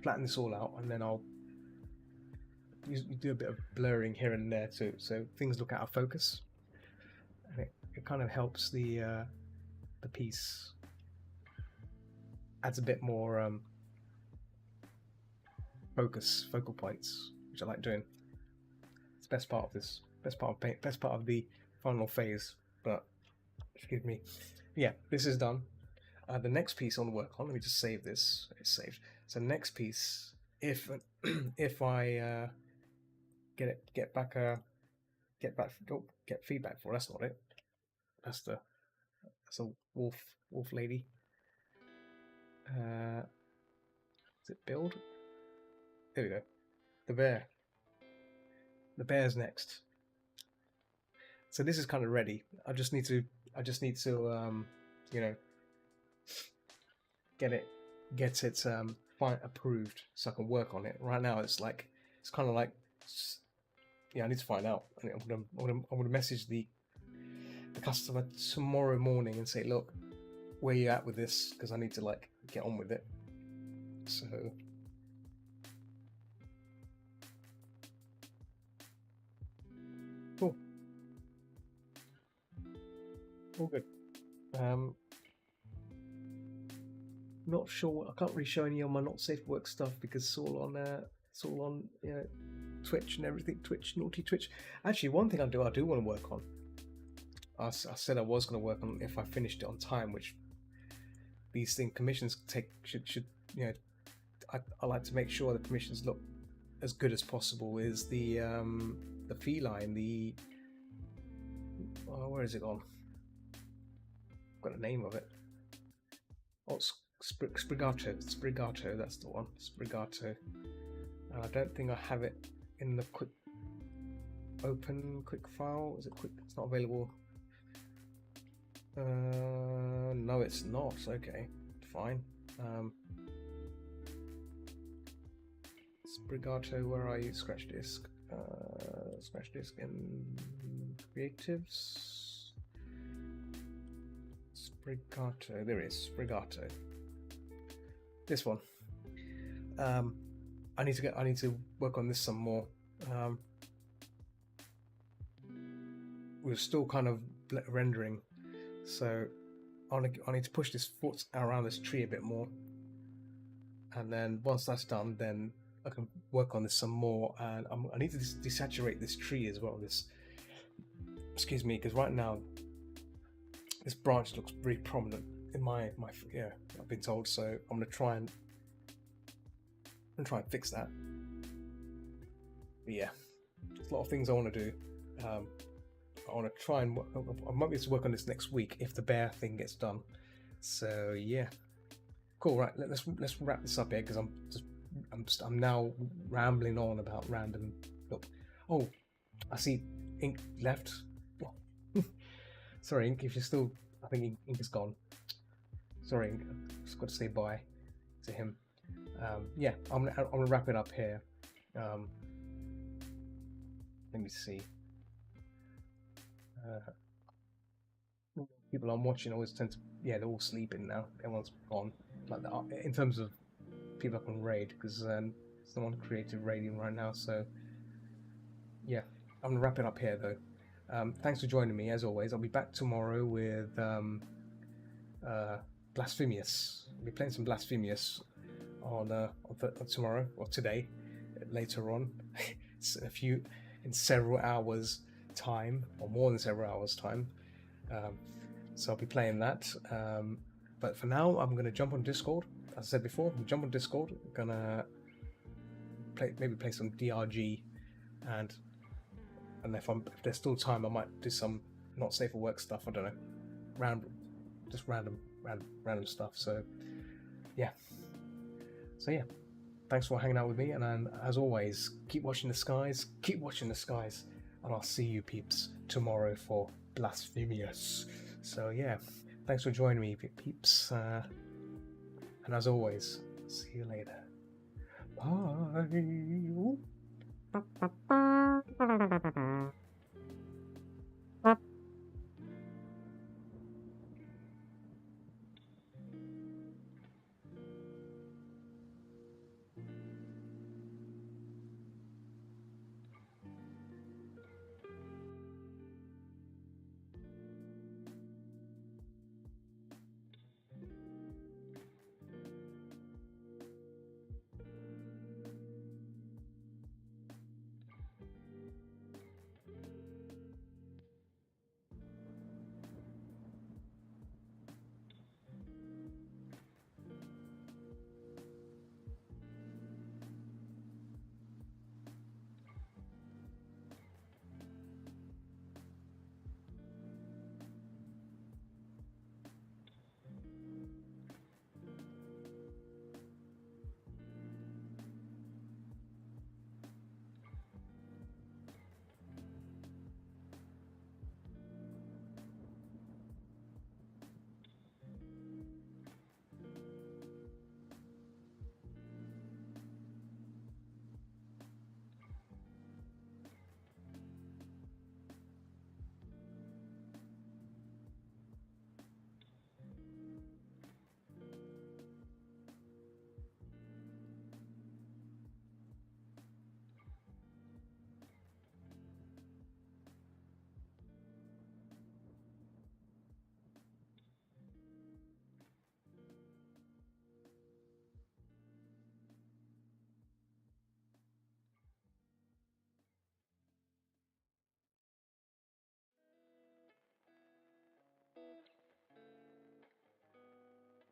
flatten this all out, and then I'll do a bit of blurring here and there too, so things look out of focus, and it kind of helps the piece, adds a bit more focal points, which I like doing. It's the best part of this, best part of paint, best part of the final phase. But excuse me, yeah, this is done. The next piece I want to work on. Let me just save this. It's saved. So next piece, if if I get back get feedback for. That's not it. That's a wolf lady. Is it build? There we go. The bear. The bear's next. So this is kind of ready. I just need to you know get it approved so I can work on it. Right now it's kind of like yeah, I need to find out. I'm gonna message the customer tomorrow morning and say, look, where you at with this? Because I need to get on with it. So cool. All good. Not sure. I can't really show any of my not safe work stuff because it's all on Twitch and everything. Twitch, naughty Twitch. Actually, one thing I do want to work on. I said I was going to work on if I finished it on time, which these commissions should I like to make sure the commissions look as good as possible. Is the feline, where is it gone? I've got a name of it. Oh, Sprigato, that's the one. Sprigato. And I don't think I have it in the quick file. Is it quick? It's not available. No, it's not. Okay, fine. Sprigato, where are you? Scratch disk in creatives. Sprigato, there is Sprigato. This one. I need to work on this some more. We're still kind of rendering, so I need to push this foot around this tree a bit more, and then once that's done, then I can work on this some more. And I need to desaturate this tree as well. Excuse me, because right now this branch looks very prominent in my I've been told. So I'm gonna try and fix that. But yeah, there's a lot of things I want to do. I want to try and I might be able to work on this next week if the bear thing gets done. So yeah, cool. Right, let's wrap this up here because I'm now rambling on about random. Look, oh, I see Ink left. Sorry, Ink, if you're still, I think Ink is gone. Sorry, Ink, I've just got to say bye to him. Yeah, I'm gonna wrap it up here. Let me see. People I'm watching always tend to, they're all sleeping now. Everyone's gone. Like that, in terms of people I can raid, because there's no one creative raiding right now. So yeah, I'm gonna wrap it up here though. Thanks for joining me, as always. I'll be back tomorrow with Blasphemous. I'll be playing some Blasphemous on tomorrow, or today, later on. It's in several hours' time, or more than several hours' time. So I'll be playing that. But for now, I'm going to jump on Discord. As I said before, I'm jump on Discord. I'm gonna maybe play some DRG, and if there's still time, I might do some not safe for work stuff. I don't know, random stuff. So yeah. Thanks for hanging out with me, and as always, keep watching the skies, and I'll see you peeps tomorrow for Blasphemous. So yeah, thanks for joining me, peeps, and as always, see you later. Bye.